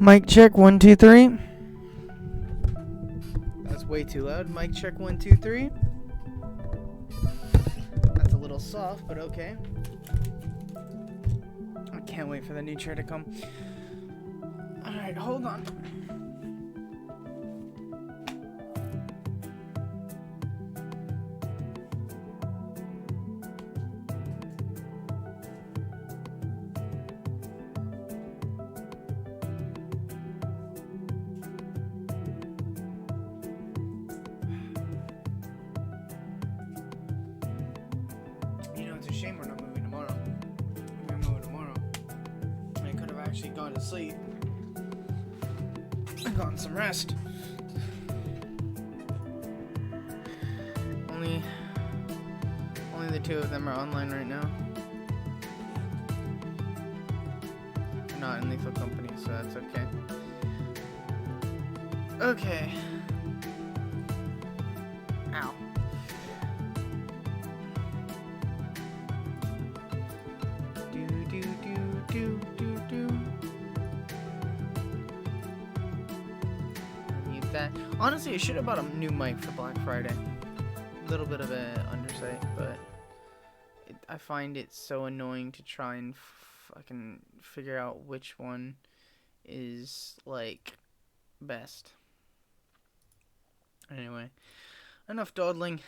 Mic check 1 2 3. That's way too loud. Mic check 1 2 3. That's a little soft, but okay. I can't wait for the new chair to come. Alright, hold on. It's a shame we're not moving tomorrow. We're moving tomorrow. I could have actually gone to sleep and gotten some rest. Only the two of them are online right now. They're not in lethal company, so that's okay. Okay. Ow. That. Honestly, I should have bought a new mic for Black Friday. A little bit of an undersight, but I find it so annoying to try and fucking figure out which one is, like, best. Anyway, enough dawdling.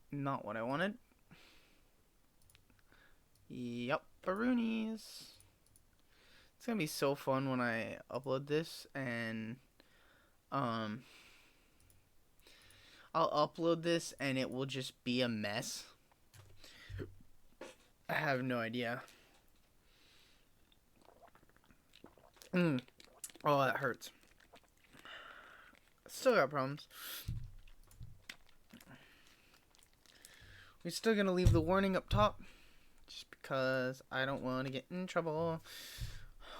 Not what I wanted. Yup, baroonies. It's gonna be so fun when I upload this, and I'll upload this and it will just be a mess. I have no idea. Oh, that hurts. Still got problems. We're still gonna leave the warning up top, just because I don't want to get in trouble.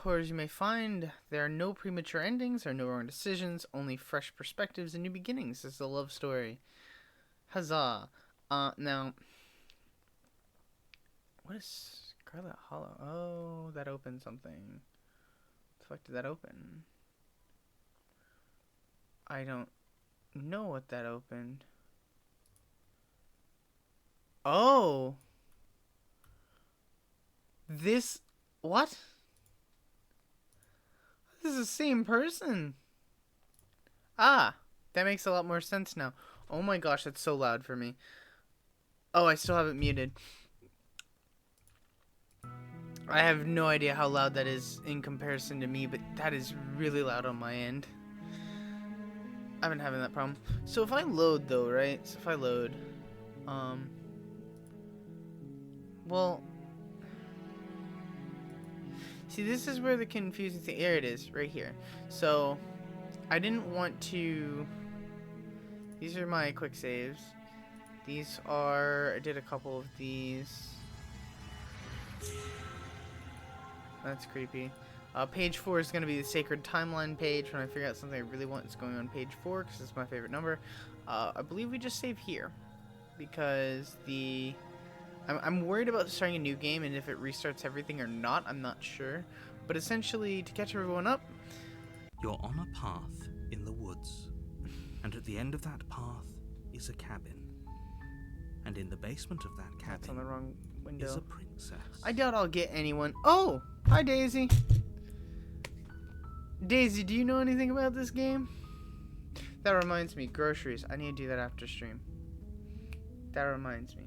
Or as you may find, there are no premature endings, there are no wrong decisions, only fresh perspectives and new beginnings. This is a love story. Huzzah. Now, what is Scarlet Hollow? Oh, that opened something. What the fuck did that open? I don't know what that opened. Oh! This... What? This is the same person. Ah, that makes a lot more sense now. Oh my gosh, that's so loud for me. Oh, I still have it muted. I have no idea how loud that is in comparison to me, but that is really loud on my end. I've been having that problem. So if I load though, right? So if I load, well, see, this is where the confusing thing, there it is, right here. So, I didn't want to, these are my quick saves. These are, I did a couple of these. That's creepy. Page 4 is going to be the sacred timeline page. When I figure out something I really want, it's going on page 4, because it's my favorite number. I believe we just save here, because I'm worried about starting a new game and if it restarts everything or not. I'm not sure. But essentially, to catch everyone up, you're on a path in the woods, and at the end of that path is a cabin. And in the basement of that cabin, that's on the wrong window, is a princess. I doubt I'll get anyone. Oh! Hi, Daisy. Daisy, do you know anything about this game? That reminds me, groceries. I need to do that after stream. That reminds me.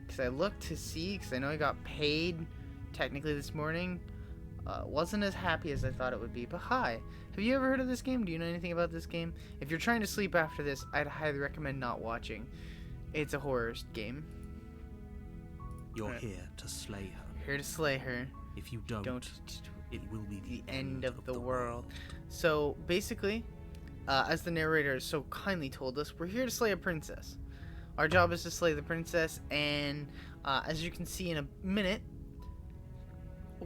Because I looked to see, because I know I got paid technically this morning. Wasn't as happy as I thought it would be. But hi, have you ever heard of this game? Do you know anything about this game? If you're trying to sleep after this, I'd highly recommend not watching. It's a horror game. You're here to slay her. Here to slay her. If you don't, it will be the end of the world. So basically, as the narrator so kindly told us, we're here to slay a princess. Our job is to slay the princess, and as you can see in a minute,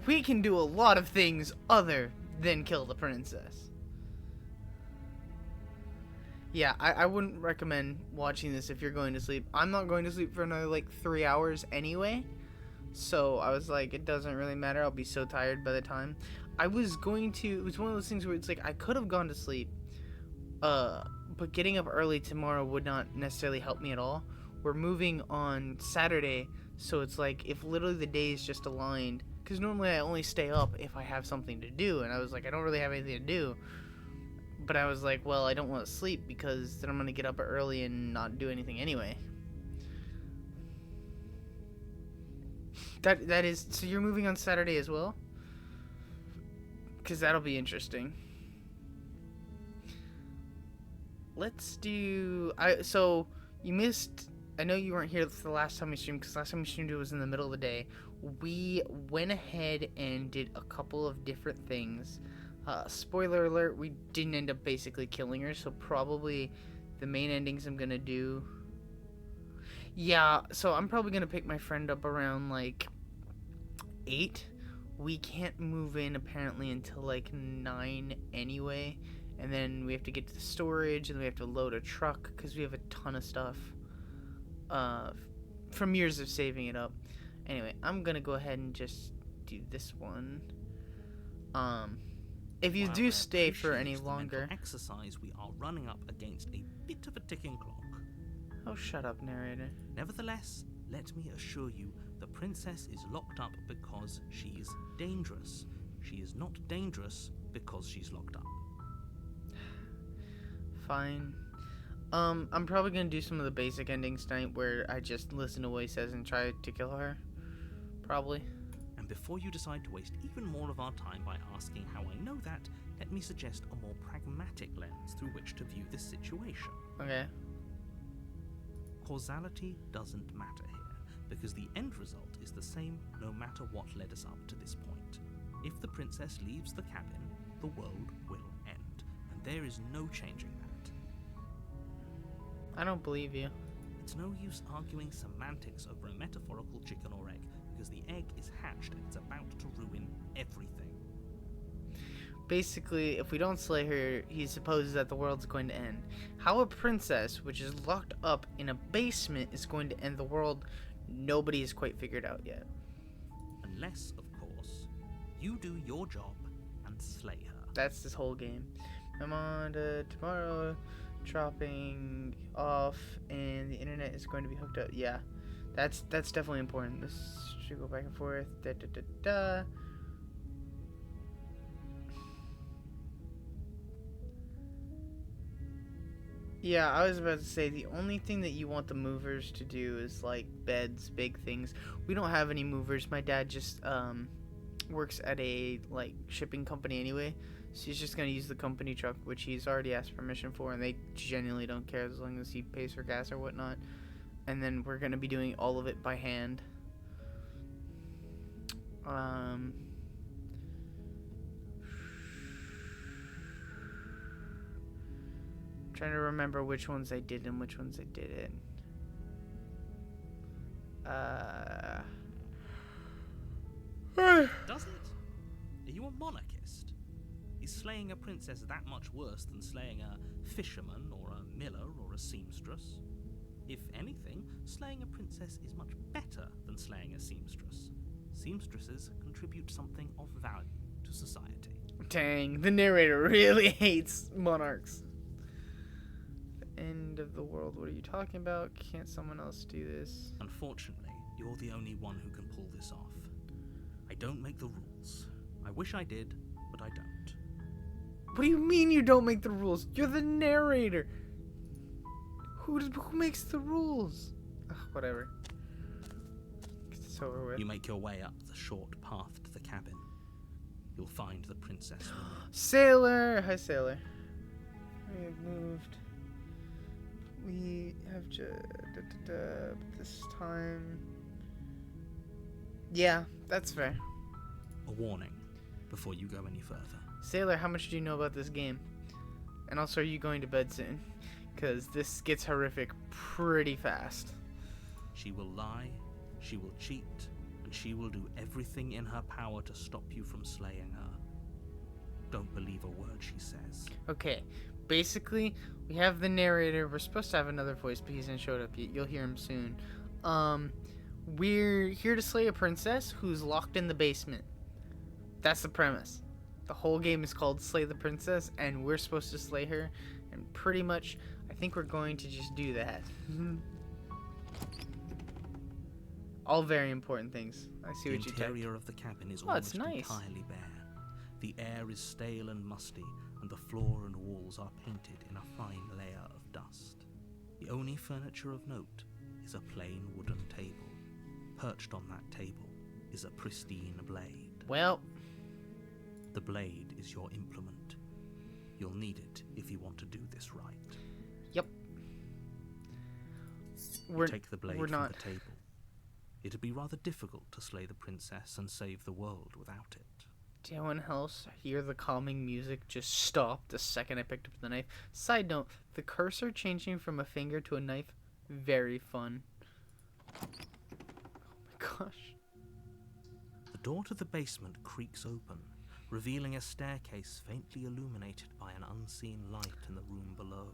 we can do a lot of things other than kill the princess. Yeah, I wouldn't recommend watching this if you're going to sleep. I'm not going to sleep for another like 3 hours anyway. So I was like, it doesn't really matter. I'll be so tired by the time. I was going to. It was one of those things where it's like I could have gone to sleep, but getting up early tomorrow would not necessarily help me at all. We're moving on Saturday, so it's like if literally the days just aligned. Because normally I only stay up if I have something to do, and I was like, I don't really have anything to do. But I was like, well, I don't want to sleep because then I'm gonna get up early and not do anything anyway. That is. So you're moving on Saturday as well? Because that'll be interesting. Let's do. So you missed. I know you weren't here for the last time we streamed because last time we streamed it was in the middle of the day. We went ahead and did a couple of different things. Spoiler alert: we didn't end up basically killing her, so probably the main endings I'm gonna do. Yeah, so I'm probably gonna pick my friend up around like 8. We can't move in apparently until like 9 anyway, and then we have to get to the storage and we have to load a truck because we have a ton of stuff from years of saving it up. Anyway, I'm gonna go ahead and just do this one. If you do stay for any longer, exercise, we are running up against a bit of a ticking clock. Oh, shut up, narrator. Nevertheless, let me assure you, the princess is locked up because she's dangerous. She is not dangerous because she's locked up. Fine. I'm probably gonna do some of the basic endings tonight where I just listen to what he says and try to kill her. Probably. And before you decide to waste even more of our time by asking how I know that, let me suggest a more pragmatic lens through which to view this situation. Okay. Causality doesn't matter here, because the end result is the same no matter what led us up to this point. If the princess leaves the cabin, the world will end, and there is no changing that. I don't believe you. It's no use arguing semantics over a metaphorical chicken or egg, because the egg is hatched and it's about to ruin everything. Basically, if we don't slay her, he supposes that the world's going to end. How a princess, which is locked up in a basement, is going to end the world, nobody has quite figured out yet. Unless, of course, you do your job and slay her. That's this whole game. I'm on to tomorrow, dropping off, and the internet is going to be hooked up. Yeah, that's definitely important. This should go back and forth. Da da da da. Yeah, I was about to say the only thing that you want the movers to do is like beds, big things. We don't have any movers. My dad just works at a like shipping company anyway, so he's just gonna use the company truck, which he's already asked permission for, and they genuinely don't care as long as he pays for gas or whatnot. And then we're gonna be doing all of it by hand. Trying to remember which ones I did and which ones I didn't. Does it? Are you a monarchist? Is slaying a princess that much worse than slaying a fisherman or a miller or a seamstress? If anything, slaying a princess is much better than slaying a seamstress. Seamstresses contribute something of value to society. Dang, the narrator really hates monarchs. The end of the world, what are you talking about? Can't someone else do this? Unfortunately, you're the only one who can pull this off. I don't make the rules. I wish I did, but I don't. What do you mean you don't make the rules? You're the narrator. Who makes the rules? Ugh, whatever. Get this over with. You make your way up the short path to the cabin. You'll find the princess. Sailor! Hi, Sailor. We have moved. We have this time. Yeah, that's fair. A warning before you go any further. Sailor, how much do you know about this game? And also, are you going to bed soon? Because this gets horrific pretty fast. She will lie, she will cheat, and she will do everything in her power to stop you from slaying her. Don't believe a word she says. Okay, basically, we have the narrator. We're supposed to have another voice, but he hasn't showed up yet. You'll hear him soon. We're here to slay a princess who's locked in the basement. That's the premise. The whole game is called Slay the Princess, and we're supposed to slay her. And pretty much, I think we're going to just do that. All very important things. I see what you typed. The interior of the cabin is Oh, it's almost nice. entirely bare. The air is stale and musty, and the floor and walls are painted in a fine layer of dust. The only furniture of note is a plain wooden table. Perched on that table is a pristine blade. Well, The blade is your implement. You'll need it if you want to do this right. yep. You take the blade we're from not. the table. It'd be rather difficult to slay the princess and save the world without it. Did anyone else hear the calming music just stop the second I picked up the knife? Side note, the cursor changing from a finger to a knife, very fun. Oh my gosh. The door to the basement creaks open, revealing a staircase faintly illuminated by an unseen light in the room below.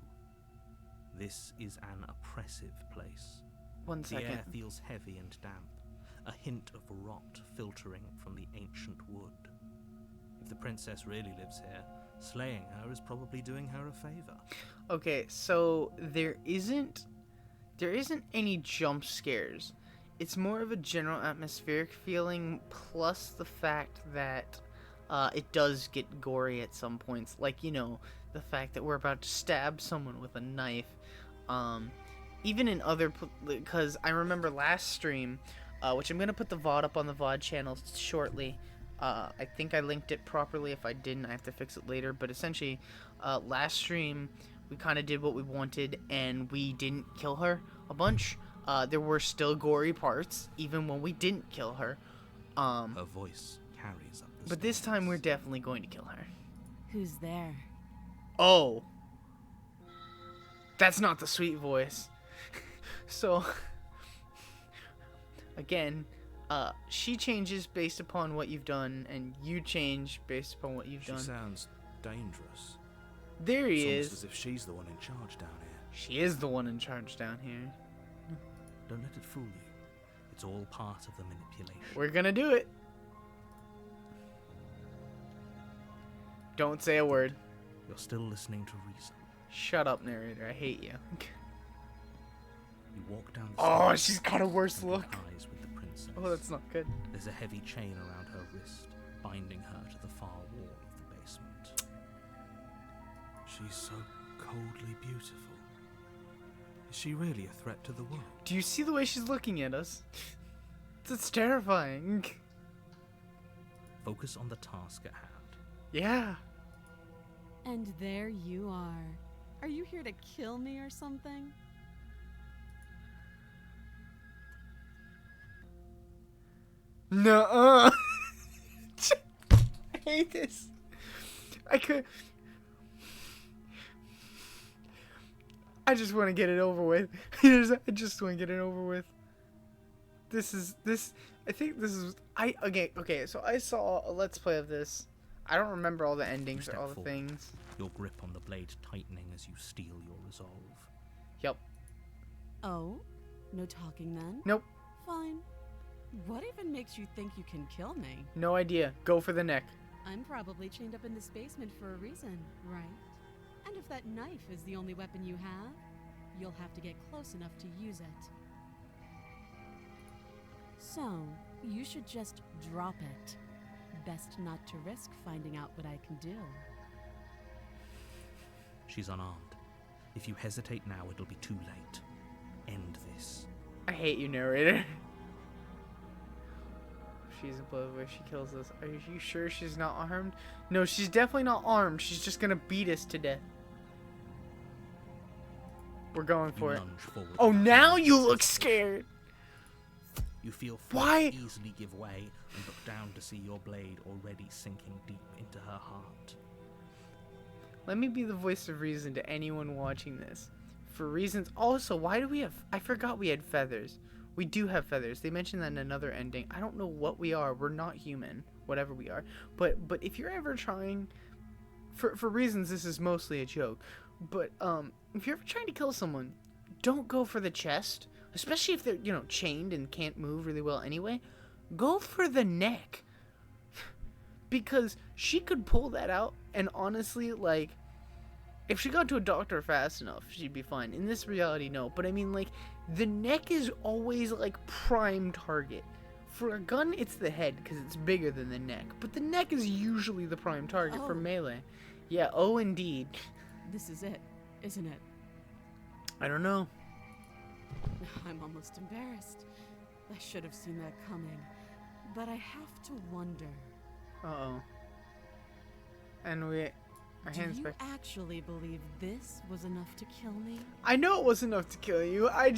This is an oppressive place. One The second. air feels heavy and damp, a hint of rot filtering from the ancient wood. If the princess really lives here, slaying her is probably doing her a favor. Okay, so there isn't any jump scares. It's more of a general atmospheric feeling, plus the fact that it does get gory at some points. Like, you know, the fact that we're about to stab someone with a knife. Even in other, because I remember last stream, which I'm gonna put the VOD up on the VOD channel shortly. I think I linked it properly. If I didn't, I have to fix it later. But essentially, last stream, we kind of did what we wanted, and we didn't kill her a bunch. There were still gory parts, even when we didn't kill her. Her voice carries up the But this stairs. time, we're definitely going to kill her. Who's there? Oh. That's not the sweet voice. So, again, she changes based upon what you've done, and you change based upon what you've She done. sounds dangerous. There he It's almost is. as if she's the one in charge down here. She is the one in charge down here. Don't let it fool you. It's all part of the manipulation. We're gonna do it. Don't say a word. You're still listening to reason. Shut up, narrator. I hate you. You walk down the Oh, stairs she's got a worse and look. lock eyes with the princess. Oh, that's not good. There's a heavy chain around her wrist, binding her to the far wall of the basement. She's so coldly beautiful. Is she really a threat to the world? Do you see the way she's looking at us? That's terrifying. Focus on the task at hand. Yeah. And there you are. Are you here to kill me or something? Nuh-uh. I hate this. I just want to get it over with. I just want to get it over with. Okay, so I saw a Let's Play of this. I don't remember all the endings or Step all the forward. things. Your grip on the blade tightening as you steel your resolve. Yep. Oh? No talking then? Nope. Fine. What even makes you think you can kill me? No idea. Go for the neck. I'm probably chained up in this basement for a reason, right? And if that knife is the only weapon you have, you'll have to get close enough to use it. So, you should just drop it. Best not to risk finding out what I can do. She's unarmed. If you hesitate now, it'll be too late. End this. I hate you, narrator. She's above where she kills us. Are you sure she's not armed? No, she's definitely not armed. She's just gonna beat us to death. We're going You for it. lunge forward. Oh, with now your you hands look extended. scared. You feel Why? flesh easily give way and look down to see your blade already sinking deep into her heart. Let me be the voice of reason to anyone watching this. For reasons. Also, why do we have... I forgot we had feathers. We do have feathers. They mentioned that in another ending. I don't know what we are. We're not human. Whatever we are. But if you're ever trying... For reasons, this is mostly a joke. But, if you're ever trying to kill someone, don't go for the chest. Especially if they're, you know, chained and can't move really well anyway. Go for the neck. because she could pull that out, and honestly, like, if she got to a doctor fast enough, she'd be fine. In this reality, no. But I mean, like, the neck is always, like, prime target. For a gun, it's the head, because it's bigger than the neck. But the neck is usually the prime target for Oh. melee. Yeah, oh, indeed. This is it, isn't it? I don't know. I'm almost embarrassed. I should have seen that coming. But I have to wonder. Uh-oh. And our Do hands you back. actually believe this was enough to kill me? I know it was enough to kill you. I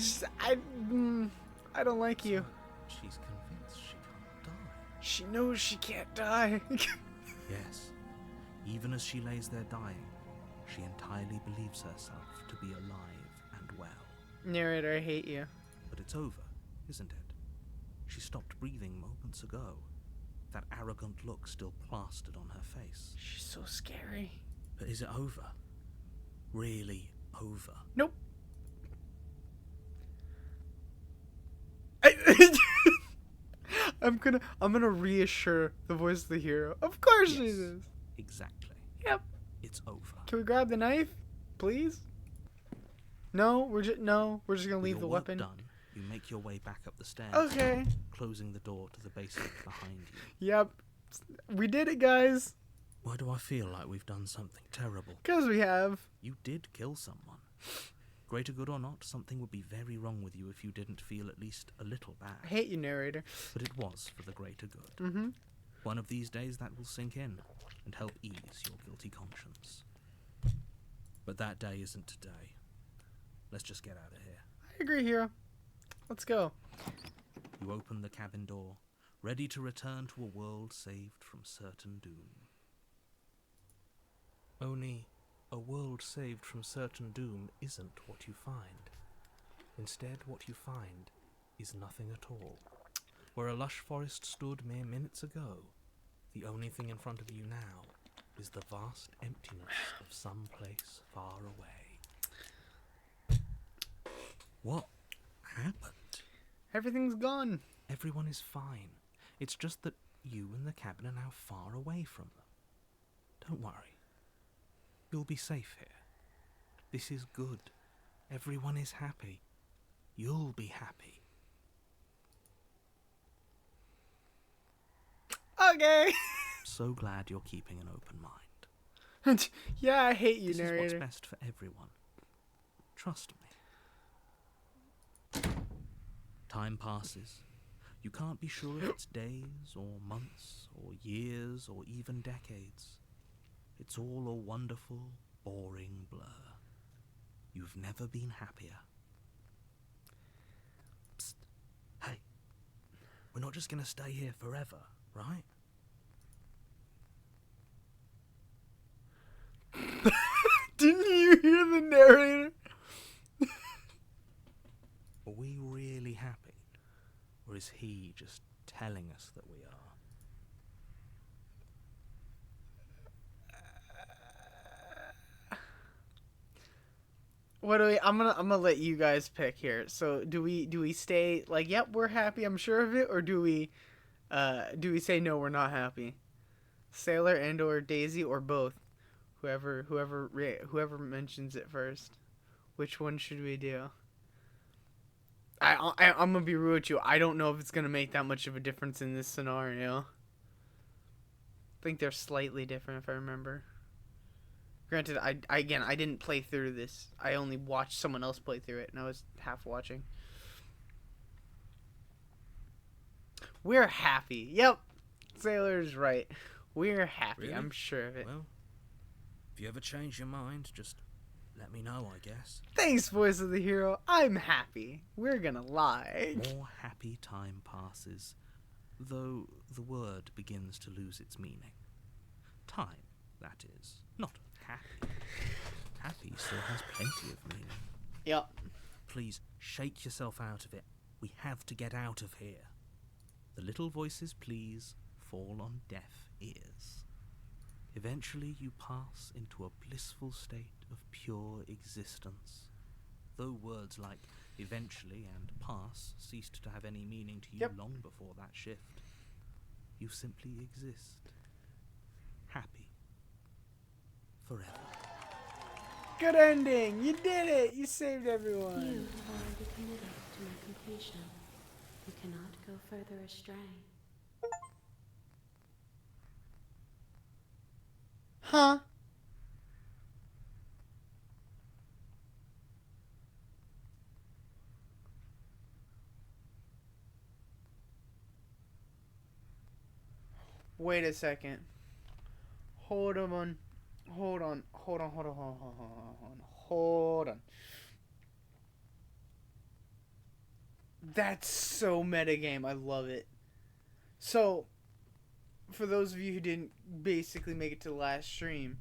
don't like you. She's convinced she can't die. She knows she can't die. Yes. Even as she lays there dying, she entirely believes herself to be alive and well. Narrator, I hate you. But it's over, isn't it? She stopped breathing moments ago. That arrogant look still plastered on her face. She's so scary. But is it over? Really over? Nope. I'm gonna reassure the voice of the hero. Of course she Yes. is. Exactly. Yep. It's over. Can we grab the knife, please? No, we're just gonna With leave your the work weapon. done, you make your way back up the stairs, Okay. closing the door to the basement behind you. Yep. We did it, guys. Why do I feel like we've done something terrible? 'Cause we have. You did kill someone. Greater good or not, something would be very wrong with you if you didn't feel at least a little I bad. hate you, narrator. But it was for the greater good. Mm-hmm. One of these days that will sink in and help ease your guilty conscience. But that day isn't today. Let's just get out of here. I agree, hero. Let's go. You open the cabin door, ready to return to a world saved from certain doom. Only, a world saved from certain doom isn't what you find. Instead, what you find is nothing at all. Where a lush forest stood mere minutes ago, the only thing in front of you now is the vast emptiness of some place far away. What happened? Everything's gone. Everyone is fine. It's just that you and the cabin are now far away from them. Don't worry. You'll be safe here. This is good. Everyone is happy. You'll be happy. Okay. So glad you're keeping an open mind. Yeah, I hate you, This is what's narrator. best for everyone. Trust me. Time passes. You can't be sure if it's days or months or years or even decades. It's all a wonderful, boring blur. You've never been happier. Psst. Hey. We're not just going to stay here forever, right? Didn't you hear the narrator? Are we really happy? Or is he just telling us that we are? What do we? I'm gonna let you guys pick here. So do we stay like, yep, we're happy, I'm sure of it, or do we say no, we're not happy? Sailor and or Daisy or both, whoever mentions it first. Which one should we do? I'm gonna be rude with you. I don't know if it's gonna make that much of a difference in this scenario. I think they're slightly different if I remember. Granted, I didn't play through this. I only watched someone else play through it, and I was half watching. We're happy. Yep, Sailor's right. We're happy. Really? I'm sure of it. Well, if you ever change your mind, just let me know, I guess. Thanks, voice of the hero. I'm happy. We're gonna lie. More happy time passes, though the word begins to lose its meaning. Time, that is, not happy. Happy still has plenty of meaning. Yep. Please, shake yourself out of it. We have to get out of here. The little voices, please, fall on deaf ears. Eventually you pass into a blissful state of pure existence. Though words like eventually and pass ceased to have any meaning to you Yep. long before that shift, you simply exist. happy. Forever. Good ending. You did it. You saved everyone. You have already committed to my completion. You cannot go further astray. Huh? Wait a second. Hold on. Hold on. That's so metagame. I love it. So, for those of you who didn't basically make it to the last stream,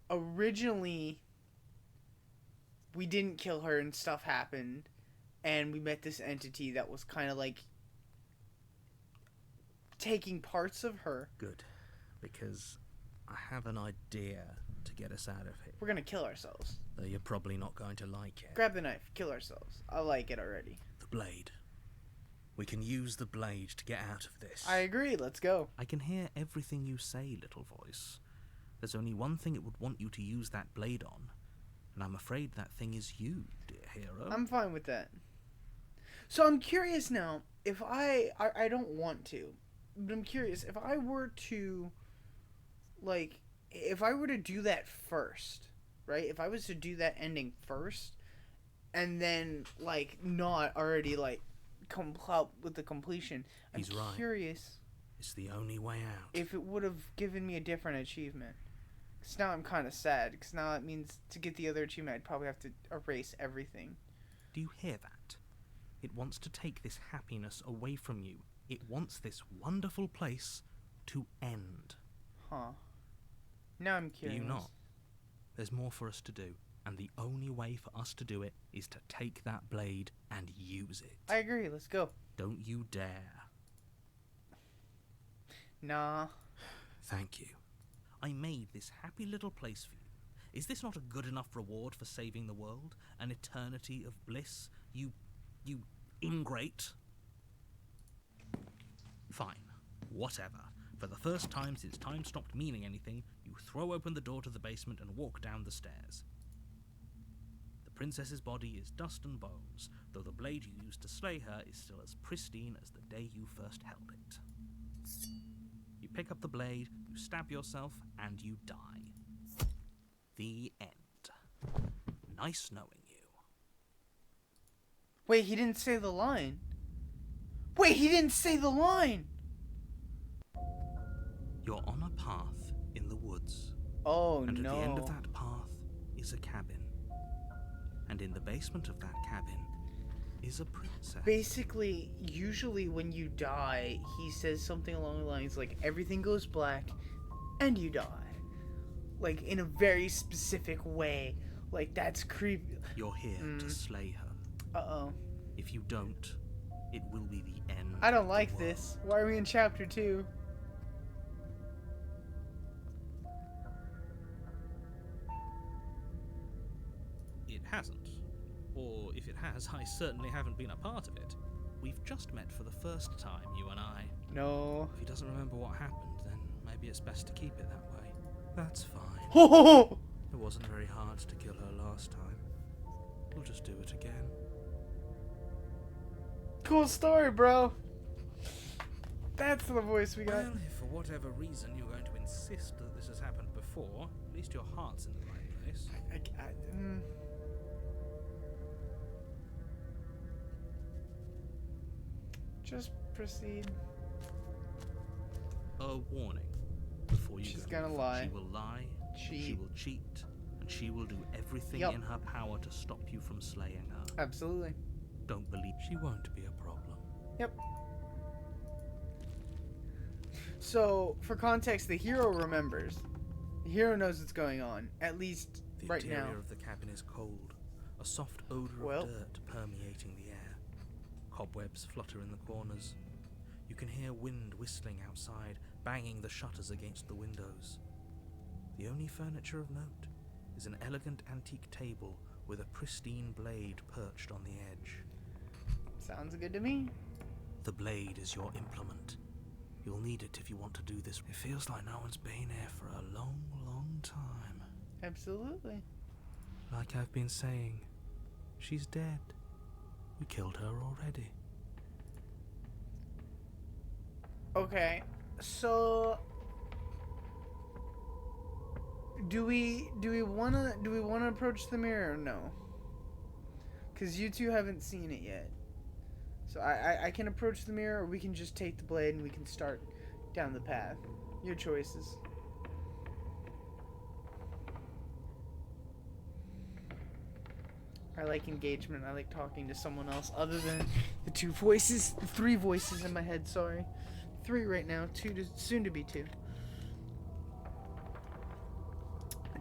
originally we didn't kill her and stuff happened, and we met this entity that was kind of like taking parts of her. Good, because I have an idea to get us out of here. We're gonna kill ourselves. Though you're probably not going to like it. Grab the knife, kill ourselves. I like it already. The blade. We can use the blade to get out of this. I agree, let's go. I can hear everything you say, little voice. There's only one thing it would want you to use that blade on, and I'm afraid that thing is you, dear hero. I'm fine with that. So I'm curious now, if I don't want to, but I'm curious, if I were to, like, if I were to do that first, right? If I was to do that ending first, and then, like, not already, like, out with the completion, I'm He's right. curious It's the only way out. if it would have given me a different achievement. Because now I'm kind of sad, because now it means to get the other achievement, I'd probably have to erase everything. Do you hear that? It wants to take this happiness away from you. It wants this wonderful place to end. Huh. Now I'm Do curious. you not? There's more for us to do, and the only way for us to do it is to take that blade and use it. I agree, let's go. Don't you dare. Nah. Thank you. I made this happy little place for you. Is this not a good enough reward for saving the world? An eternity of bliss? You ingrate? Fine. Whatever. For the first time since time stopped meaning anything, you throw open the door to the basement and walk down the stairs. The princess's body is dust and bones, though the blade you used to slay her is still as pristine as the day you first held it. You pick up the blade, you stab yourself, and you die. The end. Nice knowing you. Wait, he didn't say the line. Wait, he didn't say the line! You're on a path in the woods, Oh and no. at the end of that path is a cabin. And in the basement of that cabin is a princess. Basically, usually when you die, he says something along the lines like, everything goes black, and you die. Like, in a very specific way. Like, that's creepy. You're here to slay her. Uh-oh. If you don't, it will be the end. I don't of the like world. this. Why are we in chapter 2? It hasn't. Or if it has, I certainly haven't been a part of it. We've just met for the first time, you and I. No. If he doesn't remember what happened, then maybe it's best to keep it that way. That's fine. Oh! It wasn't very hard to kill her last time. We'll just do it again. Cool story, bro. That's the voice we got. Well, if for whatever reason you're going to insist that this has happened before, at least your heart's in the right place. Just proceed. A warning. Before you She's go. gonna lie. She will lie. She Cheat. will cheat. And she will do everything Yup. in her power to stop you from slaying her. Absolutely. Don't believe she won't be a problem. Yep. So, for context, the hero remembers. The hero knows what's going on, at least The right interior now. of the cabin is cold. A soft odor Well. of dirt permeating the air. Cobwebs flutter in the corners. You can hear wind whistling outside, banging the shutters against the windows. The only furniture of note is an elegant antique table with a pristine blade perched on the edge. Sounds good to me. The blade is your implement. You'll need it if you want to do this. It feels like no one's been here for a long, long time. Absolutely. Like I've been saying, she's dead. We killed her already. Okay, so do we wanna approach the mirror or no? Cause you two haven't seen it yet. So I can approach the mirror, or we can just take the blade and we can start down the path. Your choices. I like engagement. I like talking to someone else other than the two voices, the three voices in my head. Sorry. 3 right now, soon to be 2.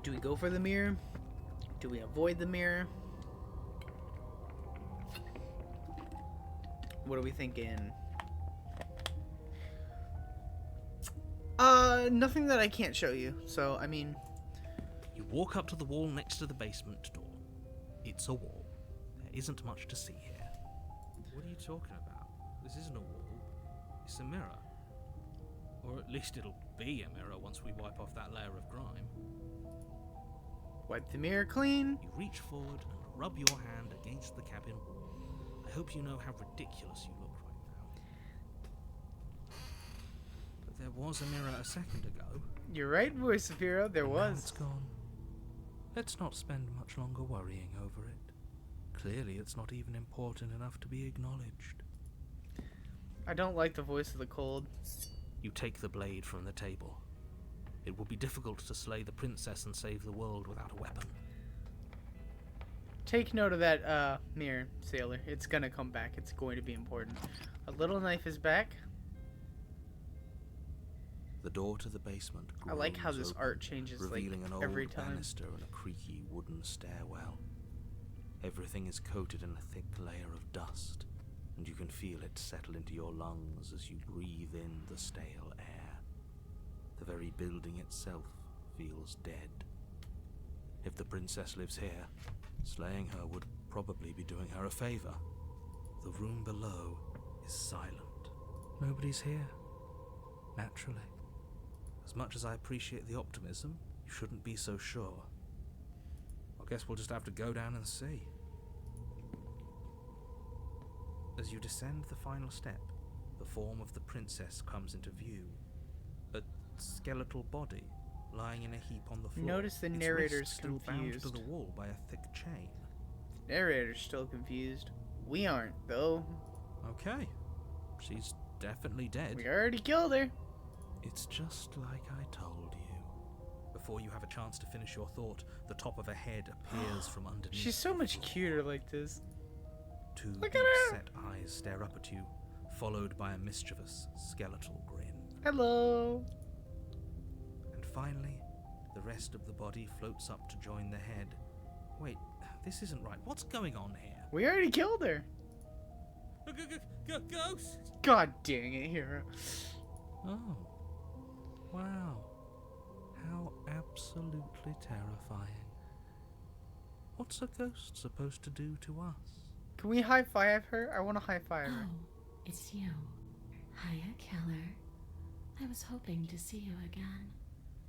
Do we go for the mirror? Do we avoid the mirror? What are we thinking? Nothing that I can't show you. So, I mean, You walk up to the wall next to the basement door. It's a wall. There isn't much to see here. What are you talking about? This isn't a wall. It's a mirror. Or at least it'll be a mirror once we wipe off that layer of grime. wipe the mirror clean. You reach forward and rub your hand against the cabin wall. I hope you know how ridiculous you look right now. But there was a mirror a second ago. You're right, Voice of Hero. There and now was. it's gone. Let's not spend much longer worrying over it. Clearly, it's not even important enough to be acknowledged. I don't like the voice of the cold. You take the blade from the table. It will be difficult to slay the princess and save the world without a weapon. Take note of that mirror, Sailor. It's gonna come back. It's going to be important. A little knife is back. The door to the basement I like how groans this open, art changes like revealing an every old time. banister and a creaky wooden stairwell. Everything is coated in a thick layer of dust, and you can feel it settle into your lungs as you breathe in the stale air. The very building itself feels dead. If the princess lives here, slaying her would probably be doing her a favor. The room below is silent. Nobody's here. Naturally. As much as I appreciate the optimism, you shouldn't be so sure. I guess we'll just have to go down and see. As you descend the final step, the form of the princess comes into view. A skeletal body lying in a heap on the floor. Notice the its narrator's wrists still bound confused. to the wall by a thick chain. Narrator's still confused. We aren't, though. Okay, she's definitely dead. We already killed her. It's just like I told you. Before you have a chance to finish your thought, the top of a head appears from underneath. She's so the much floor. cuter like this. Two Look at her. deep-set eyes stare up at you, followed by a mischievous skeletal grin. Hello. And finally, the rest of the body floats up to join the head. Wait, this isn't right. What's going on here? We already killed her. Ghost! God dang it, Hero. Oh. Wow. How absolutely terrifying. What's a ghost supposed to do to us? Can we high five her? I want to high five her. Oh, it's you. Hiya, Keller. I was hoping to see you again.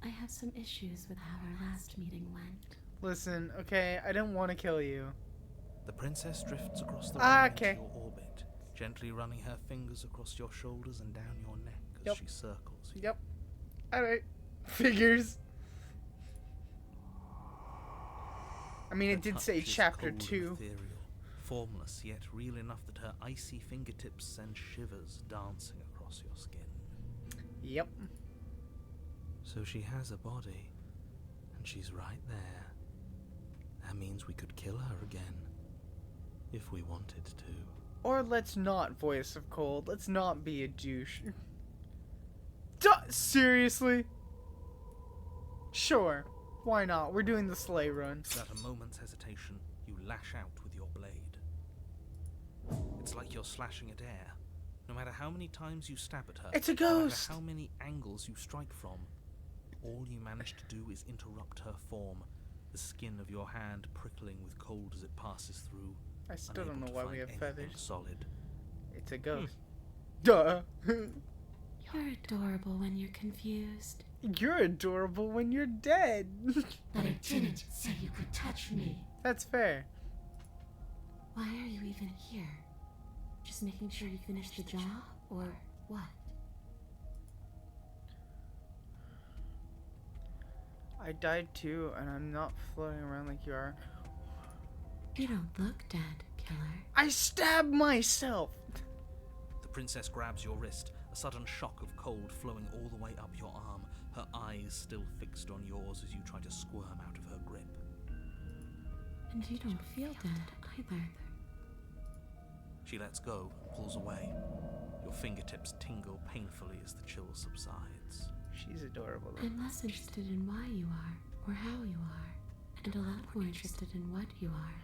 I have some issues with how our last meeting went. Listen, okay, I didn't want to kill you. The princess drifts across the Ah, room okay. into your orbit, gently running her fingers across your shoulders and down your neck as Yep. she circles you. Yep. Alright. Figures. I mean, it Her did say touch is chapter cold and 2. ethereal, formless yet real enough that her icy fingertips send shivers dancing across your skin. Yep. So she has a body, and she's right there. That means we could kill her again, if we wanted to. Or let's not, Voice of Cold. Let's not be a douche. Seriously? Sure. Why not? We're doing the sleigh run. Without a moment's hesitation, you lash out with your blade. It's like you're slashing at air. No matter how many times you stab at her, It's a no matter ghost! how many angles you strike from, all you manage to do is interrupt her form, the skin of your hand prickling with cold as it passes through. I still don't unable know to why find we have anything feathers. solid. It's a ghost. Duh. You're adorable when you're confused. You're adorable when you're dead. But I didn't say you could touch me. That's fair. Why are you even here? Just making sure you finish the job, or what? I died too, and I'm not floating around like you are. You don't look dead, killer. I stabbed myself! The princess grabs your wrist, a sudden shock of cold flowing all the way up your arm, her eyes still fixed on yours as you try to squirm out of her grip. And you don't feel dead either. She lets go and pulls away. Your fingertips tingle painfully as the chill subsides. She's adorable though. I'm less interested in why you are, or how you are, and a lot more interested in what you are.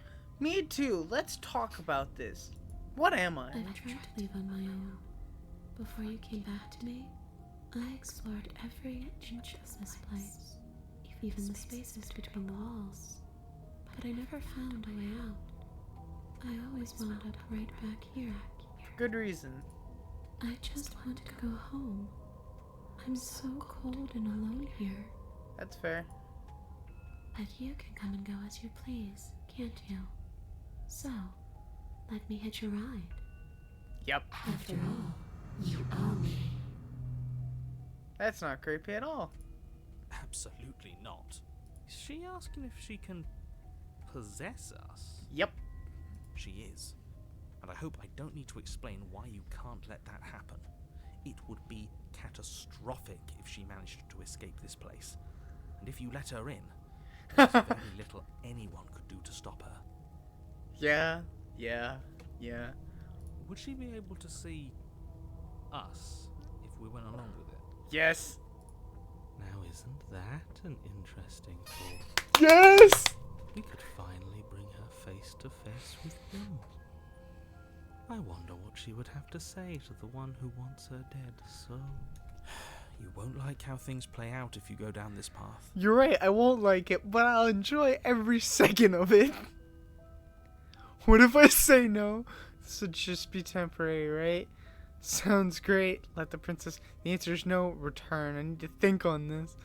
Me too. Let's talk about this. What am I? I've tried to leave on my own. Before you came back to me, I explored every inch of this place, even the spaces between the walls. But I never found a way out. I always wound up right back here. Good reason. I just want to go home. I'm so cold and alone here. That's fair. But you can come and go as you please, can't you? So, let me hitch a ride. Yep. After all, you owe me. That's not creepy at all. Absolutely not. Is she asking if she can possess us? Yep. She is. And I hope I don't need to explain why you can't let that happen. It would be catastrophic if she managed to escape this place. And if you let her in, there's very little anyone could do to stop her. Yeah. Would she be able to see us if we went along with it? Yes. Now isn't that an interesting thought? Yes! We could finally bring her face to face with him. I wonder what she would have to say to the one who wants her dead so... You won't like how things play out if you go down this path. You're right, I won't like it, but I'll enjoy every second of it. What if I say no? This would just be temporary, right? Sounds great. Let the princess... The answer is no. Return. I need to think on this.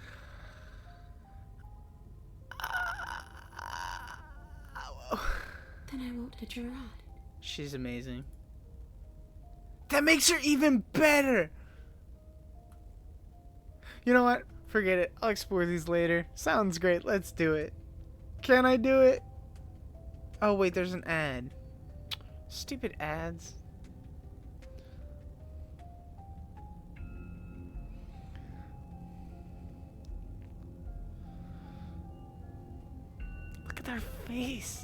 Then I won't hitch a ride. She's amazing. That makes her even better! You know what? Forget it. I'll explore these later. Sounds great. Let's do it. Can I do it? Oh, wait. There's an ad. Stupid ads. Look at their face.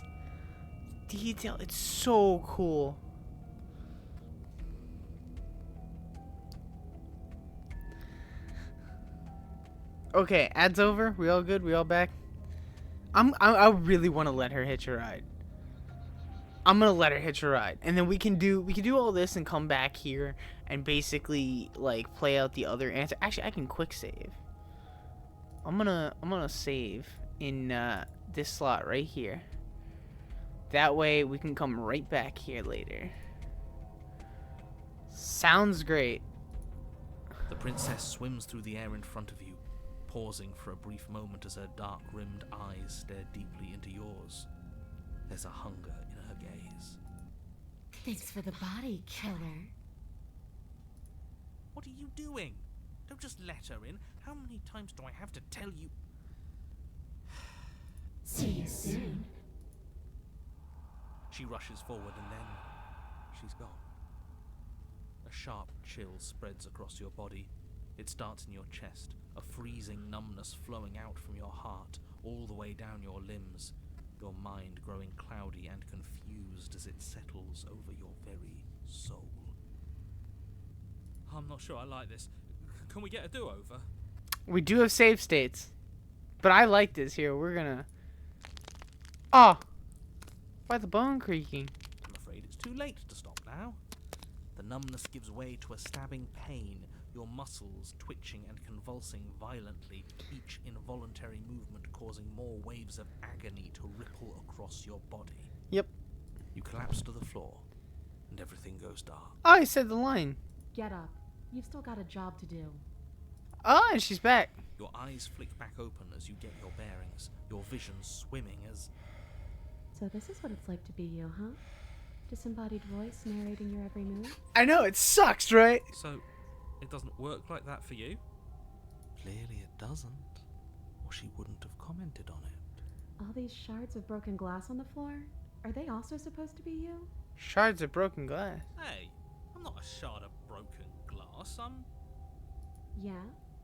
Detail. It's so cool. Okay, ads over. We all good? We all back? I really want to let her hitch a ride. I'm gonna let her hitch a ride, and then we can do all this and come back here and basically like play out the other answer. Actually, I can quick save. I'm gonna save in this slot right here. That way we can come right back here later. Sounds great. The princess swims through the air in front of you, pausing for a brief moment as her dark-rimmed eyes stare deeply into yours. There's a hunger in her gaze. Thanks for the body, killer. What are you doing? Don't just let her in. How many times do I have to tell you? See you soon. She rushes forward and then she's gone. A sharp chill spreads across your body. It starts in your chest, a freezing numbness flowing out from your heart all the way down your limbs, your mind growing cloudy and confused as it settles over your very soul. I'm not sure I like this. Can we get a do-over? We do have save states, but I like this here. We're gonna... Oh! Why the bone creaking? I'm afraid it's too late to stop now. The numbness gives way to a stabbing pain, your muscles twitching and convulsing violently, each involuntary movement causing more waves of agony to ripple across your body. Yep. You collapse to the floor, and everything goes dark. Oh, I said the line. Get up. You've still got a job to do. Oh, and she's back. Your eyes flick back open as you get your bearings, your vision swimming as... So this is what it's like to be you, huh? Disembodied voice narrating your every move? I know, it sucks, right? So, it doesn't work like that for you? Clearly it doesn't, or she wouldn't have commented on it. All these shards of broken glass on the floor? Are they also supposed to be you? Shards of broken glass. Hey, I'm not a shard of broken glass, I'm... Yeah?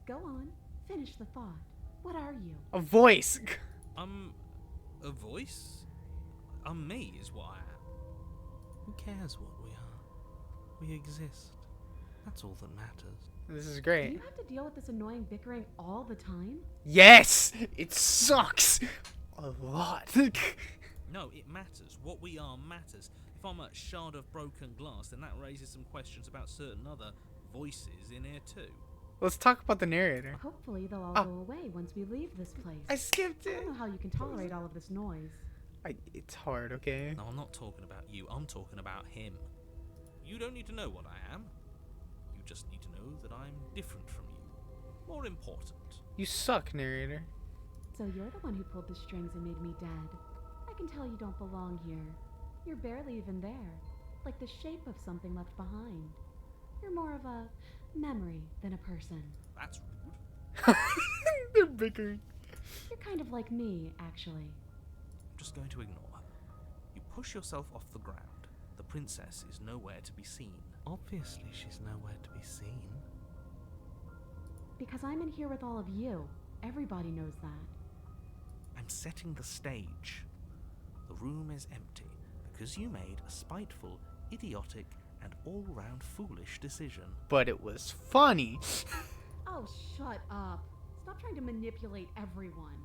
Go on. Finish the thought. What are you? A voice. I'm... a voice? I'm me, is what I am. Who cares what we are? We exist. That's all that matters. This is Do great. you have to deal with this annoying bickering all the time? Yes! It sucks! A lot. No, it matters. What we are matters. If I'm a shard of broken glass, then that raises some questions about certain other voices in here too. Let's talk about the narrator. Hopefully they'll all Oh. go away once we leave this place. I skipped I it. don't know how you can tolerate all of this noise. It's hard, okay? No, I'm not talking about you. I'm talking about him. You don't need to know what I am. You just need to know that I'm different from you. More important. You suck, narrator. So you're the one who pulled the strings and made me dead. I can tell you don't belong here. You're barely even there. Like the shape of something left behind. You're more of a memory than a person. That's rude. They're bickering. You're kind of like me, actually. I'm just going to ignore her. You push yourself off the ground. The princess is nowhere to be seen. Obviously, she's nowhere to be seen. Because I'm in here with all of you. Everybody knows that. I'm setting the stage. The room is empty because you made a spiteful, idiotic, and all-round foolish decision. But it was funny. Oh, shut up. Stop trying to manipulate everyone.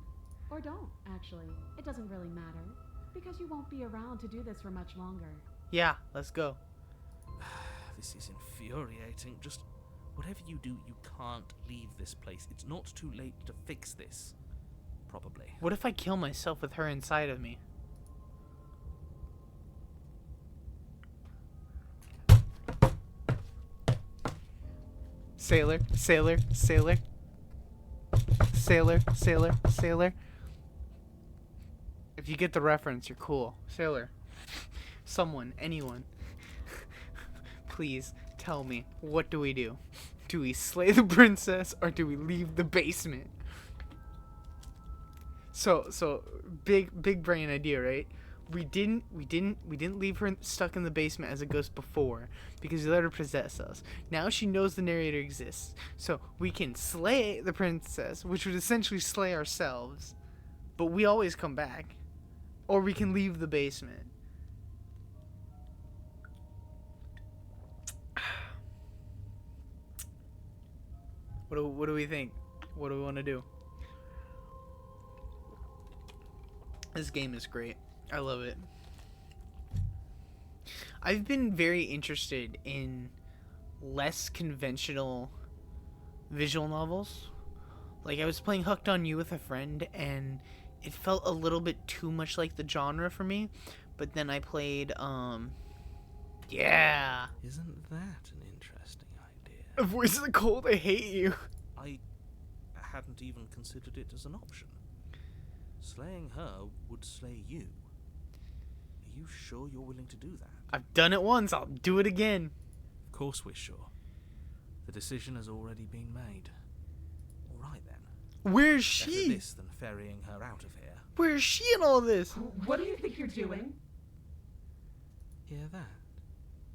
Or don't, actually. It doesn't really matter. Because you won't be around to do this for much longer. Yeah, let's go. This is infuriating. Just whatever you do, you can't leave this place. It's not too late to fix this. Probably. What if I kill myself with her inside of me? Sailor, sailor, sailor. Sailor, sailor, sailor. If you get the reference, you're cool. Sailor. Someone, anyone. Please tell me, what do we do? Do we slay the princess or do we leave the basement? So big brain idea, right? We didn't leave her stuck in the basement as a ghost before because we let her possess us. Now she knows the narrator exists. So we can slay the princess, which would essentially slay ourselves. But we always come back. Or we can leave the basement. What do we think? What do we want to do? This game is great. I love it. I've been very interested in less conventional visual novels. Like, I was playing Hooked on You with a friend, and it felt a little bit too much like the genre for me. But then I played, yeah. Isn't that an interesting idea? A Voice of the Cold, I hate you. I hadn't even considered it as an option. Slaying her would slay you. Are you sure you're willing to do that? I've done it once, I'll do it again. Of course we're sure. The decision has already been made. All right then. Where's Better she? this than ferrying her out of here. Where's she in all this? What do you think you're doing? Hear that?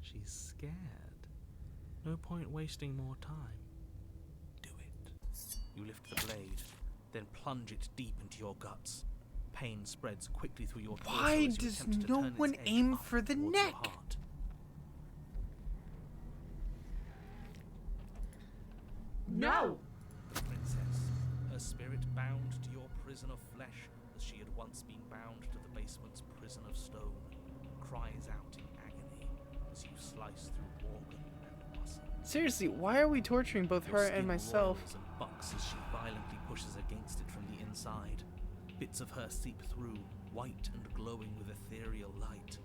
She's scared. No point wasting more time. Do it. You lift the blade, then plunge it deep into your guts. Pain spreads quickly through your torso Why as you does attempt to no turn its one edge aim up for the towards your neck? heart. No! The princess, her spirit bound to your prison of flesh as she had once been bound to the basement's prison of stone, cries out in agony as you slice through organ and muscle. Seriously, why are we torturing both Your her skin and myself? roils and bucks as she violently pushes against it from the inside. Bits of her seep through, white and glowing with ethereal light,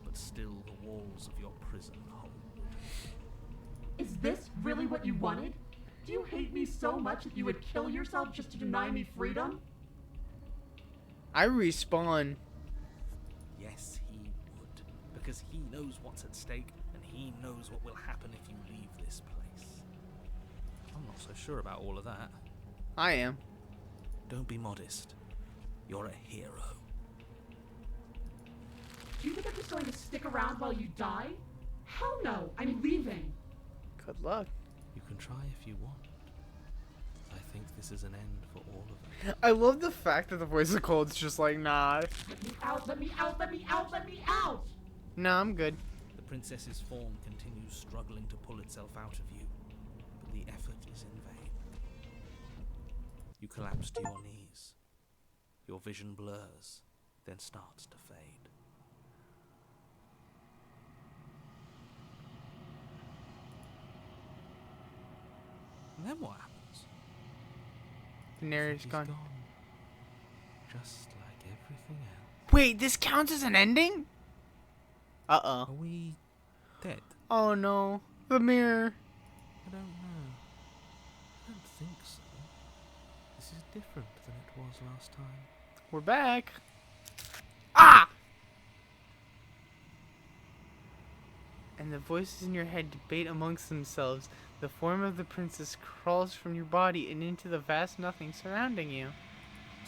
but still the walls of your prison hold. Is this really what you wanted? Do you hate me so much that you would kill yourself just to deny me freedom? I respawn. Yes, he would. Because he knows what's at stake, and he knows what will happen if you leave this place. I'm not so sure about all of that. I am. Don't be modest. You're a hero. Do you think I'm just going to stick around while you die? Hell no, I'm leaving. Good luck. You can try if you want. I think this is an end for all of us. I love the fact that the voice of Cold's just like, nah. Let me out, let me out, let me out, let me out! Nah, I'm good. The princess's form continues struggling to pull itself out of you, but the effort is in vain. You collapse to your knees. Your vision blurs, then starts to fade. And then what happens? Daenerys He's gone. Just like everything else. Wait, this counts as an ending? Uh-oh. Are we dead? Oh no. The mirror. I don't know. I don't think so. This is different than it was last time. We're back. Ah! And the voices in your head debate amongst themselves. The form of the princess crawls from your body and into the vast nothing surrounding you.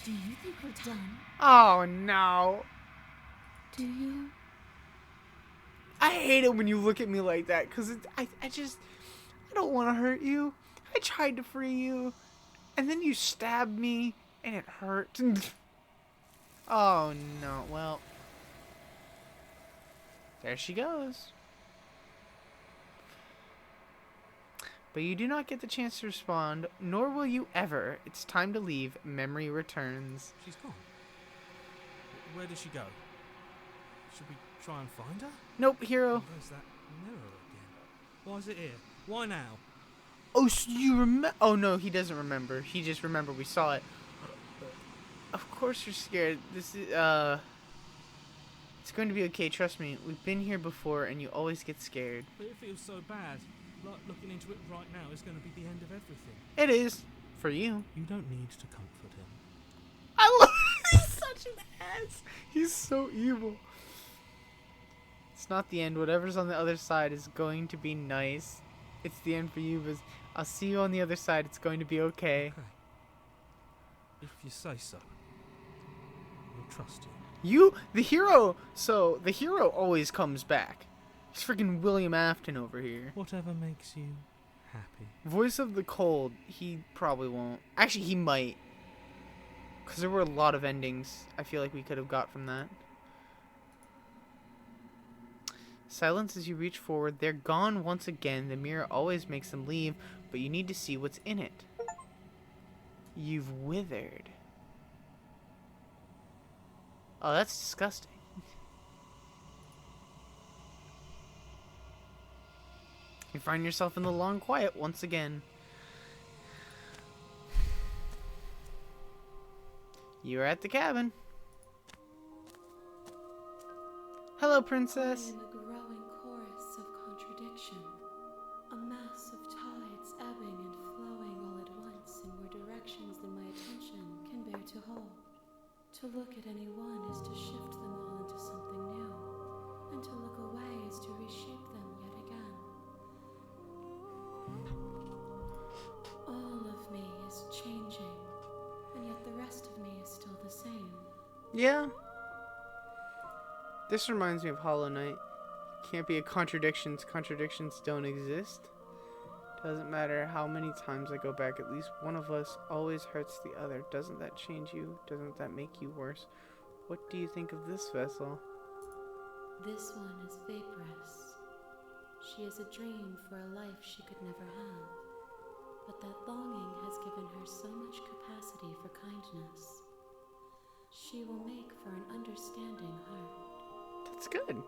Do you think we're done? Oh no. Do you? I hate it when you look at me like that, because I don't want to hurt you. I tried to free you, and then you stabbed me, and it hurt. Oh no, well, there she goes. But you do not get the chance to respond, nor will you ever. It's time to leave. Memory returns. She's gone. Where did she go? Should we try and find her? Nope, hero. Where's that mirror again? Why is it here? Why now? Oh, so you remember? Oh no, he doesn't remember. He just remembered we saw it. Of course you're scared. This is it's going to be okay. Trust me. We've been here before, and you always get scared. But it feels so bad. Like looking into it right now is going to be the end of everything. It is for you. You don't need to comfort him. I love. He's such an ass. He's so evil. It's not the end. Whatever's on the other side is going to be nice. It's the end for you, but I'll see you on the other side. It's going to be okay. Okay. If you say so. We'll trust you. You, the hero. So the hero always comes back. He's freaking William Afton over here. Whatever makes you happy. Voice of the Cold. He probably won't. Actually, he might. Because there were a lot of endings I feel like we could have got from that. Silence as you reach forward. They're gone once again. The mirror always makes them leave, but you need to see what's in it. You've withered. Oh, that's disgusting. You find yourself in the long quiet once again. You're at the cabin. Hello, princess. I am a growing chorus of contradiction, a mass of tides ebbing and flowing all at once in more directions than my attention can bear to hold. To look at any one is to shift them all into something new, and to look away is to reshape them yet again. All of me is changing, and yet the rest of me is still the same. Yeah. This reminds me of Hollow Knight. Can't be a contradictions. Contradictions don't exist. Doesn't matter how many times I go back, at least one of us always hurts the other. Doesn't that change you? Doesn't that make you worse? What do you think of this vessel? This one is vaporous. She is a dream for a life she could never have. But that longing has given her so much capacity for kindness. She will make for an understanding heart. That's good.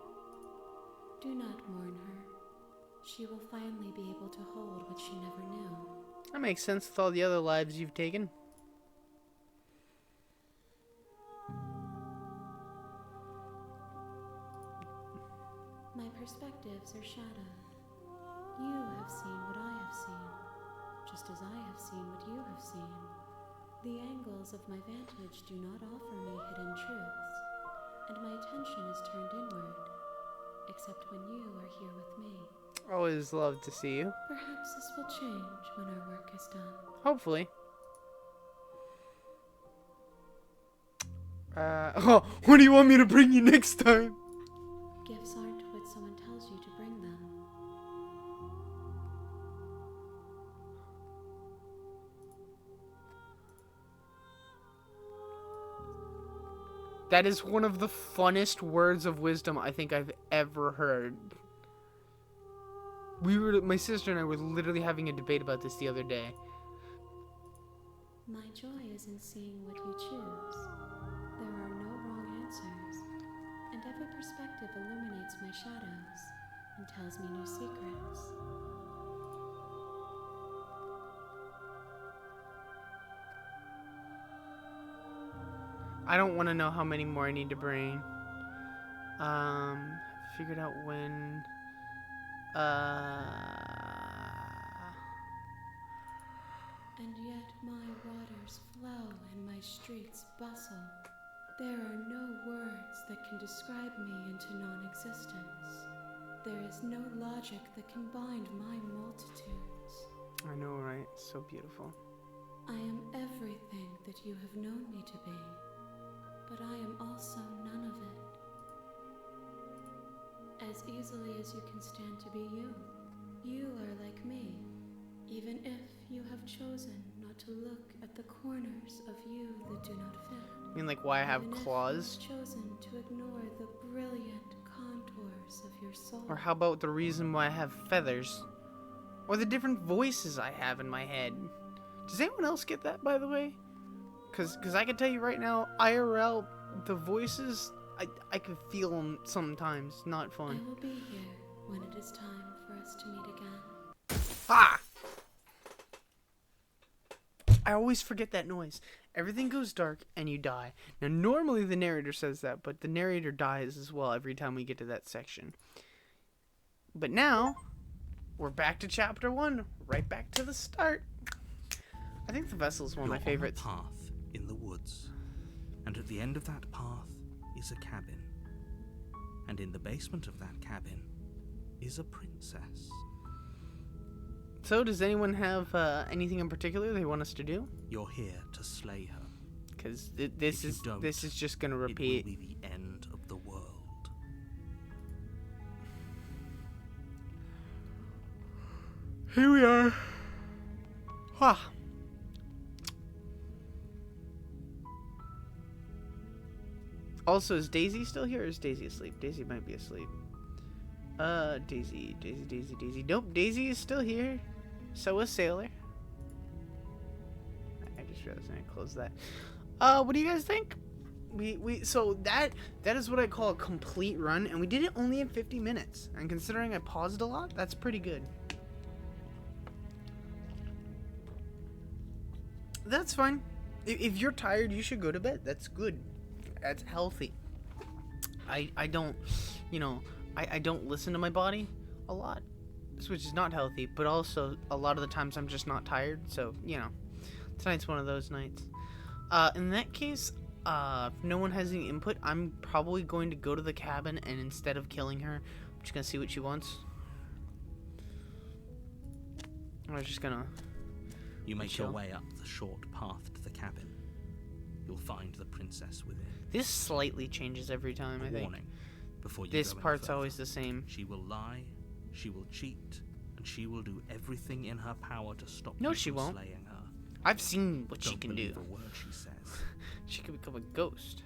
Do not mourn her. She will finally be able to hold what she never knew. That makes sense with all the other lives you've taken. My perspectives are shadowed. You have seen what I have seen, just as I have seen what you have seen. The angles of my vantage do not offer me hidden truths, and my attention is turned inward, except when you are here with me. Always love to see you. Perhaps this will change when our work is done. Hopefully. Oh, what do you want me to bring you next time? Gifts aren't what someone tells you to bring them. That is one of the funnest words of wisdom I think I've ever heard. My sister and I were literally having a debate about this the other day. My joy is in seeing what you choose. There are no wrong answers, and every perspective illuminates my shadows and tells me new secrets. I don't want to know how many more I need to bring. Figured out when. And yet my waters flow and my streets bustle. There are no words that can describe me into non-existence. There is no logic that can bind my multitudes. I know, right? So beautiful. I am everything that you have known me to be, but I am also none of it. As easily as you can stand to be you, you are like me, even if you have chosen not to look at the corners of you that do not fit. I mean, like, why I have Even if claws? you have chosen to ignore the brilliant contours of your soul. Or how about the reason why I have feathers? Or the different voices I have in my head? Does anyone else get that, by the way? Because I can tell you right now, IRL, the voices, I can feel them sometimes. Not I fun. will be here when it is time for us to meet again. Ah! I always forget that noise. Everything goes dark and you die. Now, normally the narrator says that, but the narrator dies as well every time we get to that section. But now, we're back to chapter 1. Right back to the start. I think the vessel is one of my favorites. You're on a path in the woods, and at the end of that path is a cabin. And in the basement of that cabin is a princess. So, does anyone have anything in particular they want us to do? You're here to slay her. Because If this you is don't, just gonna It will repeat. be the end of the world. Here we are. Ha. Also, is Daisy still here or is Daisy asleep? Daisy might be asleep. Daisy. Nope, Daisy is still here. So is Sailor. I just realized I closed that. What do you guys think? So that is what I call a complete run, and we did it only in 50 minutes. And considering I paused a lot, that's pretty good. That's fine. If you're tired, you should go to bed. That's good. That's healthy. I don't, I don't listen to my body a lot, which is not healthy, but also a lot of the times I'm just not tired, so, tonight's one of those nights. In that case, if no one has any input, I'm probably going to go to the cabin, and instead of killing her, I'm just gonna see what she wants. I'm just gonna... You make chill. your way up the short path to the cabin. You'll find the princess within. This slightly changes every time, I think. Warning, before you This go any part's further. always the same. She will lie, she will cheat, and she will do everything in her power to stop No, you she from won't. slaying her. I've seen what she Don't can believe do. a word she says. She could become a ghost.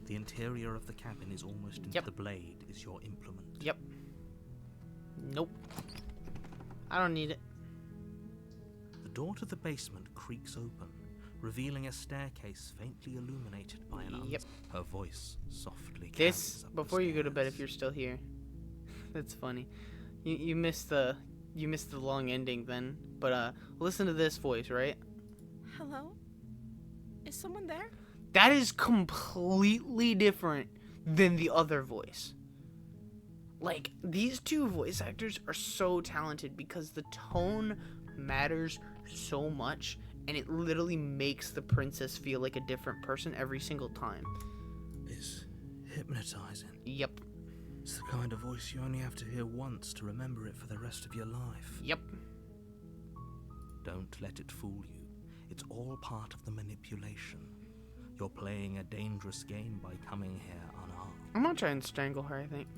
The interior of the cabin is almost into Yep. the blade is your implement. Yep. Nope. I don't need it. The door to the basement creaks open, revealing a staircase faintly illuminated by an Yep. Her voice softly This, carries up the before you go to bed if stairs. you're still here. That's funny. You missed the long ending then. But listen to this voice, right? Hello? Is someone there? That is completely different than the other voice. like, these two voice actors are so talented because the tone matters so much, and it literally makes the princess feel like a different person every single time. It's hypnotizing. Yep. It's the kind of voice you only have to hear once to remember it for the rest of your life. Yep. Don't let it fool you. It's all part of the manipulation. You're playing a dangerous game by coming here unarmed. I'm gonna try and strangle her, I think.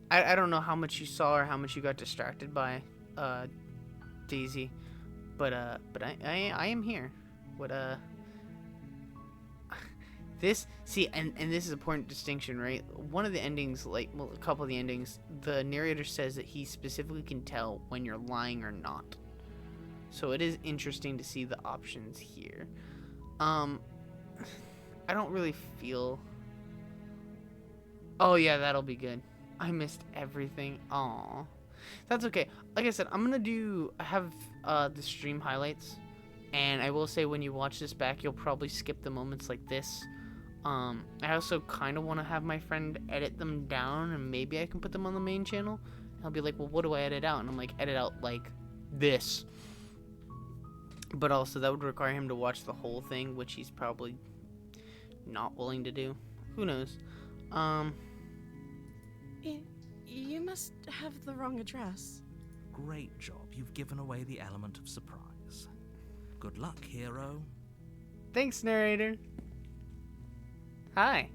I don't know how much you saw or how much you got distracted by Daisy, but I am here. This, see, and this is an important distinction, right? One of the endings, a couple of the endings, the narrator says that he specifically can tell when you're lying or not. So it is interesting to see the options here. I don't really feel... Oh yeah, that'll be good. I missed everything. Aw. That's okay. Like I said, I have the stream highlights, and I will say when you watch this back, you'll probably skip the moments like this. I also kind of want to have my friend edit them down, and maybe I can put them on the main channel. He'll be like, well, what do I edit out? And I'm like, edit out, like, this. But also, that would require him to watch the whole thing, which he's probably not willing to do. Who knows? You must have the wrong address. Great job. You've given away the element of surprise. Good luck, hero. Thanks, narrator. Hi.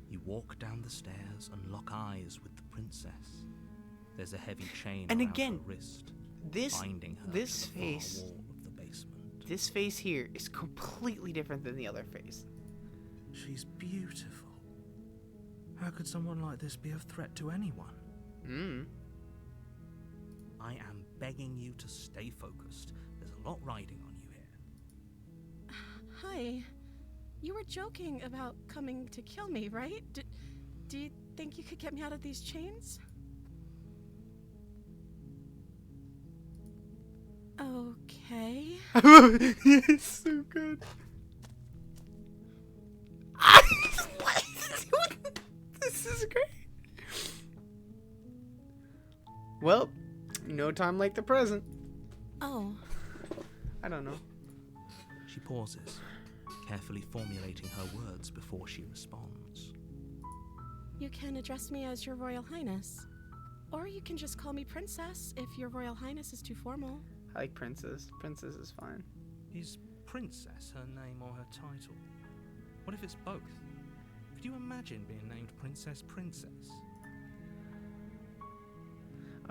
You walk down the stairs and lock eyes with the princess. There's a heavy chain And around again, her wrist, this binding her this to the face, far wall of the basement. this face here is completely different than the other face. She's beautiful. How could someone like this be a threat to anyone? I am begging you to stay focused. There's a lot riding on you here. Hi. You were joking about coming to kill me, right? Do you think you could get me out of these chains? Okay. It's so good. This is great. Well, no time like the present. Oh. I don't know. She pauses, carefully formulating her words before she responds. You can address me as Your Royal Highness. Or you can just call me Princess if Your Royal Highness is too formal. I like Princess. Princess is fine. Is Princess her name or her title? What if it's both? Could you imagine being named Princess?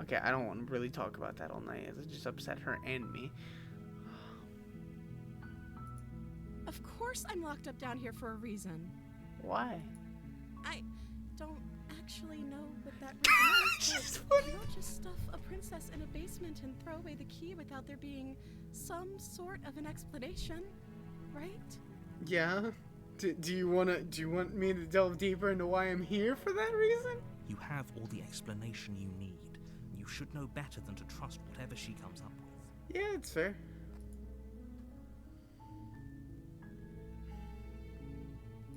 Okay, I don't want to really talk about that all night. It just upset her and me. Of course I'm locked up down here for a reason. Why? I don't actually know what that reason is, but you don't just stuff a princess in a basement and throw away the key without there being some sort of an explanation, right? Yeah? Do you want me to delve deeper into why I'm here for that reason? You have all the explanation you need. You should know better than to trust whatever she comes up with. Yeah, it's fair.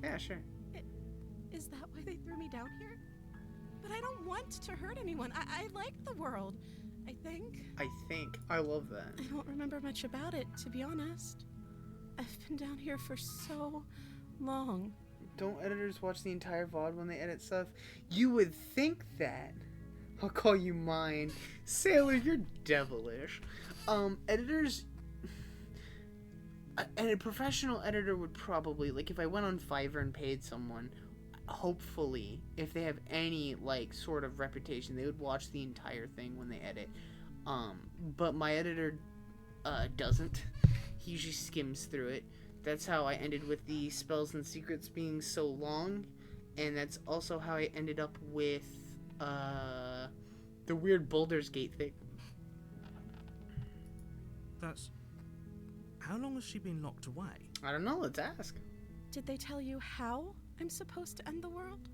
Yeah, sure. Is that why they threw me down here? But I don't want to hurt anyone. I like the world, I think. I love that. I don't remember much about it, to be honest. I've been down here for so long. Don't editors watch the entire VOD when they edit stuff? You would think that. I'll call you mine. Sailor, you're devilish. Editors... And a professional editor would probably, like, if I went on Fiverr and paid someone, hopefully, if they have any, like, sort of reputation, they would watch the entire thing when they edit. But my editor, doesn't. He usually skims through it. That's how I ended with the Spells and Secrets being so long, and that's also how I ended up with, the weird Baldur's Gate thing. That's... How long has she been locked away? I don't know, let's ask. Did they tell you how I'm supposed to end the world?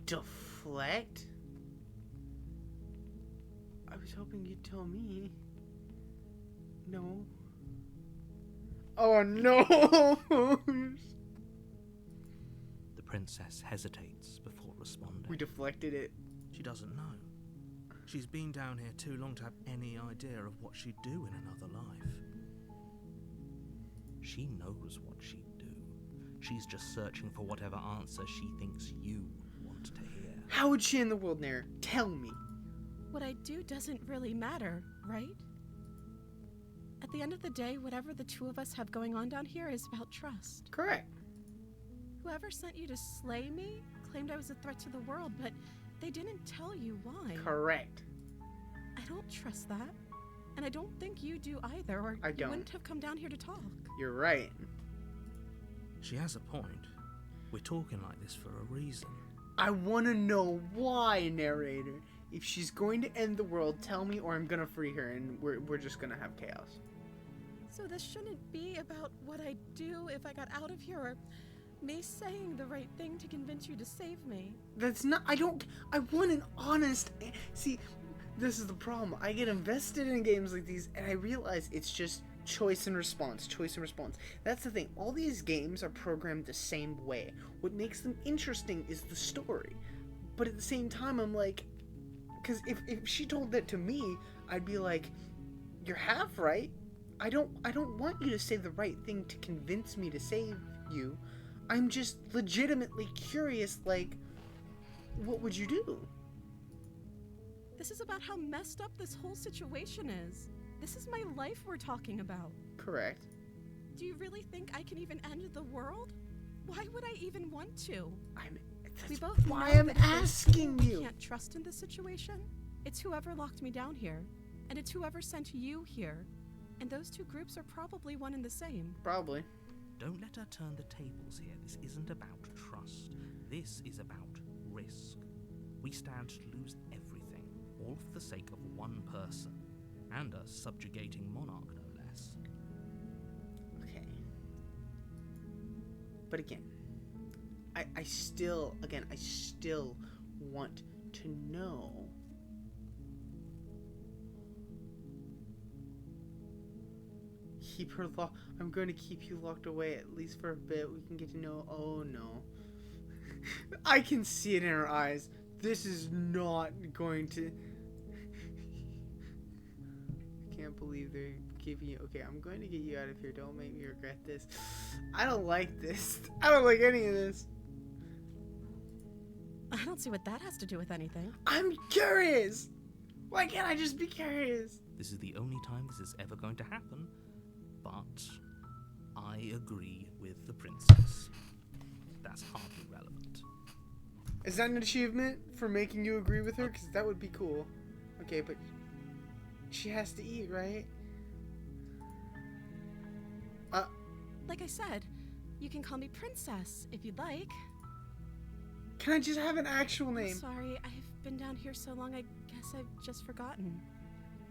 Deflect? I was hoping you'd tell me. No. Oh no! The princess hesitates before responding. We deflected it. She doesn't know. She's been down here too long to have any idea of what she'd do in another life. She knows what she'd do. She's just searching for whatever answer she thinks you want to hear. How would she end the world, Nair? Tell me. What I do doesn't really matter, right? At the end of the day, whatever the two of us have going on down here is about trust. Correct. Whoever sent you to slay me claimed I was a threat to the world, but they didn't tell you why. Correct. I don't trust that. And I don't think you do either, or I you don't. wouldn't have come down here to talk. You're right. She has a point. We're talking like this for a reason. I want to know why, narrator. If she's going to end the world, tell me, or I'm gonna free her, and we're just gonna have chaos. So this shouldn't be about what I'd do if I got out of here, or me saying the right thing to convince you to save me. That's not. I want an honest. See, this is the problem. I get invested in games like these, and I realize it's just choice and response, choice and response. That's the thing. All these games are programmed the same way. What makes them interesting is the story. But at the same time, I'm like, because if she told that to me, I'd be like, you're half right. I don't want you to say the right thing to convince me to save you. I'm just legitimately curious, like, what would you do? This is about how messed up this whole situation is. This is my life we're talking about. Correct. Do you really think I can even end the world? Why would I even want to? We both why know I'm that if there's asking people you. I can't trust in this situation. It's whoever locked me down here, and it's whoever sent you here. And those two groups are probably one and the same. Probably. Don't let her turn the tables here. This isn't about trust. This is about risk. We stand to lose everything, all for the sake of one person, and a subjugating monarch, no less. Okay. But again, I still want to know. Keep her locked. I'm going to keep you locked away at least for a bit. We can get to know. Oh no. I can see it in her eyes. This is not going to. I can't believe they're giving you. Okay, I'm going to get you out of here. Don't make me regret this. I don't like this. I don't like any of this. I don't see what that has to do with anything. I'm curious. Why can't I just be curious? This is the only time this is ever going to happen, but I agree with the princess. That's hardly relevant. Is that an achievement for making you agree with her? Because that would be cool. Okay, but she has to eat, right? Like I said, you can call me Princess if you'd like. Can I just have an actual I'm name? sorry, I've been down here so long, I guess I've just forgotten.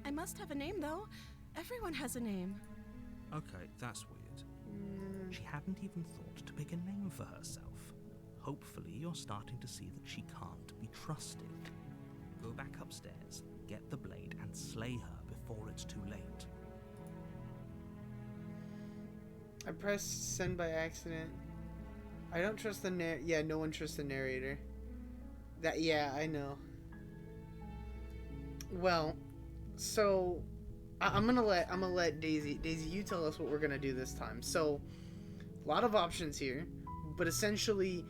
I must have a name, though. Everyone has a name. Okay, that's weird. She hadn't even thought to pick a name for herself. Hopefully you're starting to see that she can't be trusted. Go back upstairs, get the blade, and slay her before it's too late. I pressed send by accident. I don't trust the yeah, no one trusts the narrator. Yeah, I know. Well, so I'm gonna let Daisy, you tell us what we're gonna do this time. So, a lot of options here, but essentially,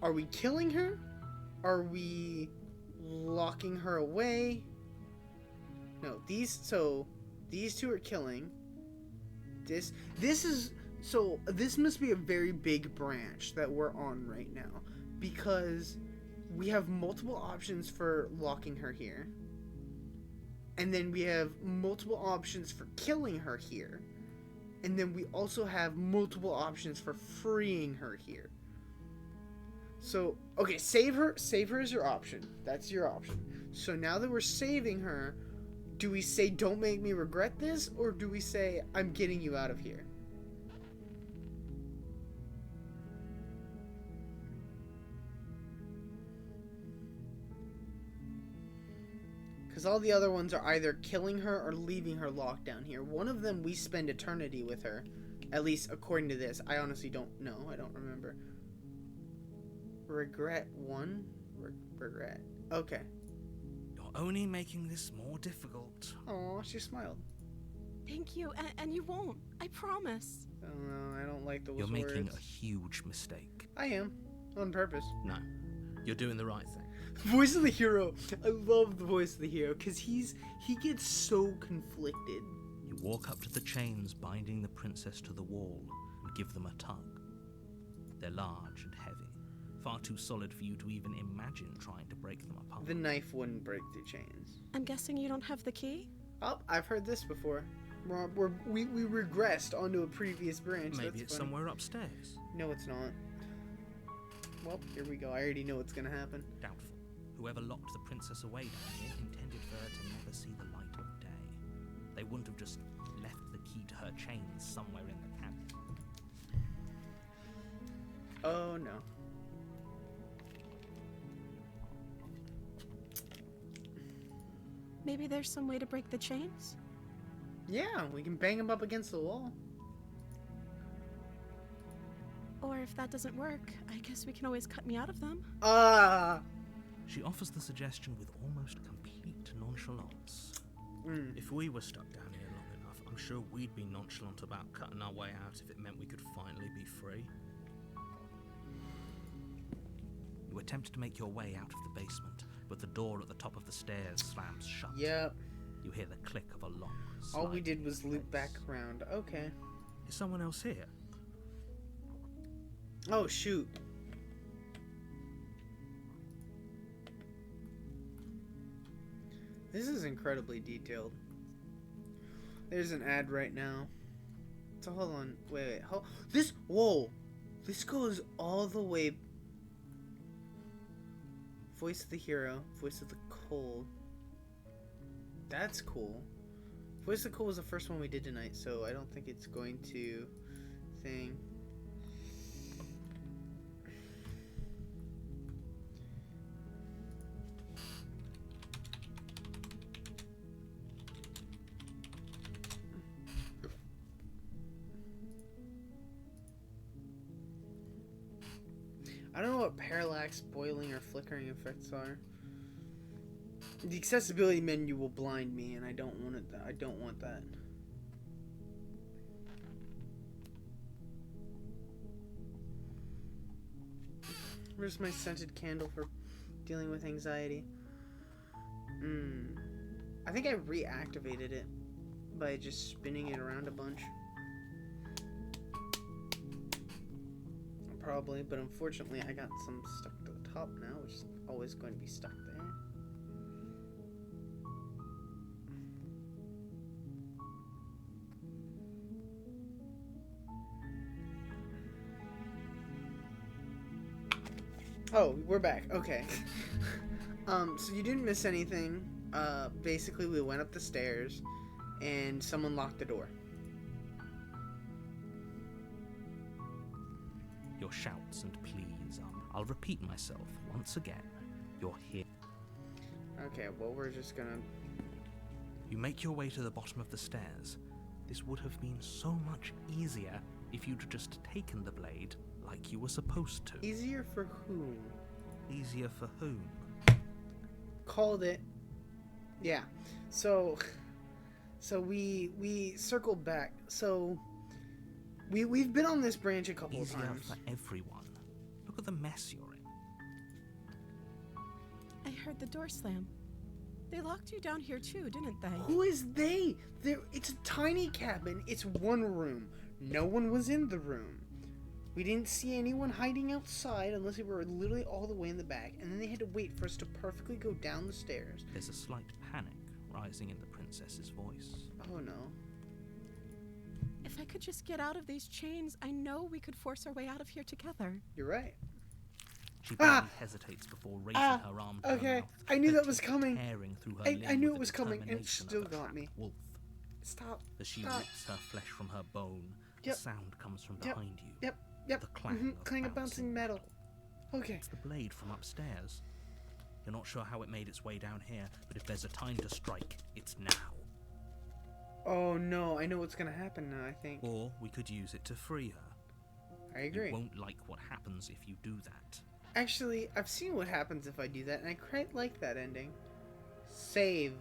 are we killing her? Are we locking her away? No, these two are killing. This must be a very big branch that we're on right now, because we have multiple options for locking her here, and then we have multiple options for killing her here, and then we also have multiple options for freeing her here. So, okay, save her is your option. That's your option. So now that we're saving her, do we say don't make me regret this, or do we say I'm getting you out of here? Because all the other ones are either killing her or leaving her locked down here. One of them we spend eternity with her. At least according to this. I honestly don't know. I don't remember. Regret 1? Regret. Okay. You're only making this more difficult. Oh, she smiled. Thank you, and you won't. I promise. Oh no, I don't like those You're words. making a huge mistake. I am. On purpose. No, you're doing the right thing. Voice of the hero. I love the voice of the hero because he gets so conflicted. You walk up to the chains binding the princess to the wall and give them a tug. They're large and heavy, far too solid for you to even imagine trying to break them apart. The knife wouldn't break the chains. I'm guessing you don't have the key? Oh, I've heard this before. We regressed onto a previous branch. Maybe That's it's funny. somewhere upstairs. No, it's not. Well, here we go. I already know what's gonna happen. Doubtful. Whoever locked the princess away down here intended for her to never see the light of day. They wouldn't have just left the key to her chains somewhere in the cabinet. Oh no. Maybe there's some way to break the chains? Yeah, we can bang him up against the wall. Or if that doesn't work, I guess we can always cut me out of them. Ah. She offers the suggestion with almost complete nonchalance. If we were stuck down here long enough, I'm sure we'd be nonchalant about cutting our way out if it meant we could finally be free. You attempt to make your way out of the basement, but the door at the top of the stairs slams shut. Yep. You hear the click of a lock. All we did was loop back around. Okay. Is someone else here? Oh shoot. This is incredibly detailed. There's an ad right now. So hold on. Wait. This. Whoa. This goes all the way. Voice of the hero. Voice of the cold. That's cool. Voice of the cold was the first one we did tonight, so I don't think it's going to thing. I don't know what parallax, boiling, or flickering effects are. The accessibility menu will blind me, and I don't want it. I don't want that. Where's my scented candle for dealing with anxiety? I think I reactivated it by just spinning it around a bunch. Probably, but unfortunately I got some stuck to the top now, which is always going to be stuck there. Oh, we're back. Okay. So you didn't miss anything. Basically we went up the stairs and someone locked the door. Your shouts and pleas. I'll repeat myself once again. You're here. Okay, well, we're just gonna... You make your way to the bottom of the stairs. This would have been so much easier if you'd just taken the blade like you were supposed to. Easier for whom? Easier for whom? Called it. Yeah. So we circled back. So we've been on this branch a couple of Easier times. for everyone. Look at the mess you're in. I heard the door slam. They locked you down here too, didn't they? Who is they? It's a tiny cabin. It's one room. No one was in the room. We didn't see anyone hiding outside unless we were literally all the way in the back. And then they had to wait for us to perfectly go down the stairs. There's a slight panic rising in the princess's voice. Oh no. If I could just get out of these chains, I know we could force our way out of here together. You're right. She barely hesitates before raising her arm to her Okay. mouth, I knew her that was teeth coming. tearing through her I limb knew with it was the coming, and it determination of still a got trapped me. Wolf. Stop. As she Stop. rips her flesh from her bone, Yep. the sound comes from Yep. behind you. Yep. The clang of Clang of bouncing bouncing metal. Okay. It's the blade from upstairs. You're not sure how it made its way down here, but if there's a time to strike, it's now. Oh no, I know what's gonna happen now, I think. Or we could use it to free her. I agree. You won't like what happens if you do that. Actually, I've seen what happens if I do that, and I quite like that ending. Save.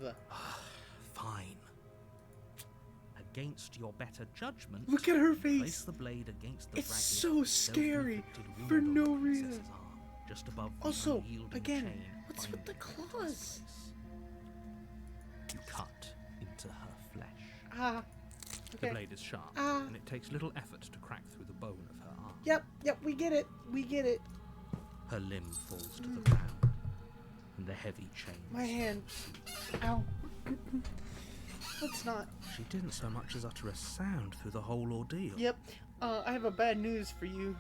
Fine. Against your better judgment, Look at her place face. the blade against the It's ragged, so scary self-inflicted for wound no on the reason. princess's arm, just above the Also, unyielding again, chain what's with the binding her claws? place. You cut into her flesh. Ah. The Okay. blade is sharp, Ah. and it takes little effort to crack through the bone of her arm. Yep, we get it. We get it. Her limb falls to the ground, and the heavy chain. My hand. Ow. Let's not. She didn't so much as utter a sound through the whole ordeal. Yep. I have a bad news for you,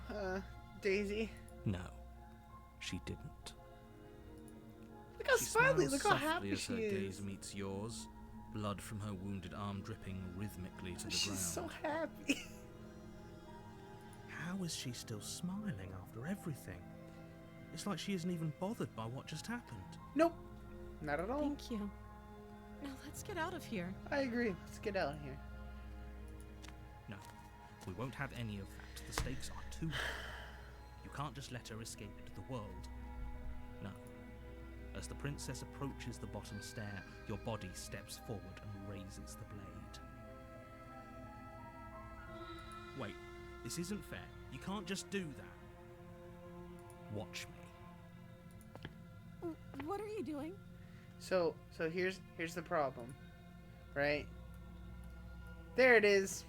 Daisy. No, she didn't. Look how She smiley, smiles look how softly happy as she her is. gaze meets yours, blood from her wounded arm dripping rhythmically to the She's ground. so happy. How is she still smiling after everything? It's like she isn't even bothered by what just happened. Nope. Not at all. Thank you. Now let's get out of here. I agree. Let's get out of here. No, we won't have any of that. The stakes are too high. You can't just let her escape into the world. No. As the princess approaches the bottom stair, your body steps forward and raises the blade. Wait, this isn't fair. You can't just do that. Watch me. What are you doing? So here's the problem, right? There it is.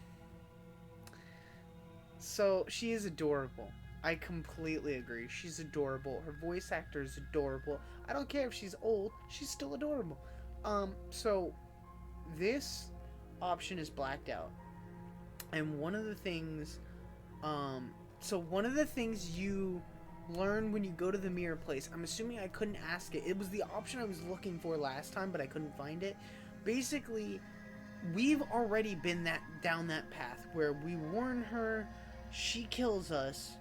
So she is adorable. I completely agree. She's adorable. Her voice actor is adorable. I don't care if she's old. She's still adorable. So this option is blacked out. And one of the things, one of the things you learn when you go to the mirror place, I'm assuming I couldn't ask it. It was the option I was looking for last time, but I couldn't find it. Basically, we've already been down that path where we warn her, she kills us,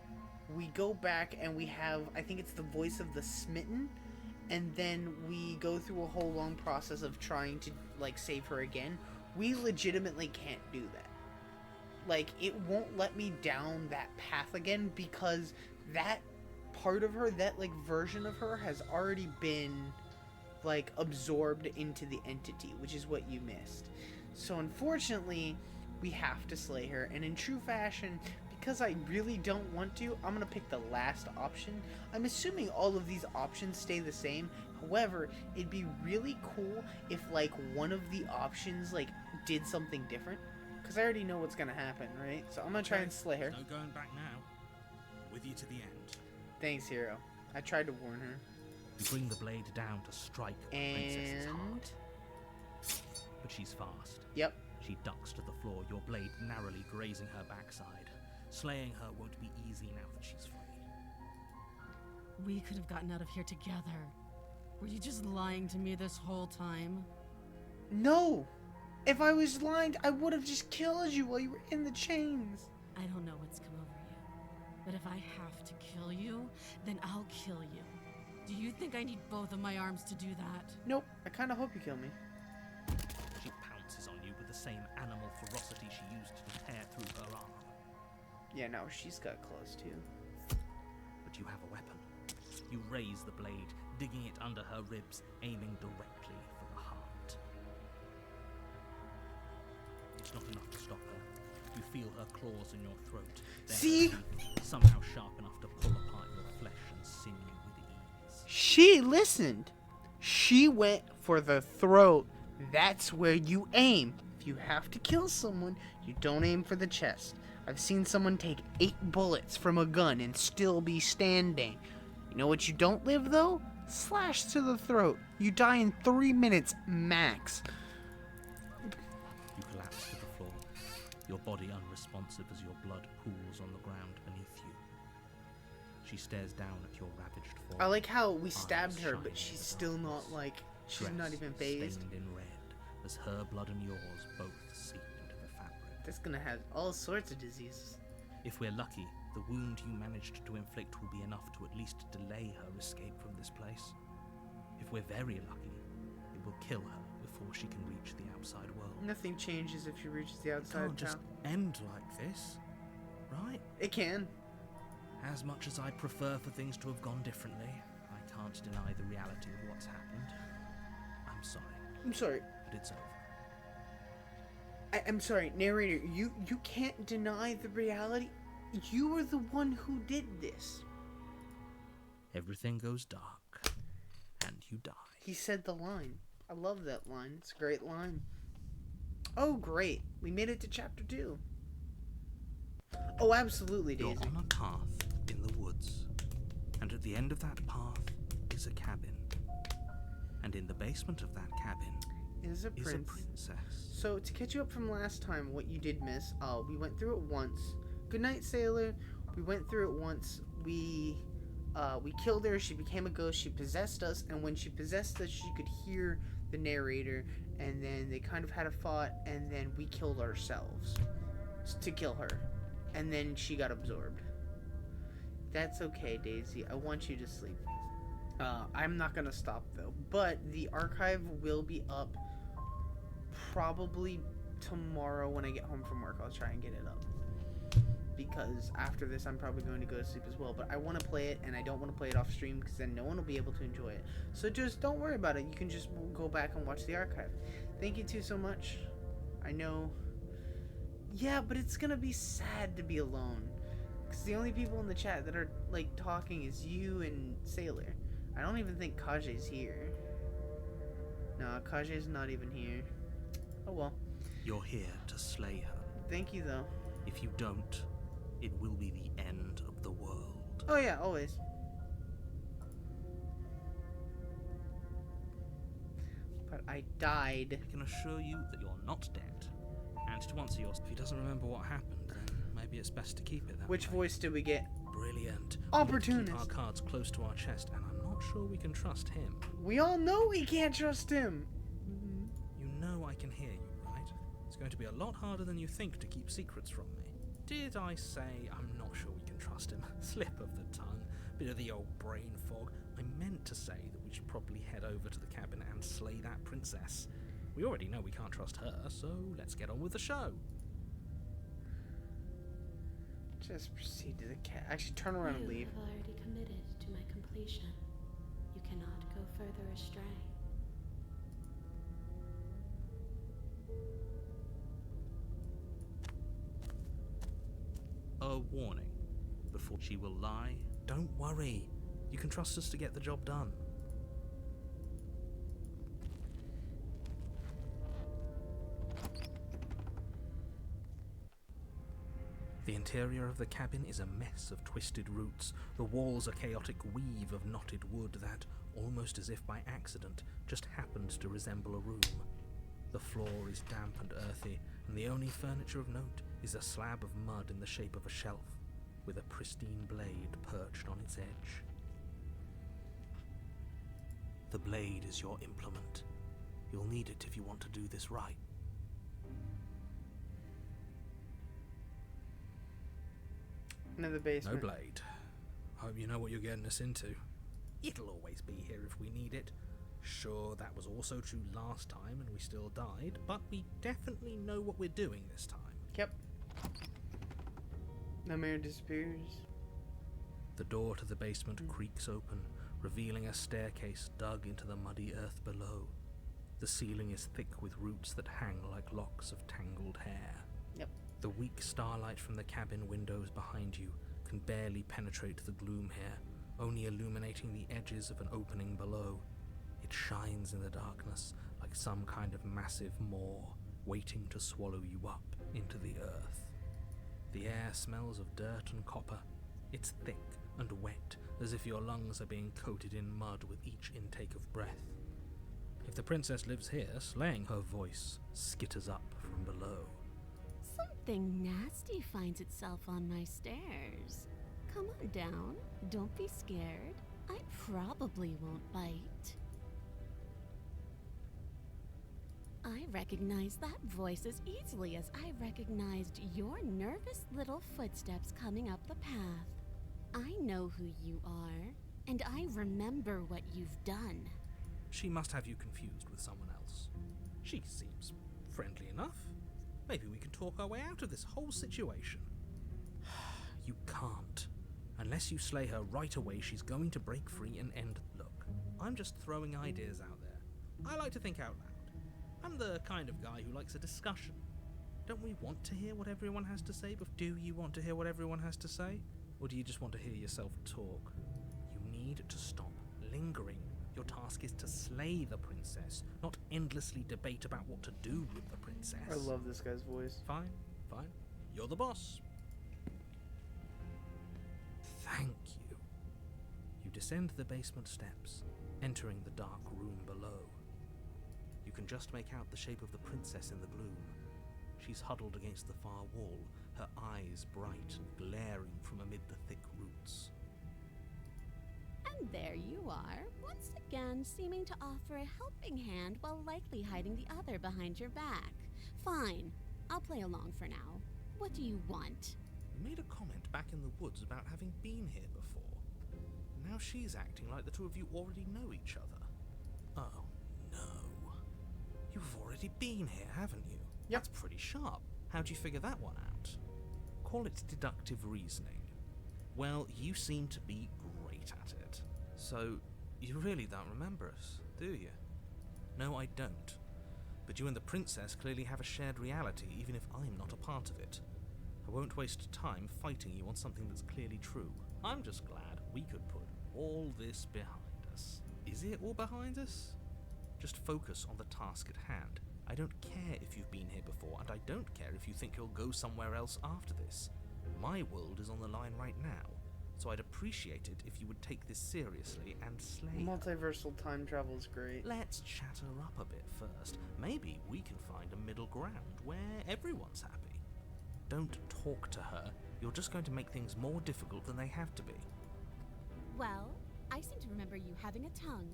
we go back and we have, I think it's the voice of the smitten, and then we go through a whole long process of trying to save her again. We legitimately can't do that. It won't let me down that path again because that part of her, that version of her has already been absorbed into the entity, which is what you missed. So unfortunately, we have to slay her, and in true fashion, because I really don't want to, I'm gonna pick the last option. I'm assuming all of these options stay the same. However, it'd be really cool if one of the options did something different, because I already know what's gonna happen, right? So I'm gonna try and slay her. No going back now. With you to the end. Thanks, hero. I tried to warn her. You bring the blade down to strike the princess's And heart. But she's fast. yep. She ducks to the floor, your blade narrowly grazing her backside. Slaying her won't be easy now that she's free. We could have gotten out of here together. Were you just lying to me this whole time? No! If I was lying, I would have just killed you while you were in the chains. I don't know what's come over you, but if I have to kill you, then I'll kill you. Do you think I need both of my arms to do that? Nope. I kind of hope you kill me. She pounces on you with the same animal ferocity she used to tear through her arm. Yeah, no, she's got claws too. But you have a weapon. You raise the blade, digging it under her ribs, aiming directly for the heart. It's not enough to stop her. You feel her claws in your throat. Their See? teeth somehow sharp enough to pull apart your flesh and sinew with ease. She listened. She went for the throat. That's where you aim. If you have to kill someone, you don't aim for the chest. I've seen someone take 8 bullets from a gun and still be standing. You know what you don't live, though? Slash to the throat. You die in 3 minutes max. You collapse to the floor, your body unresponsive as your blood pools on the ground beneath you. She stares down at your ravaged form. I like how we stabbed eyes her, shining but in she's the still not darkness. she's not Dress even phased. stained in red, as her blood and yours both seep into the fabric. That's gonna have all sorts of diseases. If we're lucky, the wound you managed to inflict will be enough to at least delay her escape from this place. If we're very lucky, it will kill her before she can reach the outside world. Nothing changes if she reaches the It outside can't just end like this, right? It can. As much as I'd prefer for things to have gone differently, I can't deny the reality of what's happened. I'm sorry, I'm sorry. but it's over. I'm sorry, narrator. You can't deny the reality. You were the one who did this. Everything goes dark, and you die. He said the line. I love that line. It's a great line. Oh, great. We made it to chapter 2. Oh, absolutely, You're Daisy. on a path in the woods, and at the end of that path is a cabin. And in the basement of that cabin Is a is a prince. princess. So, to catch you up from last time, what you did miss, we went through it once. Good night, sailor. We went through it once. We killed her. She became a ghost. She possessed us, and when she possessed us, she could hear the narrator, and then they kind of had a fight, and then we killed ourselves to kill her, and then she got absorbed. That's okay, Daisy. I want you to sleep. I'm not gonna stop though, but the archive will be up probably tomorrow when I get home from work. I'll try and get it up, because after this I'm probably going to go to sleep as well, but I want to play it, and I don't want to play it off stream because then no one will be able to enjoy it. So just don't worry about it. You can just go back and watch the archive. Thank you two so much. I know, yeah, but it's gonna be sad to be alone because the only people in the chat that are like talking is you and Sailor. I don't even think Kaje's here. No, Kaje's not even here. Oh well. You're here to slay her. Thank you though. If you don't, it will be the end of the world. Oh yeah, always. But I died. I can assure you that you're not dead. And to answer your... If he doesn't remember what happened, then maybe it's best to keep it that Which way. voice did we get? Brilliant. Opportunist. We need to keep our cards close to our chest, and I'm not sure we can trust him. We all know we can't trust him. You know I can hear you, right? It's going to be a lot harder than you think to keep secrets from me. Did I say I'm not sure we can trust him? Slip of the tongue. Bit of the old brain fog. I meant to say that we should probably head over to the cabin and slay that princess. We already know we can't trust her, so let's get on with the show. Just proceed to the cat. Actually, turn around and You leave. have already committed to my completion. You cannot go further astray. A warning. Before she will lie, don't worry. You can trust us to get the job done. The interior of the cabin is a mess of twisted roots. The walls a chaotic weave of knotted wood that, almost as if by accident, just happens to resemble a room. The floor is damp and earthy, and the only furniture of note is a slab of mud in the shape of a shelf, with a pristine blade perched on its edge. The blade is your implement. You'll need it if you want to do this right. Another basement. No blade. Hope you know what you're getting us into. It'll always be here if we need it. Sure, that was also true last time and we still died, but we definitely know what we're doing this time. Yep. The mirror disappears. The door to the basement creaks open, revealing a staircase dug into the muddy earth below. The ceiling is thick with roots that hang like locks of tangled hair. Yep. The weak starlight from the cabin windows behind you can barely penetrate the gloom here, only illuminating the edges of an opening below. It shines in the darkness like some kind of massive maw waiting to swallow you up into the earth. The air smells of dirt and copper. It's thick and wet, as if your lungs are being coated in mud with each intake of breath. If the princess lives here, slaying her voice skitters up from below. Something nasty finds itself on my stairs. Come on down. Don't be scared. I probably won't bite. I recognize that voice as easily as I recognized your nervous little footsteps coming up the path. I know who you are, and I remember what you've done. She must have you confused with someone else. She seems friendly enough. Maybe we can talk our way out of this whole situation. You can't. Unless you slay her right away, she's going to break free and end. Look, I'm just throwing ideas out there. I like to think out loud. I'm the kind of guy who likes a discussion. Don't we want to hear what everyone has to say? But do you want to hear what everyone has to say? Or do you just want to hear yourself talk? You need to stop lingering. Your task is to slay the princess, not endlessly debate about what to do with the princess. I love this guy's voice. Fine, fine. You're the boss. Thank you. You descend the basement steps, entering the dark room below. You can just make out the shape of the princess in the gloom. She's huddled against the far wall, her eyes bright and glaring from amid the thick roots. And there you are, once again seeming to offer a helping hand while likely hiding the other behind your back. Fine, I'll play along for now. What do you want? You made a comment back in the woods about having been here before. Now she's acting like the two of you already know each other. Oh, no. You've already been here, haven't you? Yep. That's pretty sharp. How'd you figure that one out? Call it deductive reasoning. Well, you seem to be great at it. So, you really don't remember us, do you? No, I don't. But you and the princess clearly have a shared reality, even if I'm not a part of it. I won't waste time fighting you on something that's clearly true. I'm just glad we could put all this behind us. Is it all behind us? Just focus on the task at hand. I don't care if you've been here before, and I don't care if you think you'll go somewhere else after this. My world is on the line right now, so I'd appreciate it if you would take this seriously and slay her. Multiversal time travel is great. Let's chat her up a bit first. Maybe we can find a middle ground where everyone's happy. Don't talk to her. You're just going to make things more difficult than they have to be. Well, I seem to remember you having a tongue.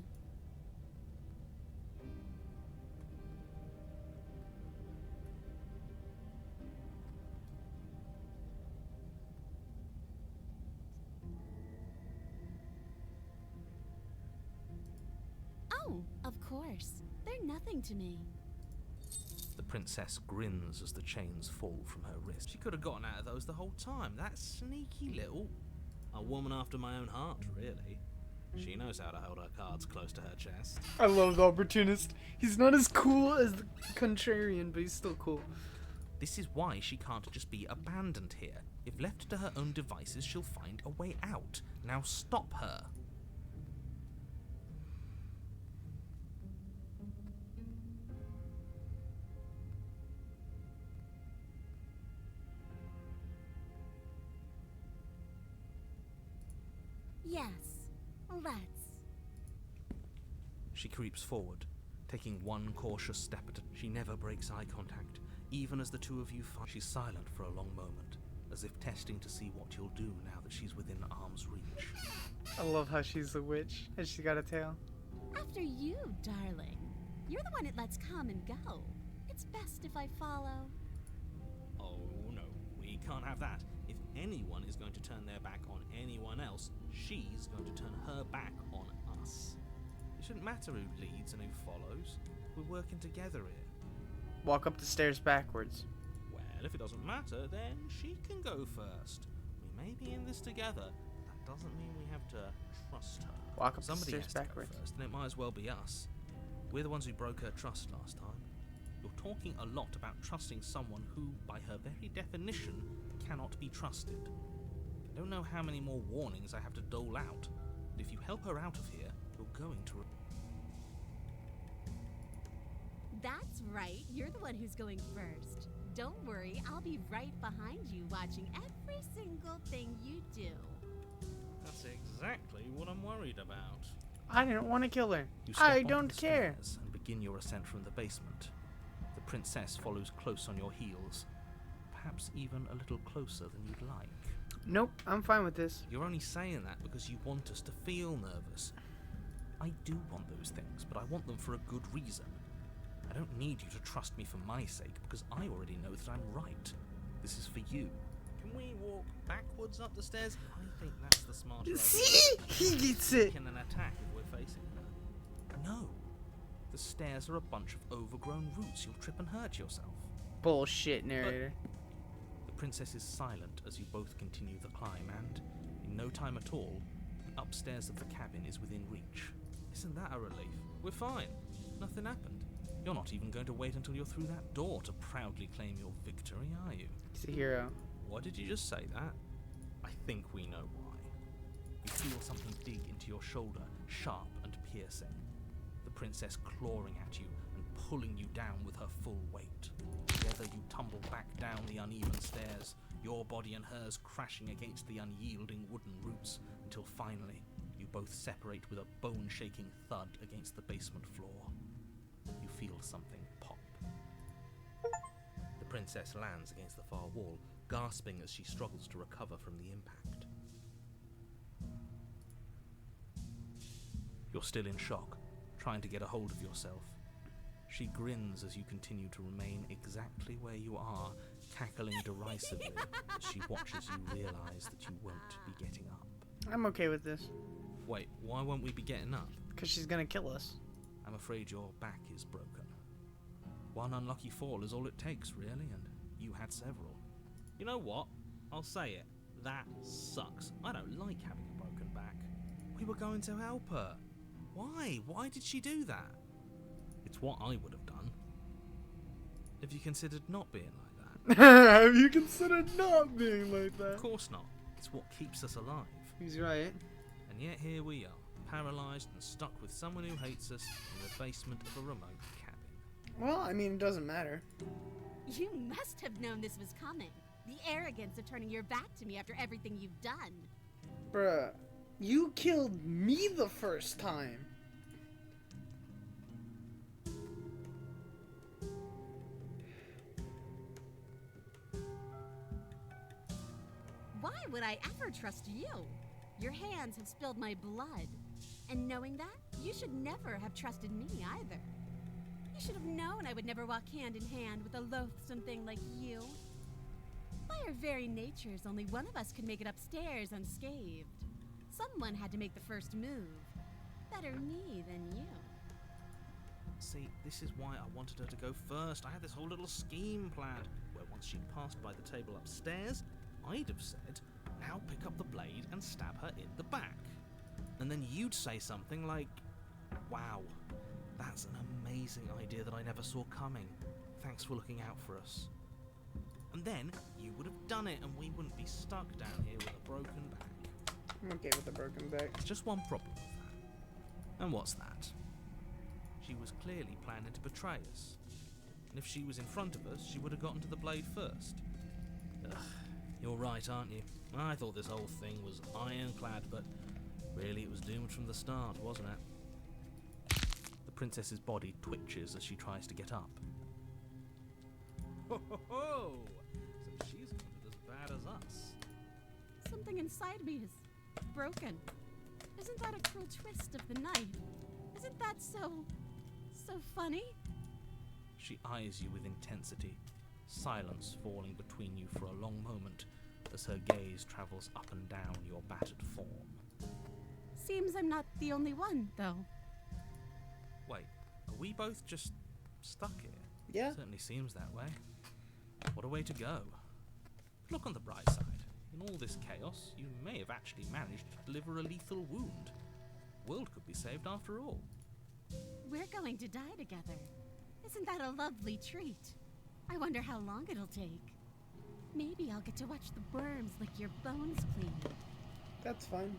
Oh, of course. They're nothing to me. The princess grins as the chains fall from her wrist. She could have gotten out of those the whole time. That sneaky little... A woman after my own heart, really. She knows how to hold her cards close to her chest. I love the opportunist. He's not as cool as the contrarian, but he's still cool. This is why she can't just be abandoned here. If left to her own devices, she'll find a way out. Now stop her. Yes, let's. She creeps forward, taking one cautious step at a time. She never breaks eye contact, even as the two of you fight. She's silent for a long moment, as if testing to see what you'll do now that she's within arm's reach. I love how she's a witch and she's got a tail. After you, darling. You're the one it lets come and go. It's best if I follow. Oh no, we can't have that. If anyone is going to turn their back on anyone else, she's going to turn her back on us. It shouldn't matter who leads and who follows. We're working together here. Walk up the stairs backwards. Well, if it doesn't matter, then she can go first. We may be in this together. That doesn't mean we have to trust her. Walk up Somebody the has stairs to go backwards. first, and it might as well be us. We're the ones who broke her trust last time. You're talking a lot about trusting someone who, by her very definition, cannot be trusted. I don't know how many more warnings I have to dole out, but if you help her out of here, you're going to... That's right, you're the one who's going first. Don't worry, I'll be right behind you watching every single thing you do. That's exactly what I'm worried about. I didn't want to kill her. You step I onto don't the care. stairs and begin your ascent from the basement. The princess follows close on your heels, perhaps even a little closer than you'd like. Nope, I'm fine with this. You're only saying that because you want us to feel nervous. I do want those things, but I want them for a good reason. I don't need you to trust me for my sake, because I already know that I'm right. This is for you. Can we walk backwards up the stairs? I think that's the smarter idea. See? He gets it. Can an attack if we're facing her? No. The stairs are a bunch of overgrown roots. You'll trip and hurt yourself. Bullshit, narrator. The princess is silent as you both continue the climb, and in no time at all, the upstairs of the cabin is within reach. Isn't that a relief? We're fine. Nothing happened. You're not even going to wait until you're through that door to proudly claim your victory, are you? He's a hero. Why did you just say that? I think we know why. You feel something dig into your shoulder, sharp and piercing. The princess clawing at you and pulling you down with her full weight. Together you tumble back down the uneven stairs, your body and hers crashing against the unyielding wooden roots, until finally you both separate with a bone-shaking thud against the basement floor. You feel something pop. The princess lands against the far wall, gasping as she struggles to recover from the impact. You're still in shock, trying to get a hold of yourself. She grins as you continue to remain exactly where you are, cackling derisively as she watches you realise that you won't be getting up. I'm okay with this. Wait, why won't we be getting up? Because she's gonna kill us. I'm afraid your back is broken. One unlucky fall is all it takes, really, and you had several. You know what? I'll say it. That sucks. I don't like having a broken back. We were going to help her. Why? Why did she do that? It's what I would have done. Have you considered not being like that? Have you considered not being like that? Of course not. It's what keeps us alive. He's right. And yet here we are, paralysed and stuck with someone who hates us in the basement of a remote cabin. Well, I mean, it doesn't matter. You must have known this was coming. The arrogance of turning your back to me after everything you've done. Bruh, you killed me the first time. Why would I ever trust you? Your hands have spilled my blood. And knowing that, you should never have trusted me either. You should have known I would never walk hand in hand with a loathsome thing like you. By our very natures, only one of us could make it upstairs unscathed. Someone had to make the first move. Better me than you. See, this is why I wanted her to go first. I had this whole little scheme planned, where once she'd passed by the table upstairs, I'd have said, now pick up the blade and stab her in the back. And then you'd say something like, wow, that's an amazing idea that I never saw coming. Thanks for looking out for us. And then you would have done it and we wouldn't be stuck down here with a broken back. I'm okay with the broken back. There's just one problem with that. And what's that? She was clearly planning to betray us. And if she was in front of us, she would have gotten to the blade first. Ugh, you're right, aren't you? I thought this whole thing was ironclad, but really it was doomed from the start, wasn't it? The princess's body twitches as she tries to get up. Ho ho ho! So she's got it as bad as us. Something inside me is broken. Isn't that a cruel twist of the knife? Isn't that so funny? She eyes you with intensity, silence falling between you for a long moment as her gaze travels up and down your battered form. Seems I'm not the only one, though. Wait, are we both just stuck here? Yeah. Certainly seems that way. What a way to go. Look on the bright side. In all this chaos, you may have actually managed to deliver a lethal wound. The world could be saved after all. We're going to die together. Isn't that a lovely treat? I wonder how long it'll take. Maybe I'll get to watch the worms lick your bones clean. That's fine.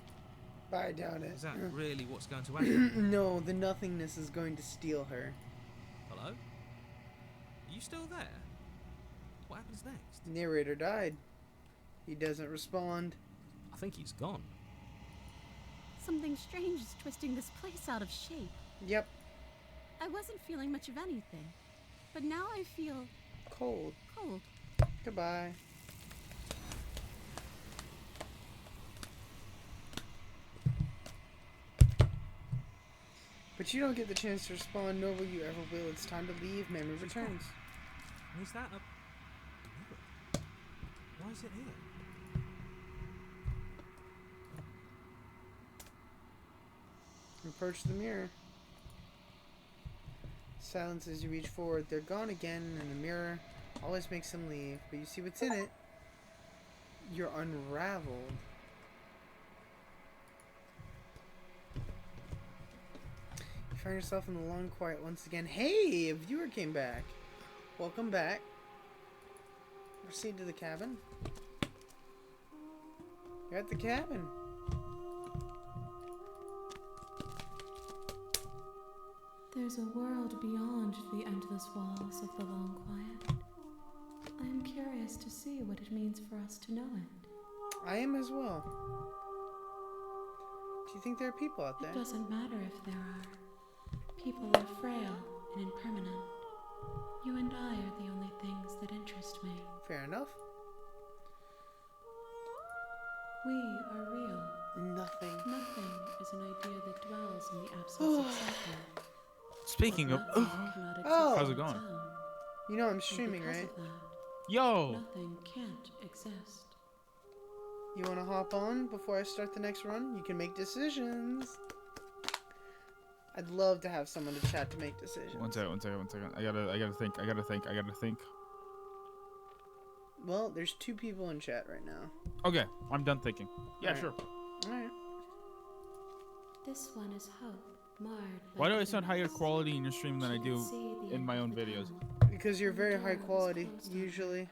But I doubt it. Is that really what's going to happen? No, the nothingness is going to steal her. Hello? Are you still there? What happens next? Narrator died. He doesn't respond. I think he's gone. Something strange is twisting this place out of shape. Yep. I wasn't feeling much of anything, but now I feel Cold. cold. Goodbye. But you don't get the chance to respond, nor will you ever will. It's time to leave. Memory returns. Is that a mirror? Why is it here? Approach the mirror. silence as you reach forward. They're gone again, and the mirror always makes them leave. But you see what's in it. You're unraveled. You find yourself in the long quiet once again. Hey, a viewer came back. Welcome back. Proceed to the cabin. You're at the cabin. There's a world beyond the endless walls of the long quiet. I am curious to see what it means for us to know it. I am as well. Do you think there are people out there? It doesn't matter if there are. People are frail and impermanent. You and I are the only things that interest me. Fair enough. We are real. Nothing. Nothing is an idea that dwells in the absence of something. Speaking of, Nothing cannot exist Oh. on How's it its going? own. You know I'm And streaming, because right? of that, yo, nothing can't exist. You want to hop on before I start the next run? You can make decisions. I'd love to have someone to chat to make decisions. one second. I gotta think. Well, there's 2 people in chat right now. Okay, I'm done thinking. Yeah, Alright. sure. Alright. This one is hope, marred by Why do I sound higher bitterness. quality in your stream than I She do can see the in end my of own the videos? tunnel. Because you're very high quality, usually.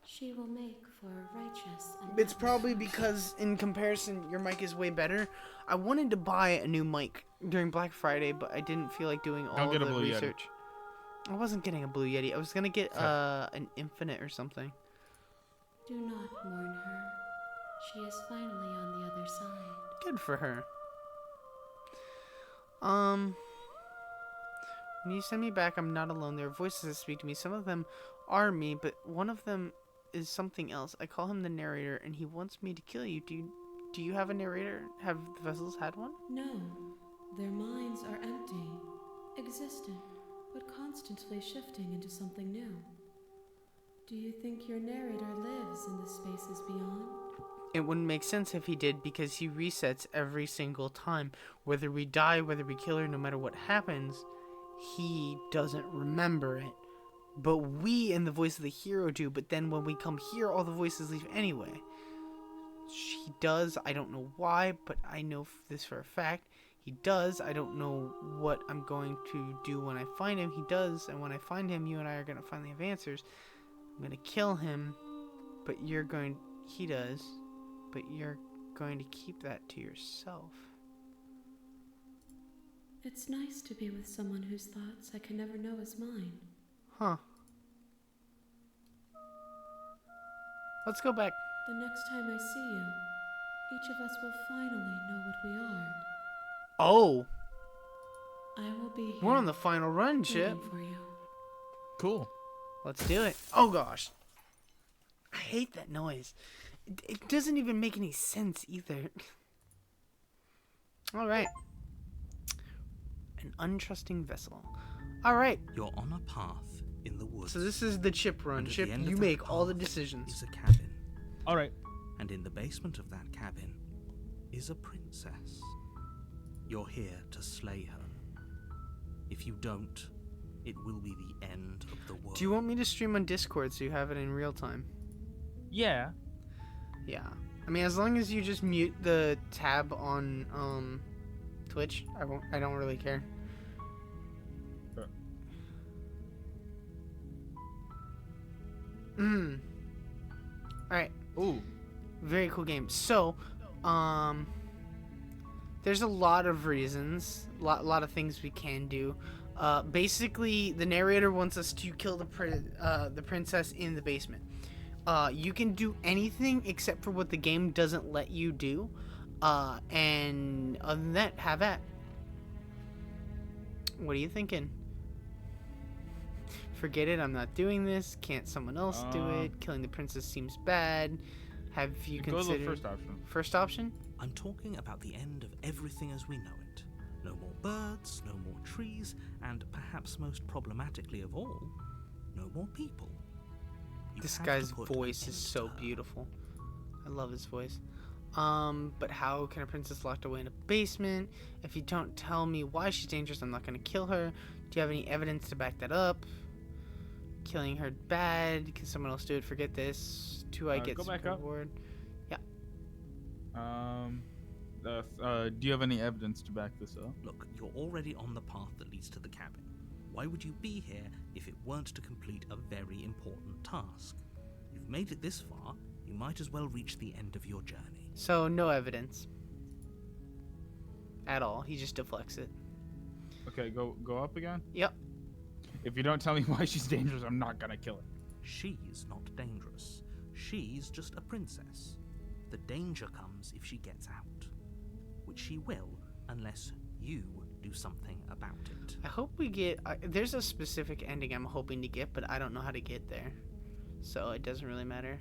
She will make for a righteous and It's happy probably future. because, in comparison, your mic is way better. I wanted to buy a new mic during Black Friday, but I didn't feel like doing all Don't get of a the Blue Yeti. research. I wasn't getting a Blue Yeti. I was gonna get an Infinite or something. Do not mourn her. She is finally on the other side. Good for her. When you send me back, I'm not alone. There are voices that speak to me. Some of them are me, but one of them is something else. I call him the narrator, and he wants me to kill you. Do you have a narrator? Have the vessels had one? No, their minds are empty, existent, but constantly shifting into something new. Do you think your narrator lives in the spaces beyond? It wouldn't make sense if he did, because he resets every single time. Whether we die, whether we kill her, no matter what happens, he doesn't remember it. But we and the voice of the hero do, but then when we come here, all the voices leave anyway. He does, I don't know why, but I know this for a fact. He does, I don't know what I'm going to do when I find him. He does, and when I find him, you and I are going to finally have answers. I'm going to kill him, but he does, but you're going to keep that to yourself. It's nice to be with someone whose thoughts I can never know as mine. Huh. Let's go back. The next time I see you, each of us will finally know what we are. Oh, I will be here. we're on the final run, Chip. waiting for you. Cool. Let's do it. Oh gosh. I hate that noise. It doesn't even make any sense either. Alright. An untrusting vessel. Alright. You're on a path in the woods. So this is the Chip run. and at Chip, the end you of that make all the path decisions. Is a cabin, All right. and in the basement of that cabin is a princess. You're here to slay her. If you don't, it will be the end of the world. Do you want me to stream on Discord so you have it in real time? Yeah. Yeah. I mean, as long as you just mute the tab on Twitch, I don't really care. Alright. Ooh. Very cool game. So, there's a lot of reasons, lot of things we can do. Basically, the narrator wants us to kill the princess in the basement. You can do anything except for what the game doesn't let you do. And other than that, have at. What are you thinking? Forget it, I'm not doing this. Can't someone else do it? Killing the princess seems bad. Have you Go to the considered... first option. First option? I'm talking about the end of everything as we know it. No more birds, no more trees, and perhaps most problematically of all, no more people. You This have guy's to put an voice end is to so her. beautiful. I love his voice. But how can a princess locked away in a basement? If you don't tell me why she's dangerous, I'm not gonna kill her. Do you have any evidence to back that up? Killing her bad. Can someone else do it? Forget this. 2 I get Go back up. reward. Do you have any evidence to back this up? Look, you're already on the path that leads to the cabin. Why would you be here if it weren't to complete a very important task? You've made it this far, you might as well reach the end of your journey. So, no evidence. At all. He just deflects it. Okay, go up again. Yep. If you don't tell me why she's dangerous, I'm not gonna kill her. She's not dangerous. She's just a princess. The danger comes if she gets out. Which she will, unless you do something about it. I hope we get... there's a specific ending I'm hoping to get, but I don't know how to get there. So, it doesn't really matter.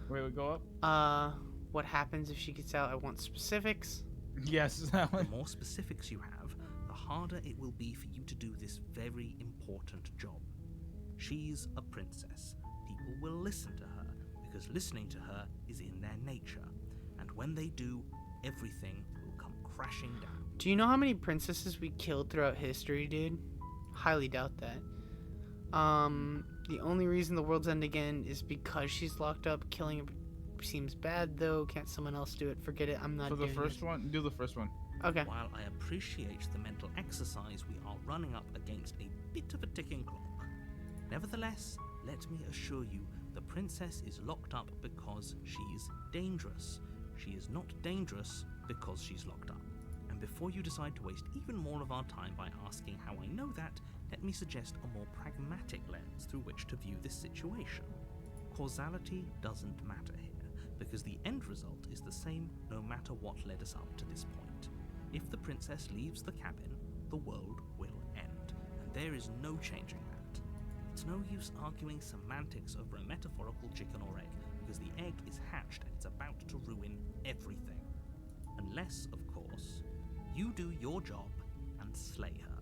Wait, we go up? What happens if she gets out? I want specifics. Yes, that The one. more specifics you have, the harder it will be for you to do this very important job. She's a princess. People will listen to her, because listening to her is in their nature. And when they do, everything will come crashing down. Do you know how many princesses we killed throughout history, dude? Highly doubt that. The only reason the world's end again is because she's locked up. Killing her seems bad, though. Can't someone else do it? Forget it. I'm not For the doing first it. one, do the first one. Okay. While I appreciate the mental exercise, we are running up against a bit of a ticking clock. Nevertheless, let me assure you, the princess is locked up because she's dangerous. She is not dangerous because she's locked up. And before you decide to waste even more of our time by asking how I know that, let me suggest a more pragmatic lens through which to view this situation. Causality doesn't matter here, because the end result is the same no matter what led us up to this point. If the princess leaves the cabin, the world will end, and there is no changing that. It's no use arguing semantics over a metaphorical chicken or egg, because the egg is hatched and it's about to ruin everything. Unless, of course, you do your job and slay her.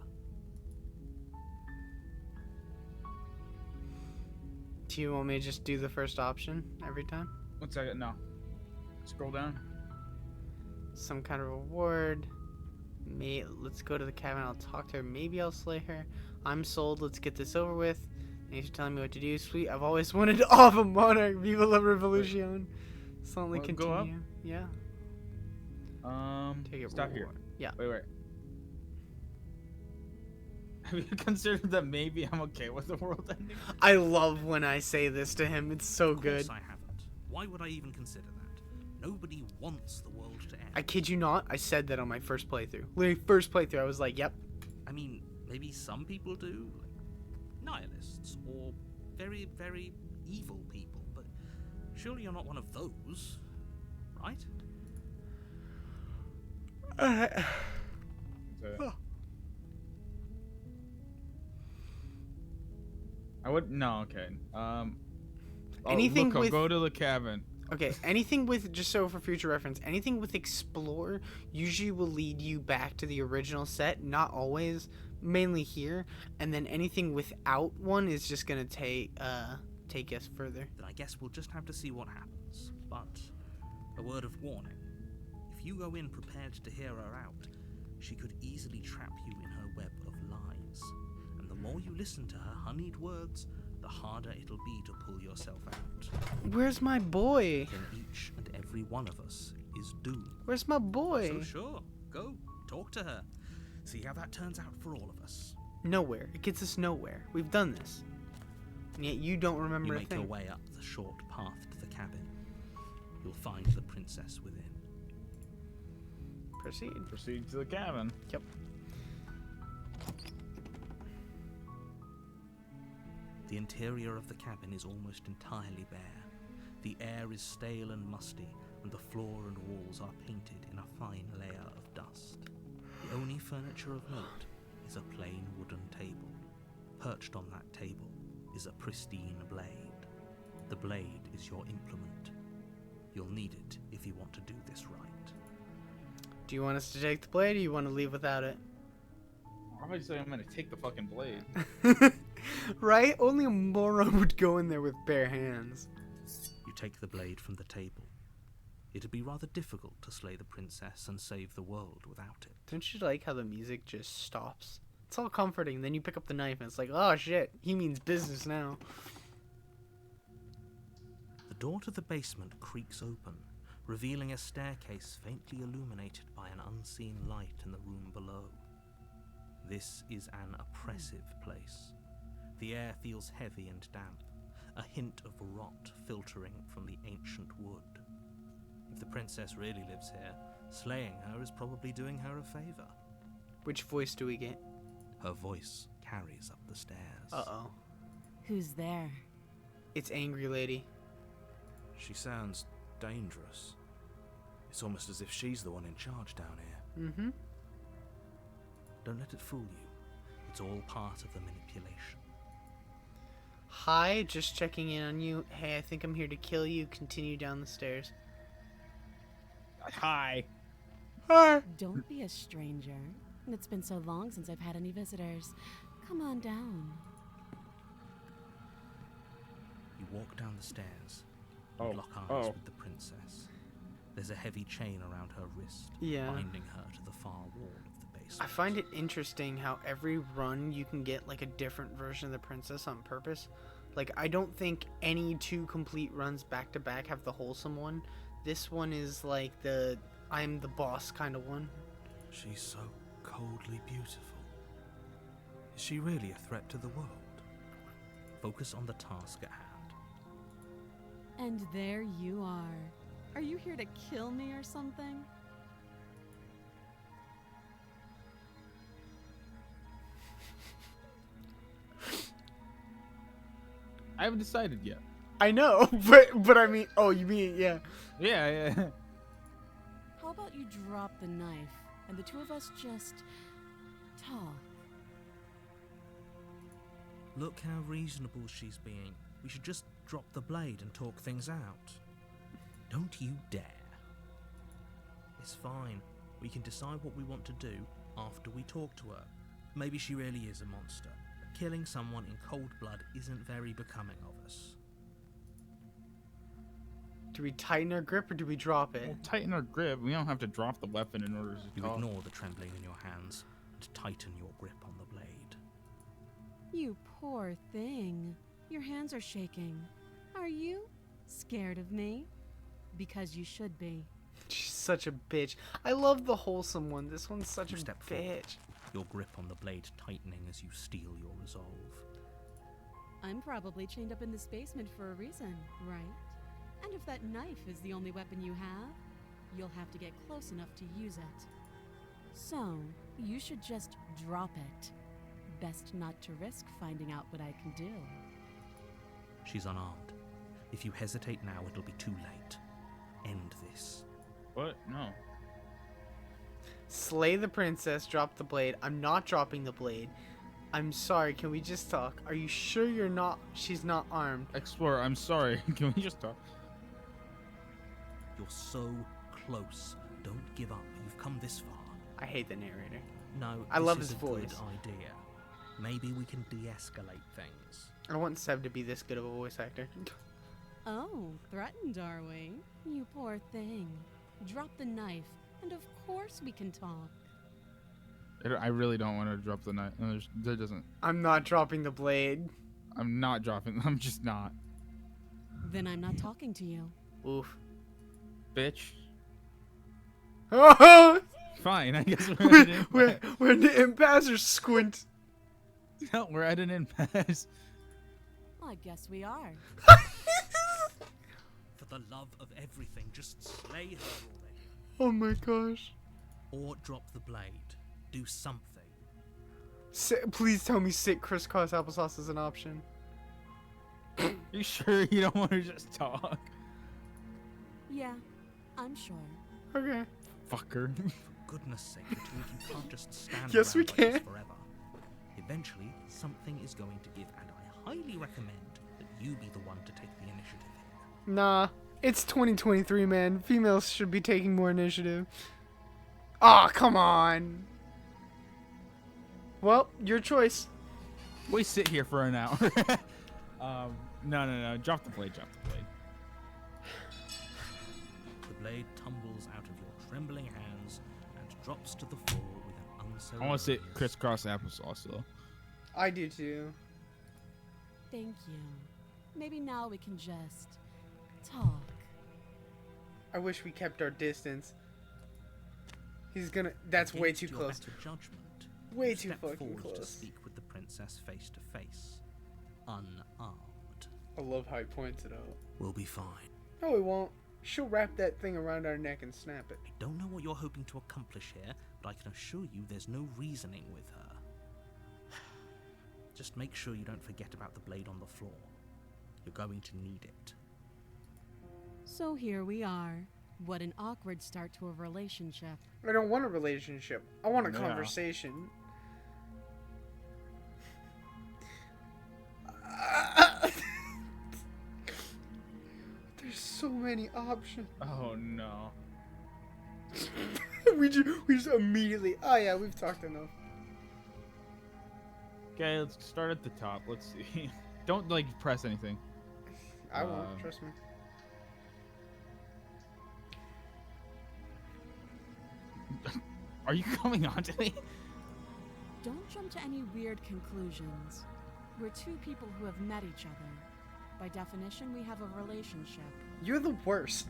Do you want me to just do the first option every time? 1 second, no. Scroll down. Some kind of reward. Let's go to the cabin. I'll talk to her. Maybe I'll slay her. I'm sold. Let's get this over with. Thanks for telling me what to do. Sweet. I've always wanted off a monarch. Viva la revolution. Slowly Wanna continue. go up? Yeah. Take it. Stop here. Yeah. Wait. Have you considered that maybe I'm okay with the world ending? I love when I say this to him. It's so Of good. course I haven't. Why would I even consider that? Nobody wants the world to end. I kid you not. I said that on my first playthrough. Literally, first playthrough. I was like, yep. I mean, maybe some people do, like nihilists or very, very evil people, but surely you're not one of those, right? I would no. Okay. Anything look, I'll with- go to the cabin. Okay, anything with, just so for future reference, anything with explore usually will lead you back to the original set, not always, mainly here, and then anything without one is just gonna take us further. Then I guess we'll just have to see what happens. But a word of warning. If you go in prepared to hear her out, she could easily trap you in her web of lies. And the more you listen to her honeyed words, the harder it'll be to pull yourself out. Where's my boy? Then each and every one of us is doomed. Where's my boy? So sure, go, talk to her. See how that turns out for all of us. Nowhere. It gets us nowhere. We've done this. And yet you don't remember You a make thing. your way up the short path to the cabin. You'll find the princess within. Proceed. Proceed to the cabin. Yep. The interior of the cabin is almost entirely bare. The air is stale and musty, and the floor and walls are painted in a fine layer of dust. The only furniture of note is a plain wooden table. Perched on that table is a pristine blade. The blade is your implement. You'll need it if you want to do this right. Do you want us to take the blade or you want to leave without it? Obviously, I'm gonna take the fucking blade. Right? Only a moron would go in there with bare hands. You take the blade from the table. It'd be rather difficult to slay the princess and save the world without it. Don't you like how the music just stops? It's all comforting. Then you pick up the knife and it's like, oh shit, he means business now. The door to the basement creaks open, revealing a staircase faintly illuminated by an unseen light in the room below. This is an oppressive place. The air feels heavy and damp, a hint of rot filtering from the ancient wood. If the princess really lives here, slaying her is probably doing her a favor. Which voice do we get? Her voice carries up the stairs. Uh-oh. Who's there? It's Angry Lady. She sounds dangerous. It's almost as if she's the one in charge down here. Mm-hmm. Don't let it fool you. It's all part of the manipulation. Hi, just checking in on you. Hey, I think I'm here to kill you. Continue down the stairs. Hi. Hi. Don't be a stranger. It's been so long since I've had any visitors. Come on down. You walk down the stairs. Oh. You lock eyes with the princess. There's a heavy chain around her wrist, Yeah. binding her to the far wall of the basement. I find it interesting how every run you can get like a different version of the princess on purpose. Like, I don't think any two complete runs back to back have the wholesome one. This one is like the I'm the boss kind of one. She's so coldly beautiful. Is she really a threat to the world? Focus on the task at hand. And there you are. Are you here to kill me or something? I haven't decided yet. I know, but I mean, oh, you mean, yeah. Yeah. How about you drop the knife and the two of us just talk? Look how reasonable she's being. We should just drop the blade and talk things out. Don't you dare. It's fine. We can decide what we want to do after we talk to her. Maybe she really is a monster. Killing someone in cold blood isn't very becoming of us. Do we tighten our grip or do we drop it? We'll tighten our grip. We don't have to drop the weapon in order to You talk. ignore the trembling in your hands and tighten your grip on the blade. You poor thing. Your hands are shaking. Are you scared of me? Because you should be. She's such a bitch. I love the wholesome one. This one's such You a step forward, bitch. your grip on the blade tightening as you steel your resolve. I'm probably chained up in this basement for a reason, right? And if that knife is the only weapon you have, you'll have to get close enough to use it. So, you should just drop it. Best not to risk finding out what I can do. She's unarmed. If you hesitate now, it'll be too late. End this. What? No. Slay the princess, drop the blade. I'm not dropping the blade. I'm sorry, can we just talk? Are you sure she's not armed? Explorer, I'm sorry. Can we just talk? You're so close. Don't give up. You've come this far. I hate the narrator. No, I this love is his a voice. good idea. Maybe we can de-escalate things. I don't want Seb to be this good of a voice actor. Oh, threatened, are we? You poor thing. Drop the knife, and of course we can talk. I really don't want to drop the knife. No, there doesn't. I'm not dropping the blade. I'm not dropping. I'm just not. Then I'm not talking to you. Oof. Bitch. Oh! Fine, I guess we're at an impasse. we're in the impasse or squint. No, we're at an impasse. I guess we are. For the love of everything, just slay her already. Oh my gosh. Or drop the blade. Do something. Please tell me sit crisscross applesauce is an option. You sure you don't want to just talk? Yeah, I'm sure. Okay. Fucker. For goodness sake, the two of you can't just stand Yes, we around like this can. forever. Eventually, something is going to give, and I highly recommend that you be the one to take the initiative here. Nah. It's 2023, man. Females should be taking more initiative. Aw, come on. Well, your choice. We sit here for an hour. No. Drop the blade. The blade tumbles out of your trembling hands and drops to the floor with an I want to say unceremonious. crisscross applesauce though. I do too. Thank you. Maybe now we can just talk. I wish we kept our distance. He's gonna. That's way Against too your close. better judgment, Way you too step fucking forward to close. speak with the princess face to face, unarmed. I love how he points it out. We'll be fine. No, we won't. She'll wrap that thing around our neck and snap it. I don't know what you're hoping to accomplish here, but I can assure you there's no reasoning with her. Just make sure you don't forget about the blade on the floor. You're going to need it. So here we are. What an awkward start to a relationship. I don't want a relationship. I want a Yeah. conversation. There's so many options. Oh no. we just immediately. Oh yeah, we've talked enough. Okay, let's start at the top. Let's see. Don't like press anything. I won't. Trust me. Are you coming on to me? Don't jump to any weird conclusions. We're two people who have met each other. By definition, we have a relationship. You're the worst.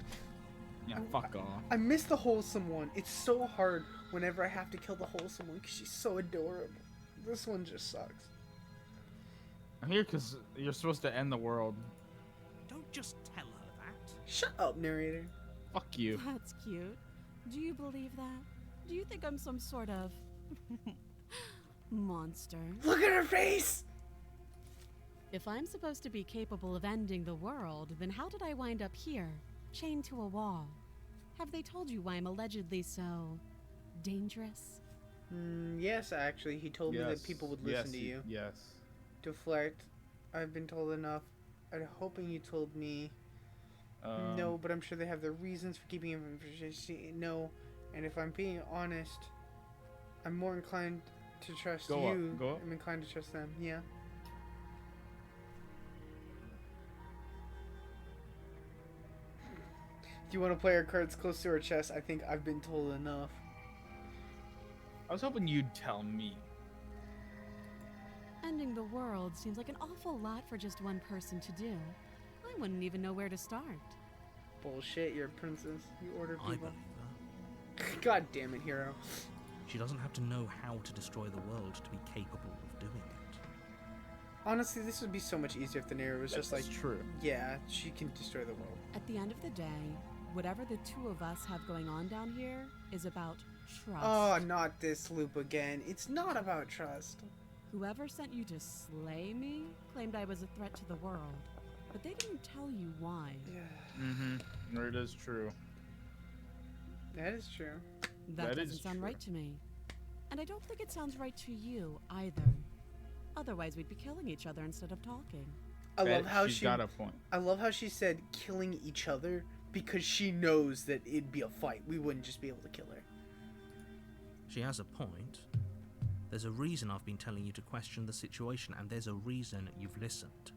Yeah, fuck off. I miss the wholesome one. It's so hard whenever I have to kill the wholesome one because she's so adorable. This one just sucks. I'm here because you're supposed to end the world. Don't just tell her that. Shut up, narrator. Fuck you. That's cute. Do you believe that? Do you think I'm some sort of monster? Look at her face. If I'm supposed to be capable of ending the world, then how did I wind up here, chained to a wall? Have they told you why I'm allegedly so dangerous? Yes, actually, he told me that people would listen to you. Yes. Deflect. I've been told enough. I'm hoping you told me. No, but I'm sure they have their reasons for keeping information. No, and if I'm being honest, I'm more inclined to trust Go up, you. go up. I'm inclined to trust them. Yeah. Do you want to play our cards close to our chest? I think I've been told enough. I was hoping you'd tell me. Ending the world seems like an awful lot for just one person to do. I wouldn't even know where to start. Bullshit, you're a princess. You order I people. believe her. God damn it, hero. She doesn't have to know how to destroy the world to be capable of doing it. Honestly, this would be so much easier if the narrator was just like, true. yeah, she can destroy the world. At the end of the day, whatever the two of us have going on down here is about trust. Oh, not this loop again. It's not about trust. Whoever sent you to slay me claimed I was a threat to the world, but they didn't tell you why. Mm-hmm. It is true. That is true. That That is doesn't sound true. right to me. And I don't think it sounds right to you either. Otherwise, we'd be killing each other instead of talking. I love how she's she. got a point. I love how she said killing each other because she knows that it'd be a fight. We wouldn't just be able to kill her. She has a point. There's a reason I've been telling you to question the situation, and there's a reason you've listened.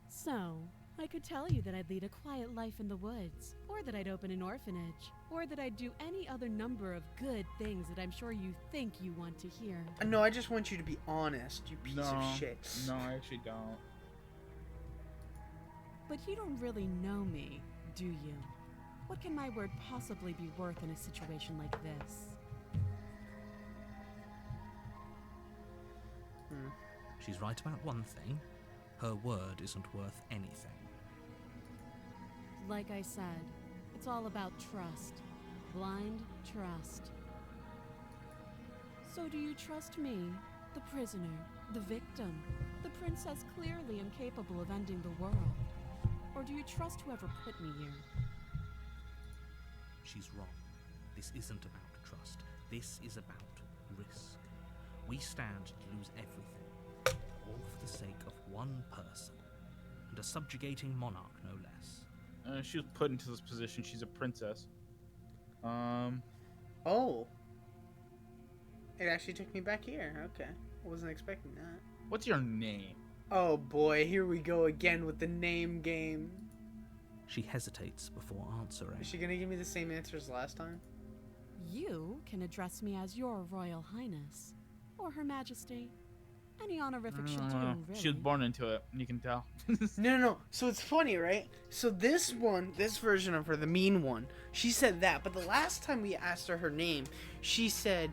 So, I could tell you that I'd lead a quiet life in the woods, or that I'd open an orphanage, or that I'd do any other number of good things that I'm sure you think you want to hear. No, I just want you to be honest, you piece of shit. No, I actually don't. But you don't really know me, do you? What can my word possibly be worth in a situation like this? She's right about one thing. Her word isn't worth anything. Like I said, it's all about trust. Blind trust. So do you trust me, the prisoner, the victim, the princess clearly incapable of ending the world? Or do you trust whoever put me here? She's wrong. This isn't about trust. This is about risk. We stand to lose everything, all for the sake of one person, and a subjugating monarch, no less. She was put into this position. She's a princess. Oh. It actually took me back here. Okay. I wasn't expecting that. What's your name? Oh boy, here we go again with the name game. She hesitates before answering. Is she gonna give me the same answer as last time? You can address me as Your Royal Highness, or Her Majesty. Any honorific should do, really. She was born into it, you can tell. No. So it's funny, right? So this version of her, the mean one, she said that. But the last time we asked her name, she said,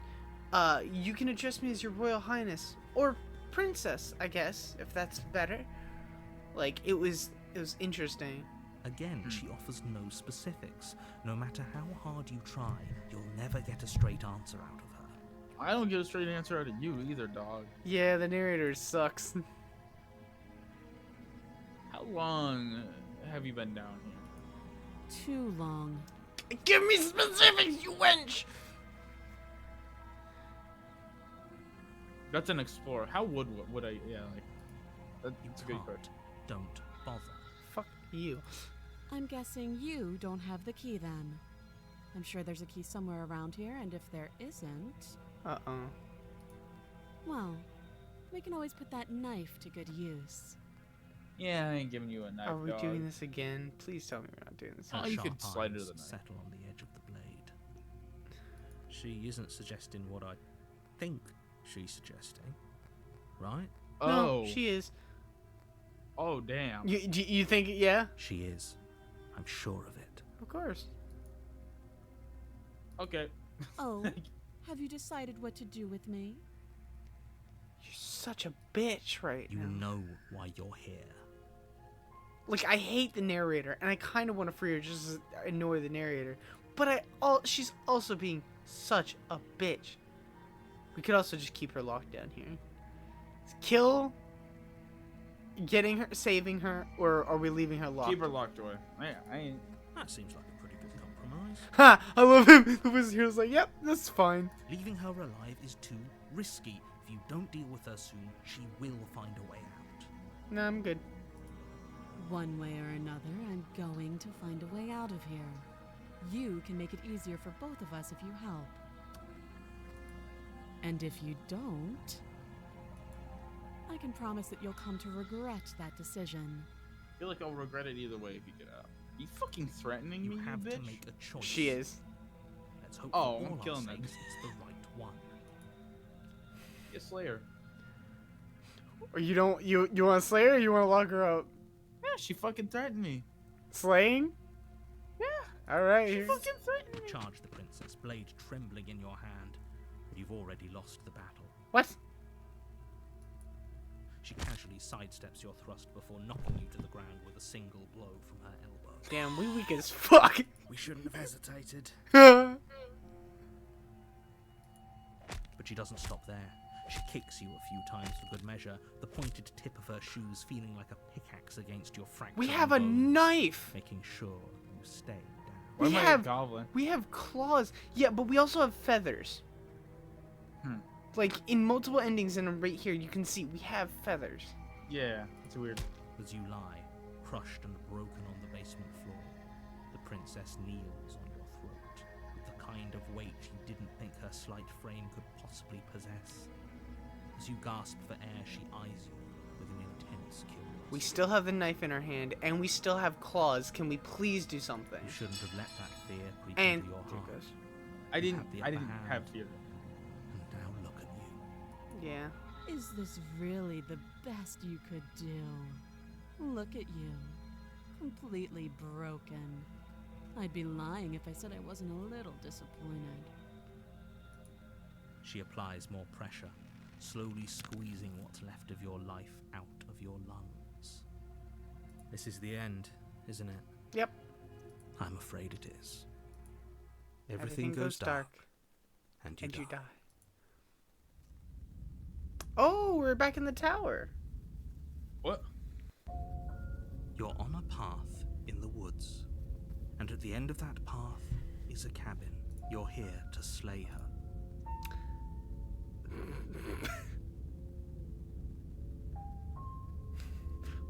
you can address me as Your Royal Highness. Or Princess, I guess, if that's better. Like, it was interesting. Again, she offers no specifics. No matter how hard you try, you'll never get a straight answer out of her. I don't get a straight answer out of you either, dog. Yeah, the narrator sucks. How long have you been down here? Too long. Give me specifics, you wench! That's an explorer. How would I? Yeah, like You that's a good can't. question. Don't bother. Fuck you. I'm guessing you don't have the key then. I'm sure there's a key somewhere around here, and if there isn't, well, we can always put that knife to good use. Yeah, I ain't giving you a knife. Are we dog. doing this again? Please tell me we're not doing this Oh, Her again. you could sharp slide it eyes to the knife. settle on the edge of the blade. She isn't suggesting what I think she's suggesting, right? Oh, No, she is. oh, damn. You think, yeah? She is. I'm sure of it. Of course. Okay. Oh, have you decided what to do with me? You're such a bitch right You now. know why you're here. Like, I hate the narrator, and I kind of want to free her just to annoy the narrator. But she's also being such a bitch. We could also just keep her locked down here. Kill, getting her, saving her, or are we leaving her locked? Keep her locked away. I ain't. That seems like a pretty good compromise. Ha! I love him. The wizard here's like, yep, that's fine. Leaving her alive is too risky. If you don't deal with her soon, she will find a way out. No, I'm good. One way or another, I'm going to find a way out of here. You can make it easier for both of us if you help. And if you don't, I can promise that you'll come to regret that decision. I feel like I'll regret it either way if you get out. You fucking threatening You me, have you to bitch? make a choice. She is. Let's hope Oh, for I'm all our killing that. sakes it's the right one. Get Slayer. Or you don't, you want to slay her or you want to lock her up? Yeah, she fucking threatened me. Slaying? Yeah, Alright. she fucking threatened me. Charge the princess, blade trembling in your hand. But you've already lost the battle. What? She casually sidesteps your thrust before knocking you to the ground with a single blow from her elbow. Damn, we weak as fuck. We shouldn't have hesitated. What? But she doesn't stop there. She kicks you a few times for good measure, the pointed tip of her shoes feeling like a pickaxe against your fractured We have a bones, knife. making sure you stay down. Why We am I a have- goblin? We have claws. Yeah, but we also have feathers. Like, in multiple endings and right here, you can see we have feathers. Yeah, it's weird. As you lie, crushed and broken on the basement floor, the princess kneels on your throat with the kind of weight you didn't think her slight frame could possibly possess. As you gasp for air, she eyes you with an intense curiosity. We still have the knife in our hand, and we still have claws. Can we please do something? You shouldn't have let that fear creep And into your there it heart. goes. I didn't. have the I upper didn't hand. have fear. And now look at you. Yeah. Is this really the best you could do? Look at you. Completely broken. I'd be lying if I said I wasn't a little disappointed. She applies more pressure, slowly squeezing what's left of your life out of your lungs. This is the end, isn't it? Yep. I'm afraid it is. Everything goes dark, and you die. Oh, we're back in the tower. What? You're on a path in the woods, and at the end of that path is a cabin. You're here to slay her.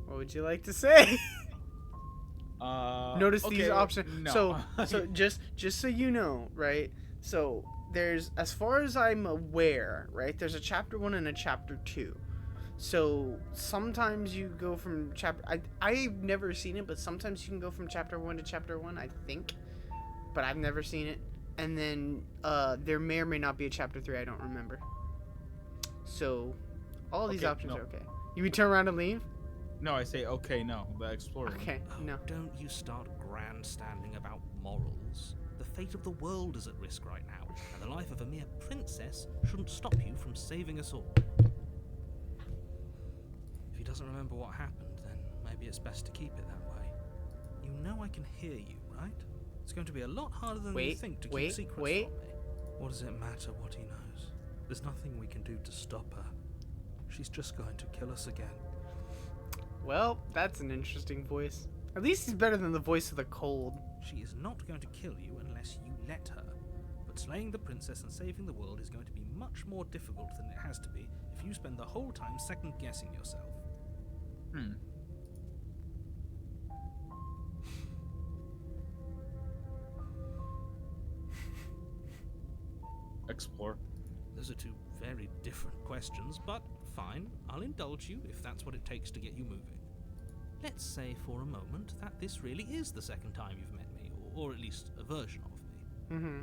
What would you like to say? Notice okay, these options. No. So just so you know, right? So there's, as far as I'm aware, right? There's a chapter 1 and a chapter 2. So sometimes you go from chapter. I've never seen it, but sometimes you can go from chapter 1 to chapter 1. I think, but I've never seen it. and then there may or may not be a chapter 3. I don't remember. So all of these Okay, options no. are okay. You would turn around and leave? No, I say okay. No, the explorer. Okay, Oh, no. don't you start grandstanding about morals. The fate of the world is at risk right now, and the life of a mere princess shouldn't stop you from saving us all. If he doesn't remember what happened, then maybe it's best to keep it that way. You know I can hear you, right? It's going to be a lot harder than you think to keep secrets from me. What does it matter what he knows? There's nothing we can do to stop her. She's just going to kill us again. Well, that's an interesting voice. At least it's better than the voice of the cold. She is not going to kill you unless you let her. But slaying the princess and saving the world is going to be much more difficult than it has to be if you spend the whole time second-guessing yourself. Explore. Those are two very different questions, but fine, I'll indulge you if that's what it takes to get you moving. Let's say for a moment that this really is the second time you've met me, or at least a version of me. Mm-hmm.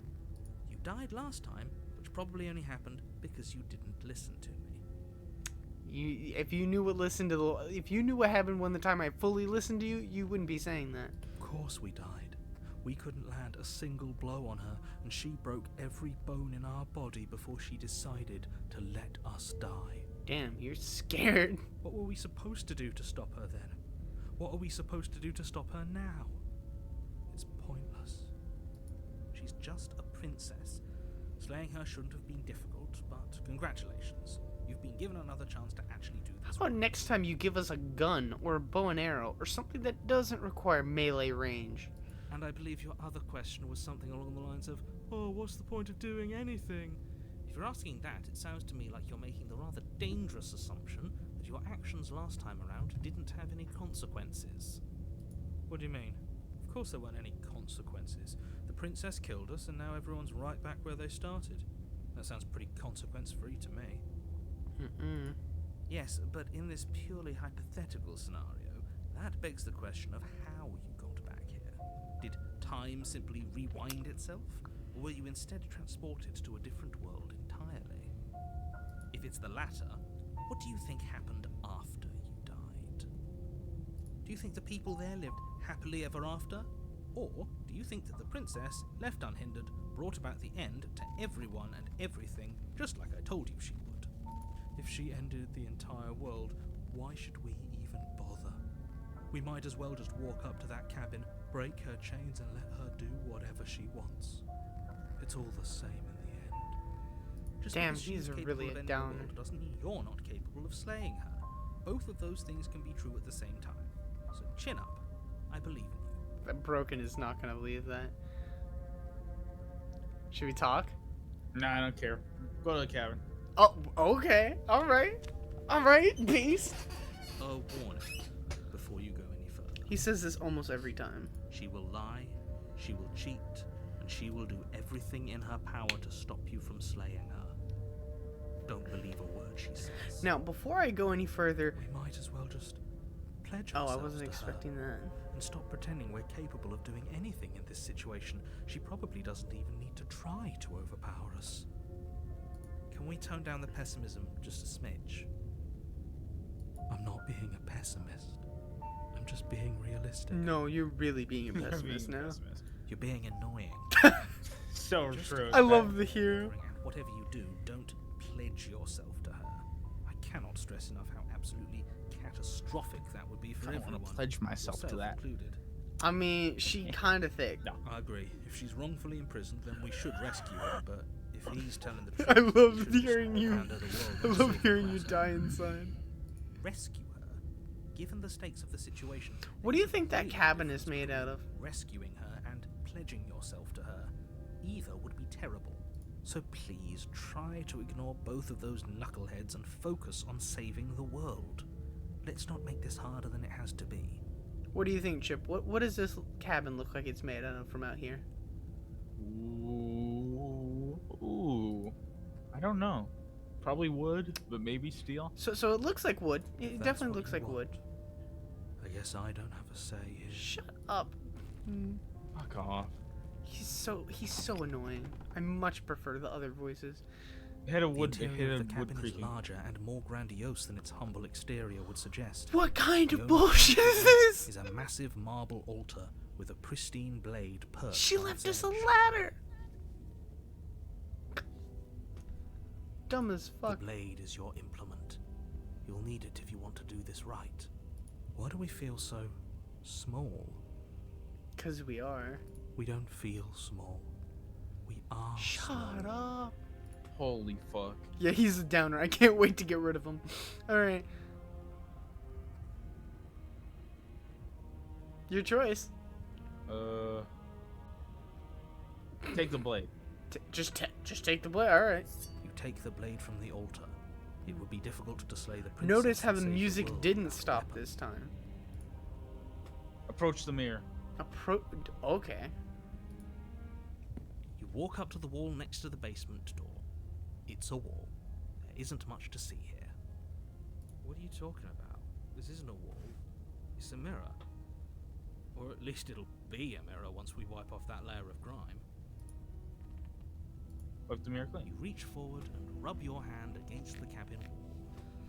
You died last time, which probably only happened because you didn't listen to me. If you knew what happened when the time I fully listened to you, you wouldn't be saying that. Of course we died. We couldn't land a single blow on her, and she broke every bone in our body before she decided to let us die. Damn, you're scared. What were we supposed to do to stop her then? What are we supposed to do to stop her now? It's pointless. She's just a princess. Slaying her shouldn't have been difficult, but congratulations. You've been given another chance to actually do this. How about next time you give us a gun or a bow and arrow or something that doesn't require melee range? And I believe your other question was something along the lines of, oh, what's the point of doing anything? If you're asking that, it sounds to me like you're making the rather dangerous assumption that your actions last time around didn't have any consequences. What do you mean? Of course there weren't any consequences. The princess killed us, and now everyone's right back where they started. That sounds pretty consequence-free to me. Mm-mm. Yes, but in this purely hypothetical scenario, that begs the question of how you got back here. Did time simply rewind itself, or were you instead transported to a different world entirely? If it's the latter, what do you think happened after you died? Do you think the people there lived happily ever after? Or do you think that the princess, left unhindered, brought about the end to everyone and everything, just like I told you she would? If she ended the entire world, why should we even bother? We might as well just walk up to that cabin, break her chains, and let her do whatever she wants. It's all the same in the end. Just Damn, because she's he's capable really of a ending the downer. world doesn't mean you're not capable of slaying her. Both of those things can be true at the same time. So chin up. I believe in you. That Broken is not gonna believe that. Should we talk? Nah, I don't care. Go to the cabin. Oh, okay. Alright, peace. A warning before you go any further. He says this almost every time. She will lie, she will cheat, and she will do everything in her power to stop you from slaying her. Don't believe a word she says. Now, before I go any further... We might as well just pledge Oh, I ourselves wasn't to expecting her that. and stop pretending we're capable of doing anything in this situation. She probably doesn't even need to try to overpower us. Can we tone down the pessimism just a smidge? I'm not being a pessimist. I'm just being realistic. No, you're really being a You're pessimist being now. pessimist. You're being annoying. So Just true. I love the hero. And whatever you do, don't pledge yourself to her. I cannot stress enough how absolutely catastrophic that would be for I don't everyone. want to pledge myself to yourself that. included. I mean, she kind of thick. No. I agree. If she's wrongfully imprisoned, then we should rescue her. But if he's telling the truth, I we love should just hearing you. hand her the world I and love save hearing her you life. die inside. Rescue her. Given the stakes of the situation, What do you there's a think that great cabin is difference made between out of? rescuing her and pledging yourself to her. Either would be terrible. So please try to ignore both of those knuckleheads and focus on saving the world. Let's not make this harder than it has to be. What do you think, Chip? What does this cabin look like it's made out of from out here? Ooh. I don't know. Probably wood, but maybe steel. So it looks like wood. If It that's definitely what looks you like want. wood. I guess I don't have a say here. Shut up. Fuck off. He's so annoying. I much prefer the other voices. It had a The wood. It interior had of the a wood cabin is creaking. larger and more grandiose than its humble exterior would suggest. What kind The of only bullshit thing is this? Is a massive marble altar with a pristine blade perched She on left its us a edge. ladder. Dumb as The fuck. blade is your implement. You'll need it if you want to do this right. Why do we feel so small? 'Cause we are. We don't feel small. We are Shut small. up. Holy fuck. Yeah, he's a downer. I can't wait to get rid of him. Alright. Your choice. Take the blade. Just take the blade. Alright. You take the blade from the altar. It would be difficult to slay the princess. Notice how and the save music world didn't without a stop weapon. this time. Approach the mirror. Okay. You walk up to the wall next to the basement door. It's a wall. There isn't much to see here. What are you talking about? This isn't a wall. It's a mirror. Or at least it'll be a mirror once we wipe off that layer of grime. Wipe the mirror clean. You reach forward and rub your hand against the cabin wall.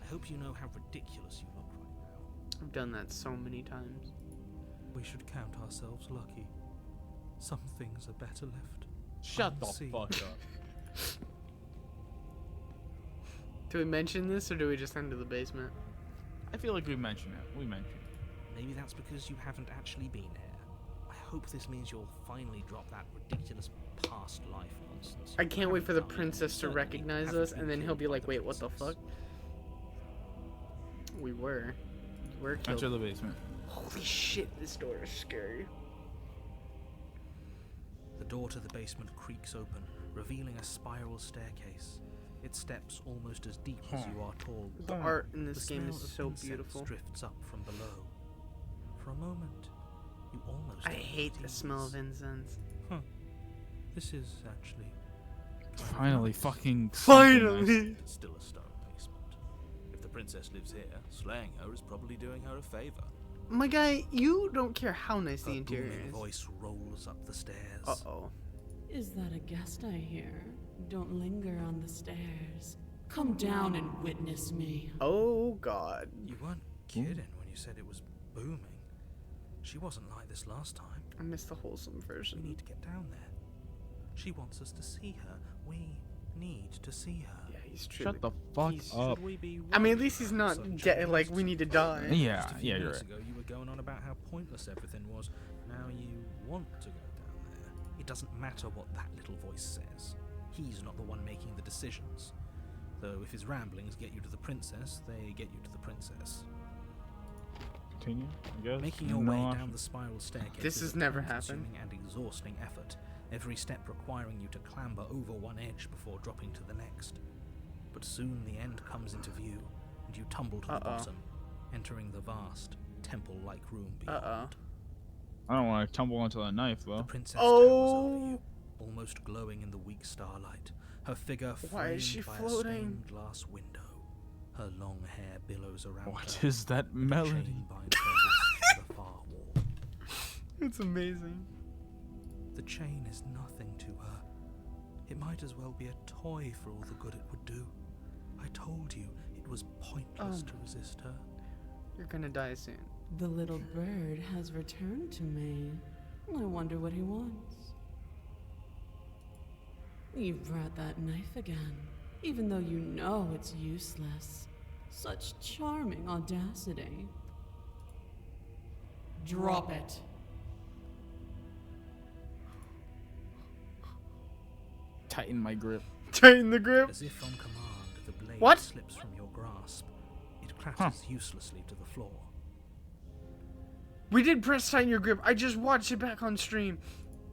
I hope you know how ridiculous you look right now. I've done that so many times. We should count ourselves lucky. Some things are better left. Shut the unseen. fuck up. Do we mention this or do we just enter the basement? I feel like we mentioned it. We mentioned it. Maybe that's because you haven't actually been here. I hope this means you'll finally drop that ridiculous past life nonsense. I You can't wait for the haven't done, princess to certainly recognize haven't us been and then he'll killed be by like, the wait, what the fuck? princess. We're killed. Enter the basement. Holy shit, this door is scary. The door to the basement creaks open, revealing a spiral staircase. Its steps almost as deep as you are tall. The art in The this game smell is of so incense beautiful. drifts up from below. For a moment, you almost I don't hate the notice. smell of incense. This is actually kind of Finally, nice. fucking. something nice. Finally! It's still a stone basement. If the princess lives here, slaying her is probably doing her a favor. My guy, you don't care how nice the A interior booming is. voice rolls up the stairs. Uh-oh. Is that a guest I hear? Don't linger on the stairs. Come down and witness me. Oh, God. You weren't kidding when you said it was booming. She wasn't like this last time. I missed the wholesome We version. need to get down there. She wants us to see her. We need to see her. Yeah, he's true. Shut the fuck up. Should we be I mean, at worried least he's about not such like, a we need to die. Yeah, Just a few yeah, you're minutes right. ago, you were going on about how pointless everything was. Now you want to go down there. It doesn't matter what that little voice says. He's not the one making the decisions. Though if his ramblings get you to the princess, they get you to the princess. Continue, I guess. Making your No way option. down the spiral staircase This is has a never time-consuming and exhausting effort, every step requiring you to clamber over one edge before dropping to the next. But soon the end comes into view, and you tumble to the Uh-oh. bottom, entering the vast, temple-like room beyond. Uh-oh. I don't want to tumble onto that knife, The though. princess towers over Oh! you, almost glowing in the weak starlight, her figure Why is she framed by a floating? stained glass window. Her long hair billows around What her. is that A melody? chain binds her wrists to the far wall. It's amazing. The chain is nothing to her. It might as well be a toy for all the good it would do. I told you it was pointless to resist her. You're gonna die soon. The little bird has returned to me. I wonder what he wants. You've brought that knife again, even though you know it's useless. Such charming audacity. Drop it. Tighten my grip. Tighten the grip. As if on command, the blade What? slips from your grasp. It clatters uselessly to the floor. We did press tighten your grip. I just watched it back on stream.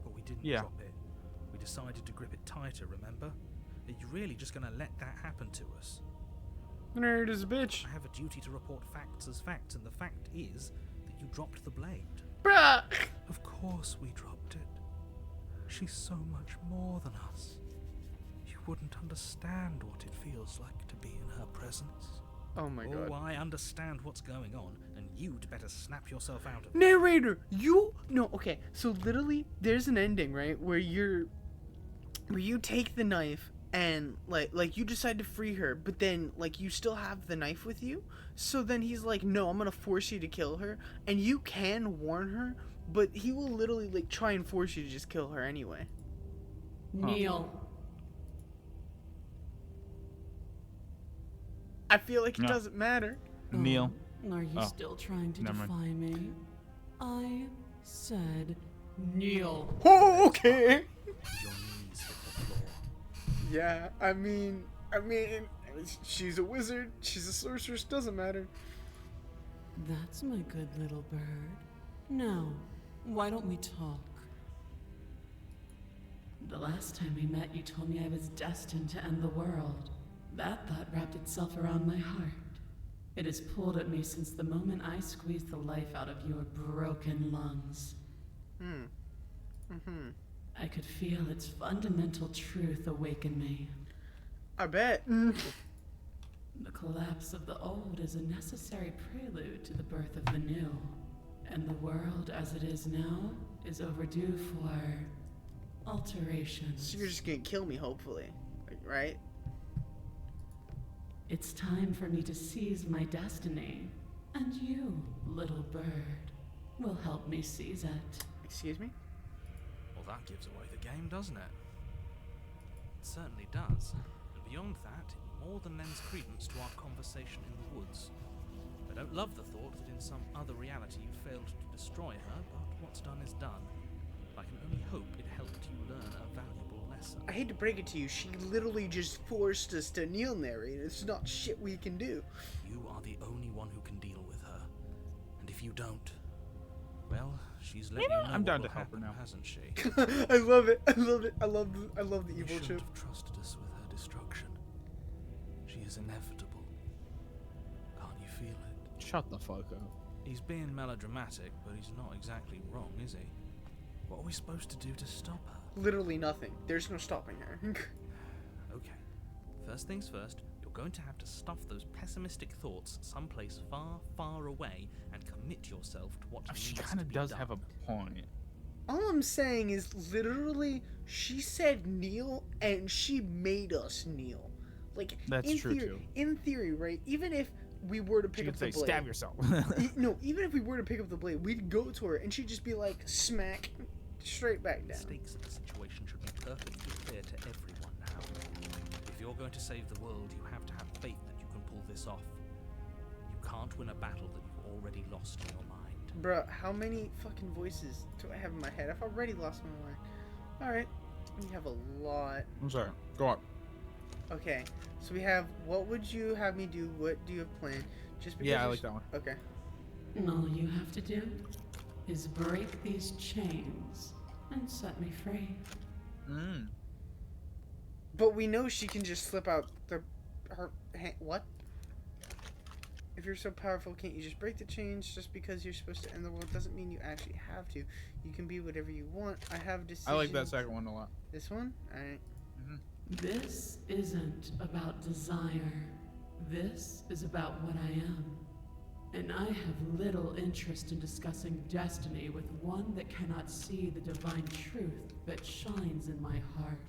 But we didn't Yeah. drop it. We decided to grip it tighter, remember? Are you really just gonna let that happen to us? Nerd is a bitch. I have a duty to report facts as facts, and the fact is that you dropped the blade. Bruh. Of course we dropped it. She's so much more than us. You wouldn't understand what it feels like to be in her presence. Oh my god. Oh, I understand what's going on, and you'd better snap yourself out of it. Narrator, no, okay. So literally, there's an ending, right, where you take the knife and like you decide to free her, but then like you still have the knife with you. So then he's like, no, I'm gonna force you to kill her, and you can warn her, but he will literally like try and force you to just kill her anyway. Neil. I feel like it No. doesn't matter. Neil. Are you Oh, still trying to never defy me? I said Neil. Oh, okay. Your knees hit the floor. Yeah, I mean, she's a wizard, she's a sorceress, doesn't matter. That's my good little bird. Now, why don't we talk? The last time we met, you told me I was destined to end the world. That thought wrapped itself around my heart. It has pulled at me since the moment I squeezed the life out of your broken lungs. I could feel its fundamental truth awaken me. I bet. The collapse of the old is a necessary prelude to the birth of the new. And the world as it is now is overdue for alterations. So you're just gonna kill me, hopefully, right? It's time for me to seize my destiny. And you, little bird, will help me seize it. Excuse me? Well, that gives away the game, doesn't it? It certainly does. And beyond that, it more than lends credence to our conversation in the woods. I don't love the thought that in some other reality you failed to destroy her, but what's done is done. I can only hope it helped you learn a valuable lesson. I hate to break it to you, she literally just forced us to kneel narrate. It's not shit we can do. You are the only one who can deal with her. And if you don't, well, she's let you know I'm what down will to help her happen, now. hasn't she? I love it. I love it. I love the You evil shouldn't chip. have trusted us with her destruction. She is inevitable. Can't you feel it? Shut the fuck up. He's being melodramatic, but he's not exactly wrong, is he? What are we supposed to do to stop her? Literally nothing. There's no stopping her. Okay. First things first, you're going to have to stuff those pessimistic thoughts someplace far, far away and commit yourself to what She needs kind to of be does done. have a point. All I'm saying is literally she said kneel and she made us kneel. Like That's in true, theory, too. In theory, right? Even if we were to She pick could up say, the blade. stab yourself. No, even if we were to pick up the blade, we'd go to her and she'd just be like, smack, straight back The down. stakes of the situation should be perfectly clear to everyone now. If you're going to save the world, you have to have faith that you can pull this off. You can't win a battle that you've already lost in your mind. Bruh, how many fucking voices do I have in my head? I've already lost my mind. Alright, we have a lot. I'm sorry. Go on. Okay, so we have, what would you have me do? What do you have planned? Just because Yeah, I you're like that one. Okay. And all you have to do is break these chains and set me free. But we know she can just slip out her hand. What? If you're so powerful, can't you just break the chains just because you're supposed to end the world? Doesn't mean you actually have to. You can be whatever you want. I have decisions. I like that second one a lot. This one? Alright. This isn't about desire. This is about what I am. And I have little interest in discussing destiny with one that cannot see the divine truth that shines in my heart.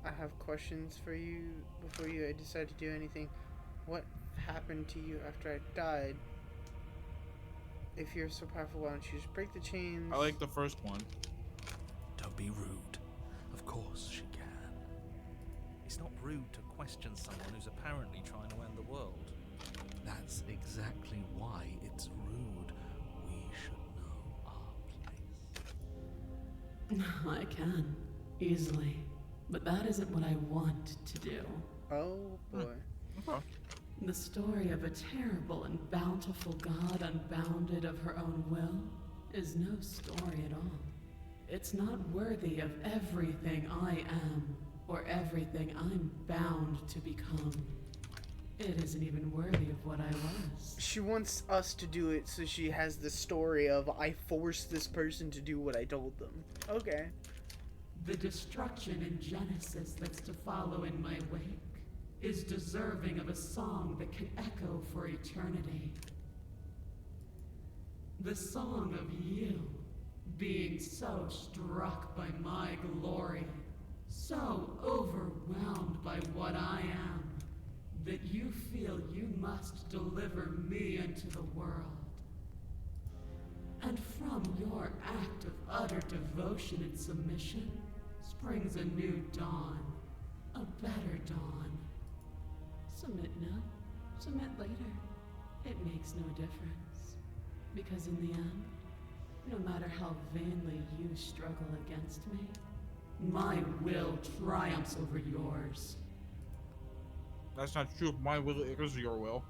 I have questions for you before you decide to do anything. What happened to you after I died? If you're so powerful, why don't you just break the chains? I like the first one. Don't be rude. Of course she can. It's not rude to question someone who's apparently trying to end the world. That's exactly why it's rude. We should know our place. I can, easily. But that isn't what I want to do. Oh boy. Okay. The story of a terrible and bountiful god unbounded of her own will is no story at all. It's not worthy of everything I am, or everything I'm bound to become. It isn't even worthy of what I was. She wants us to do it so she has the story of I forced this person to do what I told them. Okay. The destruction in Genesis that's to follow in my wake is deserving of a song that can echo for eternity. The song of you, being so struck by my glory, so overwhelmed by what I am, that you feel you must deliver me into the world. And from your act of utter devotion and submission springs a new dawn, a better dawn. Submit now, submit later. It makes no difference. Because in the end, no matter how vainly you struggle against me, my will triumphs over yours. That's not true. My will is your will.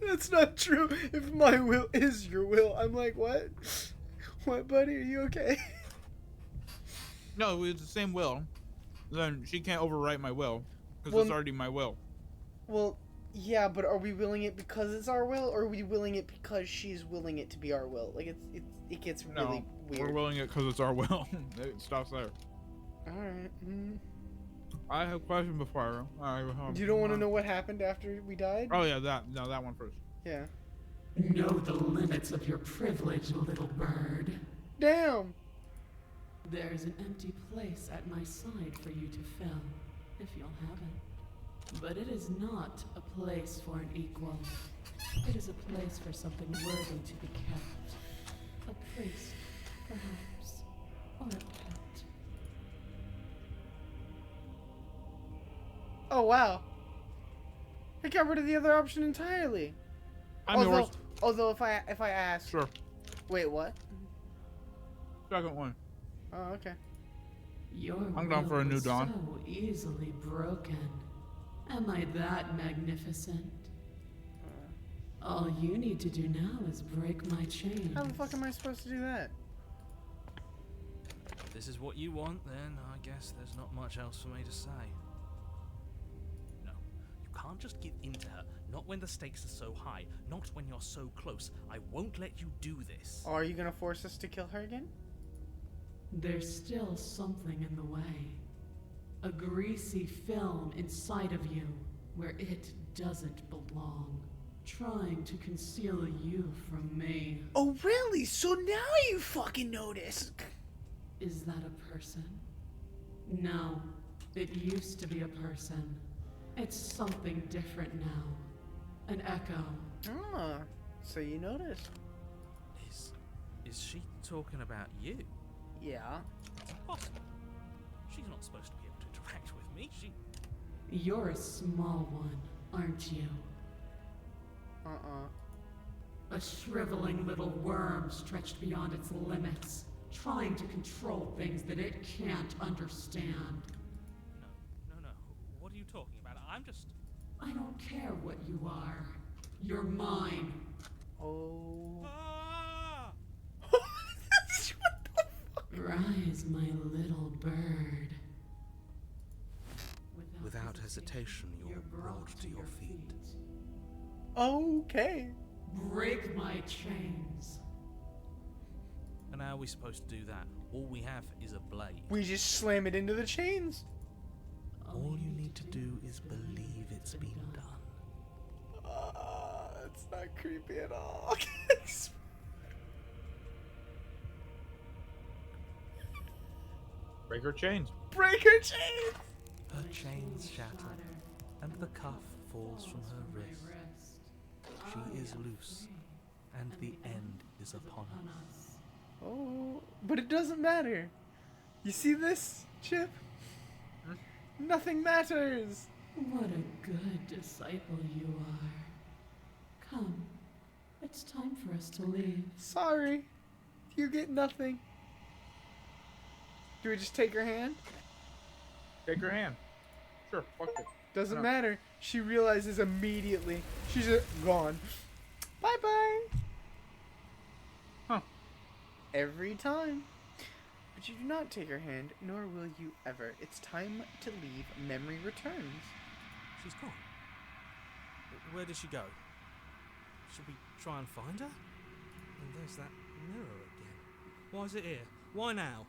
That's not true. If my will is your will, I'm like, what? What, buddy? Are you okay? No, it's the same will. Then she can't overwrite my will because Well, it's already my will. Well, yeah, but are we willing it because it's our will, or are we willing it because she's willing it to be our will? Like, it gets really weird. We're willing it because it's our will. It stops there. Alright. I have a question before. You don't want to know what happened after we died? Oh yeah, that one first. Yeah. Know the limits of your privilege, little bird. Damn! There's an empty place at my side for you to fill, if you'll have it. But it is not a place for an equal. It is a place for something worthy to be kept. A priest, perhaps, or a pet. Oh, wow. I got rid of the other option entirely. I'm yours. Although if I ask... Sure. Wait, what? Second one. Oh, okay. I'm down for a new dawn. So easily broken. Am I that magnificent? All you need to do now is break my chains. How the fuck am I supposed to do that? If this is what you want, then I guess there's not much else for me to say. No, you can't just give in to her. Not when the stakes are so high. Not when you're so close. I won't let you do this. Are you gonna force us to kill her again? There's still something in the way. A greasy film inside of you where it doesn't belong. Trying to conceal you from me. Oh, really? So now you fucking notice? Is that a person? No. It used to be a person. It's something different now. An echo. Ah, so you noticed. Is she talking about you? Yeah. It's impossible. She's not supposed to be able to interact with me. You're a small one, aren't you? A shriveling little worm stretched beyond its limits, trying to control things that it can't understand. No. What are you talking about? I don't care what you are. You're mine. Oh. Ah! What the fuck? Rise, my little bird. Without hesitation, you're brought to your feet. Okay. Break my chains. And how are we supposed to do that? All we have is a blade. We just slam it into the chains. All you need to do is believe it's been done. It's not creepy at all. Break her chains. Break her chains! Her chains shatter, and the cuff falls from her wrist. She is loose, and the end is upon us. Oh, but it doesn't matter. You see this, Chip? Nothing matters. What a good disciple you are. Come, it's time for us to leave. Sorry. You get nothing. Do we just take her hand? Take her hand. Sure, fuck it. Doesn't No. matter. She realizes immediately. She's gone. Bye-bye. Huh. Every time. But you do not take her hand, nor will you ever. It's time to leave. Memory returns. She's gone. Where did she go? Should we try and find her? And there's that mirror again. Why is it here? Why now?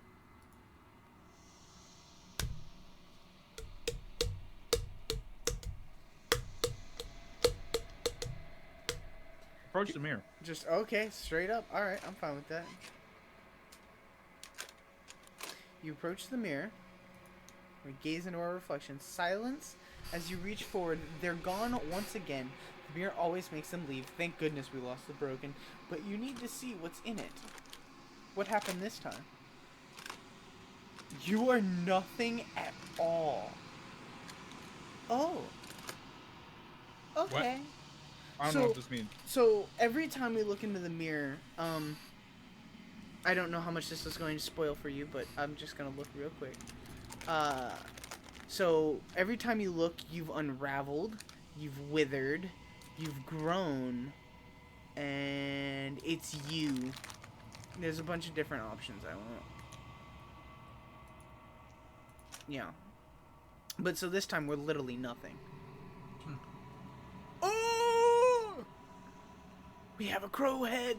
approach the mirror. Just, okay, straight up. Alright, I'm fine with that. You approach the mirror. We gaze into our reflection. Silence. As you reach forward, they're gone once again. The mirror always makes them leave. Thank goodness we lost the broken. But you need to see what's in it. What happened this time? You are nothing at all. Oh. Okay. I don't know what this means. So every time we look into the mirror, I don't know how much this is going to spoil for you, but I'm just gonna look real quick. So every time you look, you've unraveled, you've withered, you've grown, and it's you. There's a bunch of different options. I won't. Yeah. But so this time we're literally nothing. Oh! We have a crow head!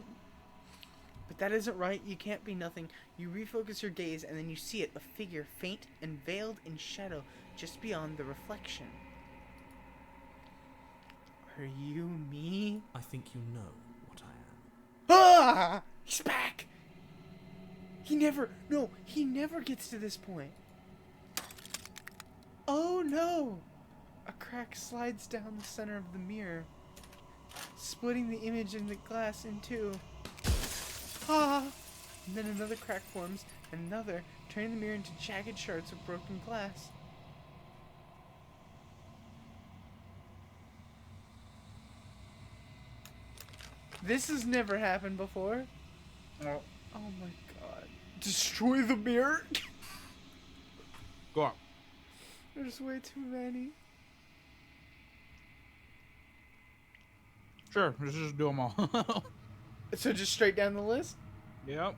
But that isn't right. You can't be nothing. You refocus your gaze and then you see it, a figure faint and veiled in shadow just beyond the reflection. Are you me? I think you know what I am. Ah! He's back! He never gets to this point. Oh no! A crack slides down the center of the mirror, splitting the image in the glass in two. Ah! And then another crack forms, and another, turning the mirror into jagged shards of broken glass. This has never happened before. Oh my god. Destroy the mirror? Go on. There's way too many. Sure, let's just do them all. So just straight down the list? Yep.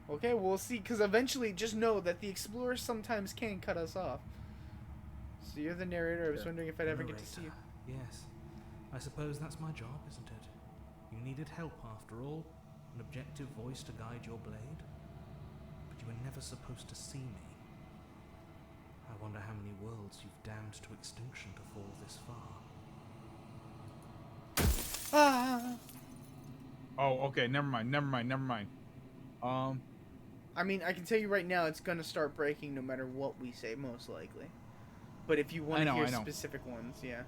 Okay, we'll see. Because eventually, just know that the explorer sometimes can cut us off. So you're the narrator. I was wondering if I'd ever get to see you. Yes. I suppose that's my job, isn't it? You needed help after all. An objective voice to guide your blade. But you were never supposed to see me. I wonder how many worlds you've damned to extinction to fall this far. Ah! Oh, okay. Never mind. I mean, I can tell you right now, it's gonna start breaking no matter what we say, most likely. But if you want to hear specific ones, yeah.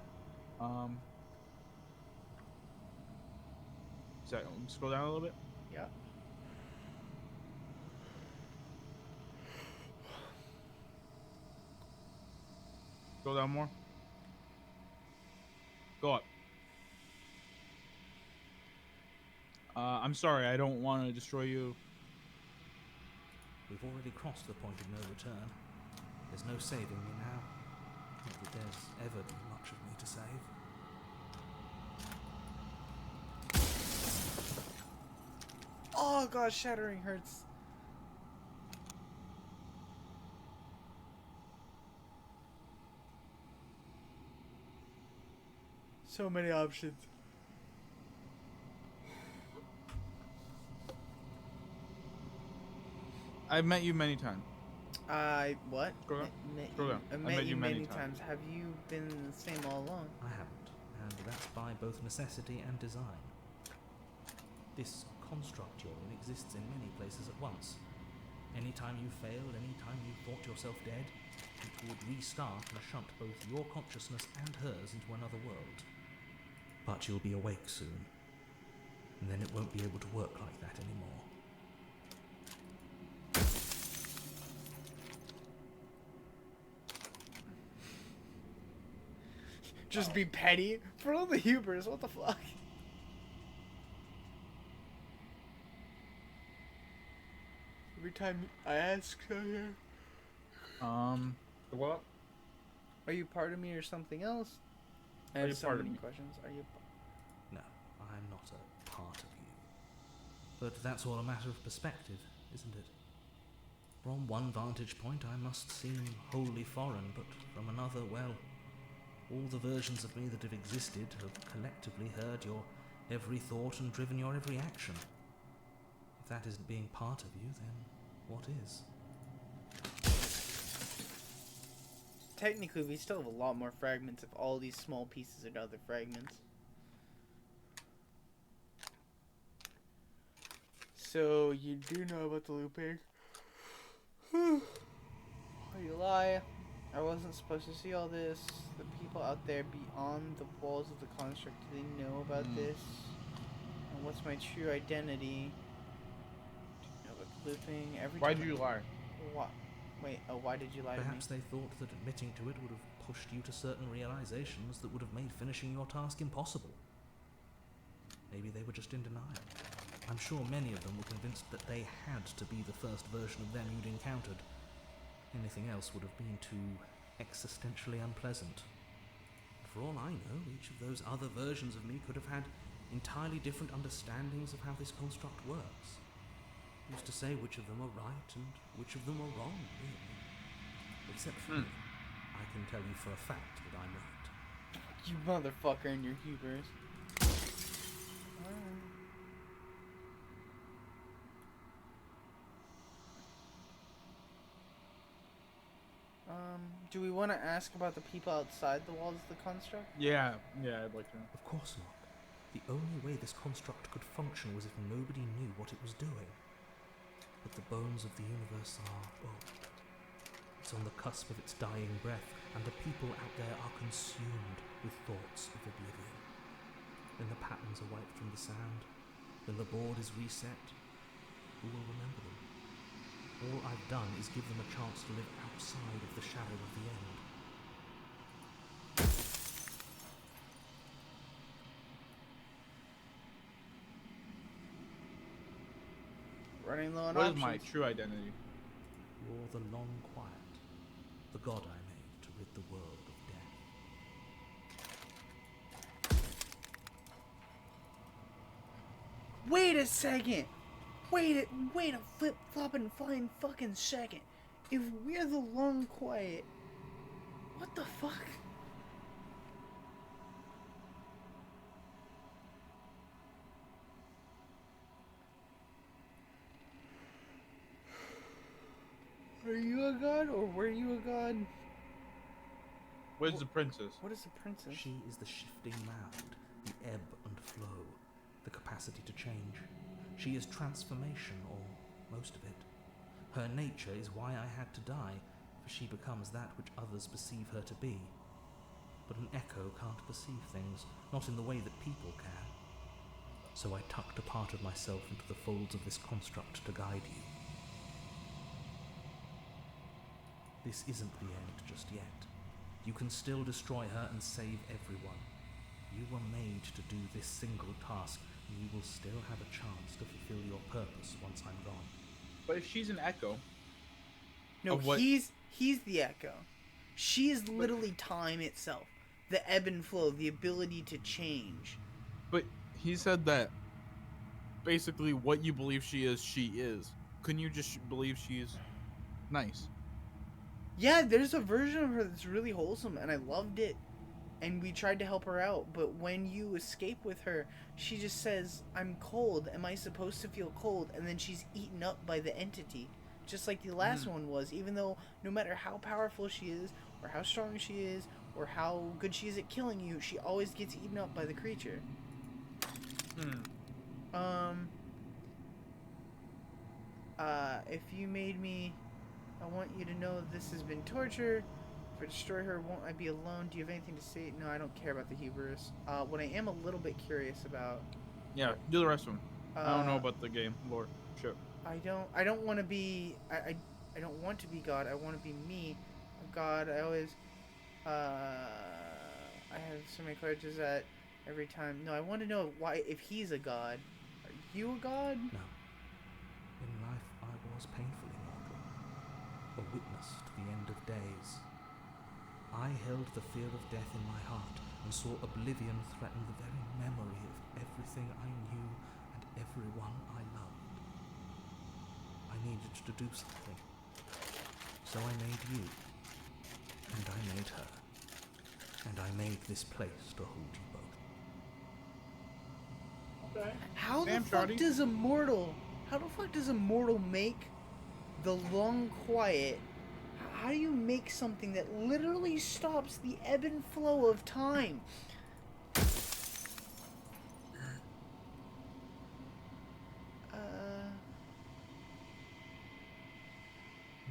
So scroll down a little bit. Yeah. Go down more. Go up. I'm sorry, I don't want to destroy you. We've already crossed the point of no return. There's no saving me now. Not that there's ever been much of me to save. Oh god, shattering hurts. So many options. I've met you many times. What? Scroll down. Scroll down. I met you many times. Have you been the same all along? I haven't, and that's by both necessity and design. This construct you're in exists in many places at once. Anytime you failed, anytime you thought yourself dead, it would restart and shunt both your consciousness and hers into another world. But you'll be awake soon, and then it won't be able to work like that anymore. Just be petty? For all the hubris, what the fuck? Every time I ask here. What? Are you part of me or something else? I Are have you so part of many me? questions. Are you? No, I'm not a part of you. But that's all a matter of perspective, isn't it? From one vantage point I must seem wholly foreign, but from another, well, all the versions of me that have existed have collectively heard your every thought and driven your every action. If that isn't being part of you, then what is? Technically, we still have a lot more fragments if all these small pieces are other fragments. So you do know about the looping? You lie. I wasn't supposed to see all this. The people out there beyond the walls of the construct, do they know about this? And what's my true identity? Do you know about the looping? Why did you lie? What? Wait, why did you lie Perhaps to me? they thought that admitting to it would have pushed you to certain realizations that would have made finishing your task impossible. Maybe they were just in denial. I'm sure many of them were convinced that they had to be the first version of them you'd encountered. Anything else would have been too existentially unpleasant. For all I know, each of those other versions of me could have had entirely different understandings of how this construct works. Who's to say which of them are right and which of them are wrong, really? Except for me. I can tell you for a fact that I'm right. You motherfucker and your hubris. Do we want to ask about the people outside the walls of the construct? Yeah, I'd like to know. Of course not. The only way this construct could function was if nobody knew what it was doing. But the bones of the universe are old. It's on the cusp of its dying breath, and the people out there are consumed with thoughts of oblivion. When the patterns are wiped from the sound, when the board is reset, who will remember them? All I've done is give them a chance to live outside of the shadow of the end. Running low on What is options. my true identity? You're the long quiet, the god I made to rid the world of death. Wait a second! Wait a flip-flopping flying fucking second. If we're the long quiet, what the fuck? Are you a god or were you a god? Where's the princess? What is the princess? She is the shifting mound, the ebb and flow, the capacity to change. She is transformation, or most of it. Her nature is why I had to die, for she becomes that which others perceive her to be. But an echo can't perceive things, not in the way that people can. So I tucked a part of myself into the folds of this construct to guide you. This isn't the end just yet. You can still destroy her and save everyone. You were made to do this single task, and you will still have a chance to fulfill your purpose once I'm gone. But if she's an echo, No, of what- he's the echo. She is literally time itself. The ebb and flow, the ability to change. but he said that basically what you believe she is. Couldn't you just believe she's nice? Yeah, there's a version of her that's really wholesome, and I loved it. And we tried to help her out, but when you escape with her, she just says, "I'm cold. Am I supposed to feel cold?" And then she's eaten up by the entity. Just like the last one was, even though no matter how powerful she is, or how strong she is, or how good she is at killing you, she always gets eaten up by the creature. If you made me, I want you to know this has been torture. If I destroy her, won't I be alone? Do you have anything to say? No, I don't care about the Hebrews. What I am a little bit curious about. Yeah, do the rest of them. I don't know uh, about the game lore. Sure. I don't want to be. I don't want to be God. I want to be me. God. I always. I have so many questions that every time. No, I want to know why. If he's a God, are you a God? No. In life, I was painfully mortal, a witness to the end of days. I held the fear of death in my heart and saw oblivion threaten the very memory of everything I knew and everyone I loved. I needed to do something. So I made you. And I made her. And I made this place to hold you both. How Damn, the fuck Shawty. does a mortal? How the fuck does a mortal make the long quiet? How do you make something that literally stops the ebb and flow of time?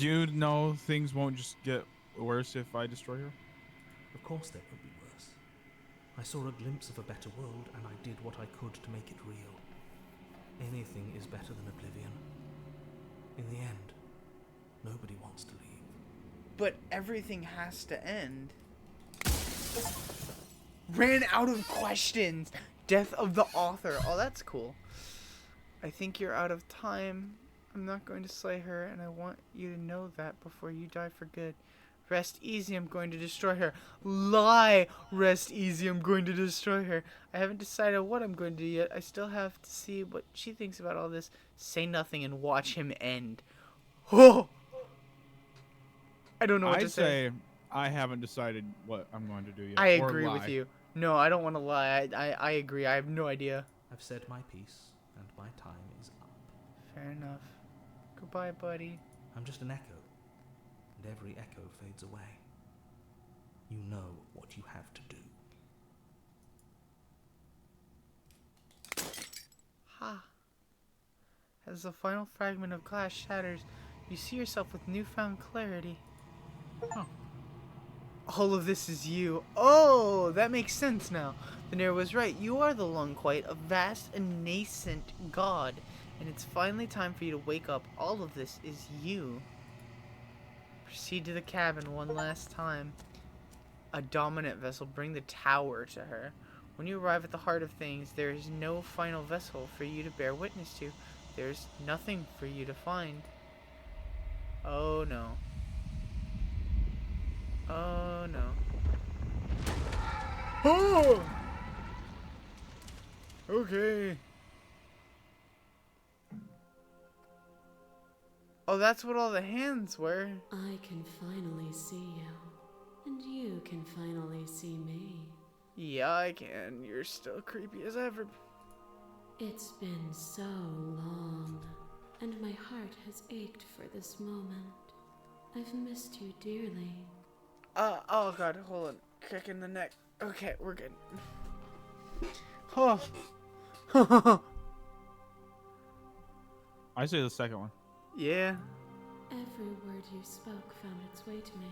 Do you know things won't just get worse if I destroy her? Of course there could be worse. I saw a glimpse of a better world, and I did what I could to make it real. Anything is better than oblivion. In the end, nobody wants to leave. But everything has to end. Ran out of questions. Death of the author. Oh, that's cool. I think you're out of time. I'm not going to slay her, and I want you to know that before you die for good. Rest easy, I'm going to destroy her. Lie! Rest easy, I'm going to destroy her. I haven't decided what I'm going to do yet. I still have to see what she thinks about all this. Say nothing and watch him end. Oh! I don't know what to say. I'd say I haven't decided what I'm going to do yet. I agree or with lie. you. No, I don't want to lie. I agree. I have no idea. I've said my piece, and my time is up. Fair enough. Goodbye, buddy. I'm just an echo, and every echo fades away. You know what you have to do. Ha. As the final fragment of glass shatters, you see yourself with newfound clarity. Huh. All of this is you. Oh, that makes sense now. The Nair was right. You are the Lunquite, a vast and nascent god. And it's finally time for you to wake up. All of this is you. Proceed to the cabin one last time. A dominant vessel. Bring the tower to her. When you arrive at the heart of things, there is no final vessel for you to bear witness to. There's nothing for you to find. Oh no. Oh no. Oh! Okay. Oh, that's what all the hands were. I can finally see you, and you can finally see me. Yeah, I can. You're still creepy as ever. It's been so long, and my heart has ached for this moment. I've missed you dearly. Oh god, hold on. Kick in the neck. Okay, we're good. Oh. I say the second one. Yeah. Every word you spoke found its way to me.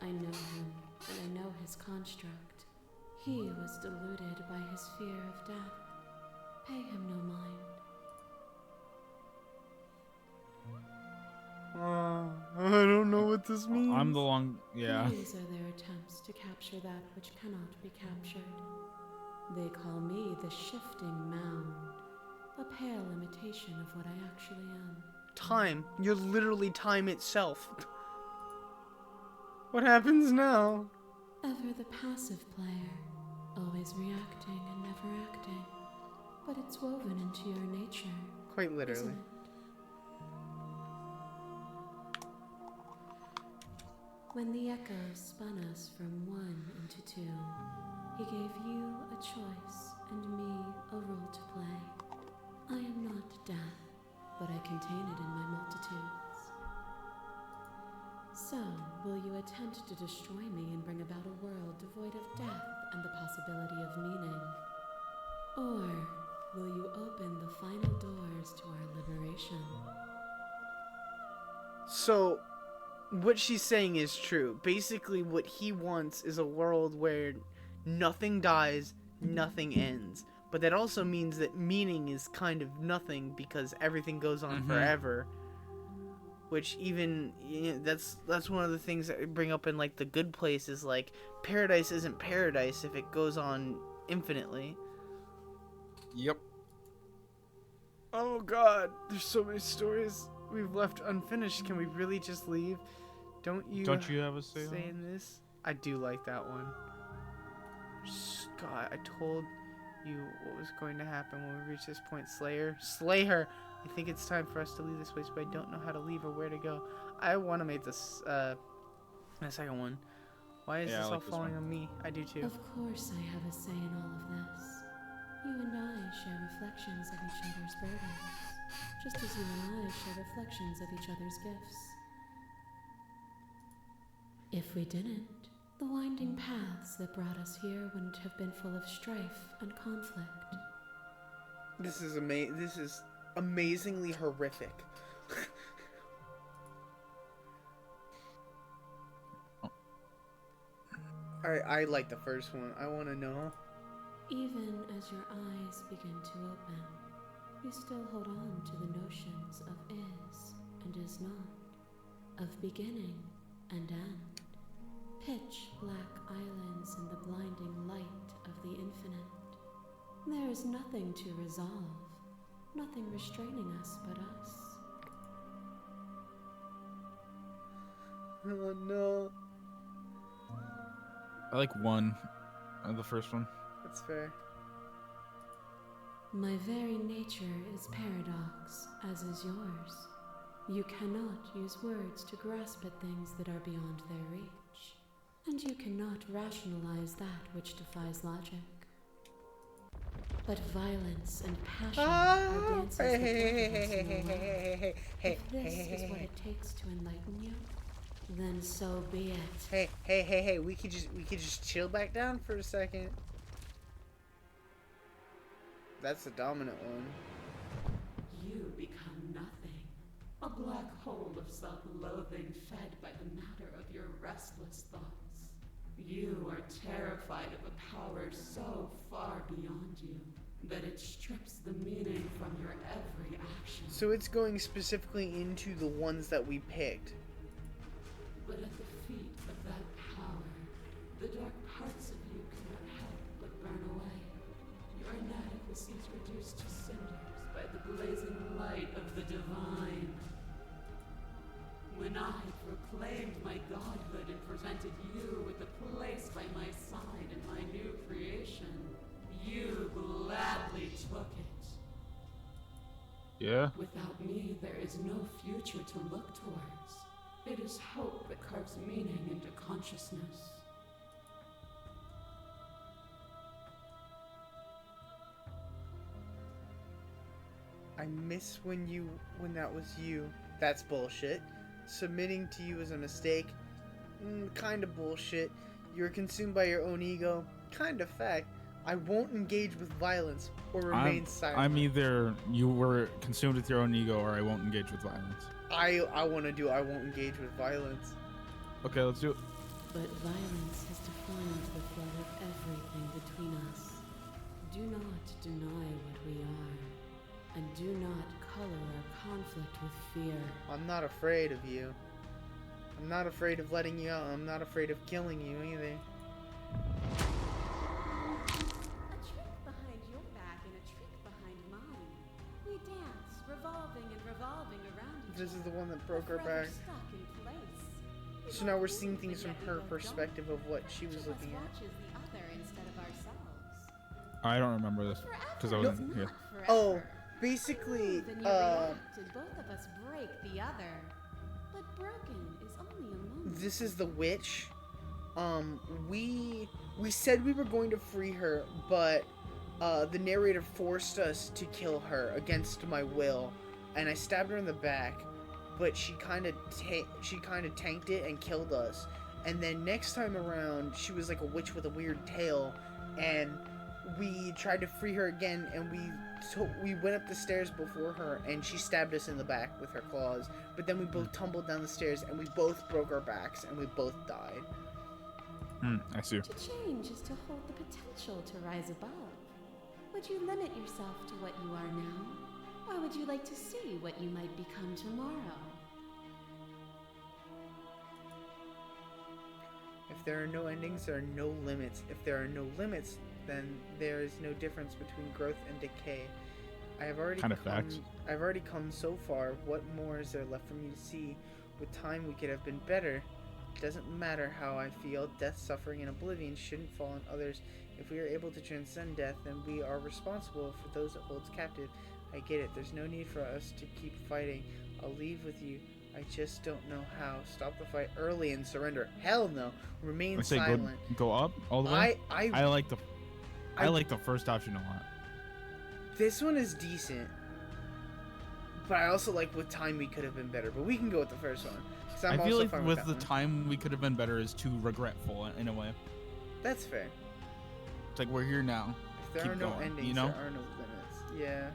I know him, and I know his construct. He was deluded by his fear of death. Pay him no mind. I don't know what this means. I'm the long. Yeah. These are their attempts to capture that which cannot be captured. They call me the shifting mound, a pale imitation of what I actually am. Time. You're literally time itself. What happens now? Ever the passive player, always reacting and never acting. But it's woven into your nature. Quite literally. Isn't it? When the echoes spun us from one into two, he gave you a choice and me a role to play. I am not death, but I contain it in my multitudes. So, will you attempt to destroy me and bring about a world devoid of death and the possibility of meaning? Or will you open the final doors to our liberation? So, what she's saying is true. Basically, what he wants is a world where nothing dies, nothing ends. But that also means that meaning is kind of nothing because everything goes on forever. Which even, that's one of the things that we bring up in like The Good Place is like, paradise isn't paradise if it goes on infinitely. Yep. Oh god, there's so many stories we've left unfinished. Can we really just leave? Don't you have a say? say in this? I do like that one. God, I told you what was going to happen when we reach this point. Slay her. I think it's time for us to leave this place, but I don't know how to leave or where to go. I want to make this the second one. Why is Yeah, this I all like this falling one. on me? I do too. Of course I have a say in all of this. You and I share reflections of each other's burdens, just as you and I share reflections of each other's gifts. If we didn't, the winding paths that brought us here wouldn't have been full of strife and conflict. This is amazingly horrific. I like the first one. I want to know. Even as your eyes begin to open, you still hold on to the notions of is and is not, of beginning and end, pitch black islands in the blinding light of the infinite. There is nothing to resolve, nothing restraining us but us. Oh no. I like one, the first one. That's fair. My very nature is paradox, as is yours. You cannot use words to grasp at things that are beyond their reach, and you cannot rationalize that which defies logic. But violence and passion are dances that If this is what it takes to enlighten you, then so be it. Hey, we could just chill back down for a second. That's the dominant one. You become nothing. A black hole of self-loathing fed by the matter of your restless thoughts. You are terrified of a power so far beyond you that it strips the meaning from your every action. So it's going specifically into the ones that we picked. But at the feet of that power, the dark parts of you cannot help but burn away. Your inadequacy is reduced to cinders by the blazing light of the divine. When I proclaimed my godhood and presented you with a place by my side in my new creation, you gladly took it. Yeah. Without me, there is no future to look towards. It is hope that carves meaning into consciousness. I miss when that was you. That's bullshit. Submitting to you is a mistake. Kind of bullshit. You're consumed by your own ego. Kind of fact. I won't engage with violence or remain silent. I'm either you were consumed with your own ego or I won't engage with violence. I won't engage with violence. Okay, let's do it. But violence has defined the flood of everything between us. Do not deny what we are, and do not color our conflict with fear. I'm not afraid of you. I'm not afraid of letting you out. I'm not afraid of killing you either. A trick behind your back and a trick behind mine. We dance, revolving and revolving around each This is the other, one that broke her forever back. stuck in place. So now we're seeing things from her perspective of what she was looking at. Watches the other instead of ourselves. I don't remember this because I wasn't here. Oh, basically, Then you react, and both of us break the other. But broken is only a moment. this is the witch. We said we were going to free her, but the narrator forced us to kill her against my will, and I stabbed her in the back, but she kind of tanked it and killed us. And then next time around, she was like a witch with a weird tail, and we tried to free her again, and we went up the stairs before her, and she stabbed us in the back with her claws. But then we both tumbled down the stairs, and we both broke our backs, and we both died. I see. To change is to hold the potential to rise above. Would you limit yourself to what you are now? Or would you like to see what you might become tomorrow? If there are no endings, there are no limits. If there are no limits, then there is no difference between growth and decay. I've already come so far. What more is there left for me to see? With time, we could have been better. It doesn't matter how I feel. Death, suffering, and oblivion shouldn't fall on others. If we are able to transcend death, then we are responsible for those it holds captive. I get it. There's no need for us to keep fighting. I'll leave with you. I just don't know how. Stop the fight early and surrender. Hell no. Remain I say silent. go up all the way. I like the first option a lot. This one is decent, but I also like with time we could have been better. But we can go with the first one. 'Cause I'm I feel also like fine with that the one. time we could have been better is too regretful in a way. That's fair. It's like we're here now. If there Keep are no going, endings, you know? there are no limits. Yeah.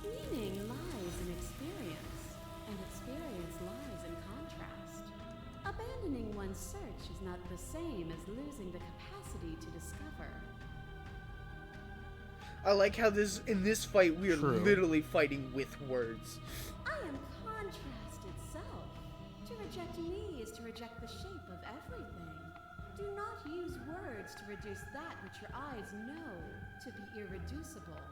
Meaning lies in experience, and experience lies in contrast. Abandoning one's and search is not the same as losing the capacity to discover. I like how in this fight we are True. literally fighting with words. I am contrast itself. To reject me is to reject the shape of everything. Do not use words to reduce that which your eyes know to be irreducible.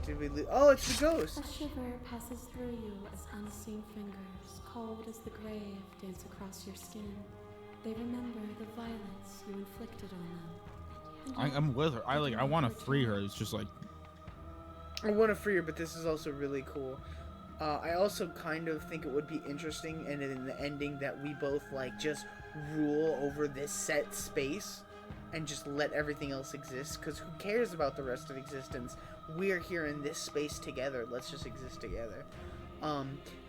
Did we oh, it's the ghost. A shiver passes through you as unseen fingers, cold as the grave, dance across your skin. They remember the violence you inflicted on them. And I'm with her. I want to free her. It's just like, I want to free her, but this is also really cool. I also kind of think it would be interesting, and in the ending, that we both like just rule over this set space and just let everything else exist. Because who cares about the rest of existence? We're here in this space together. Let's just exist together.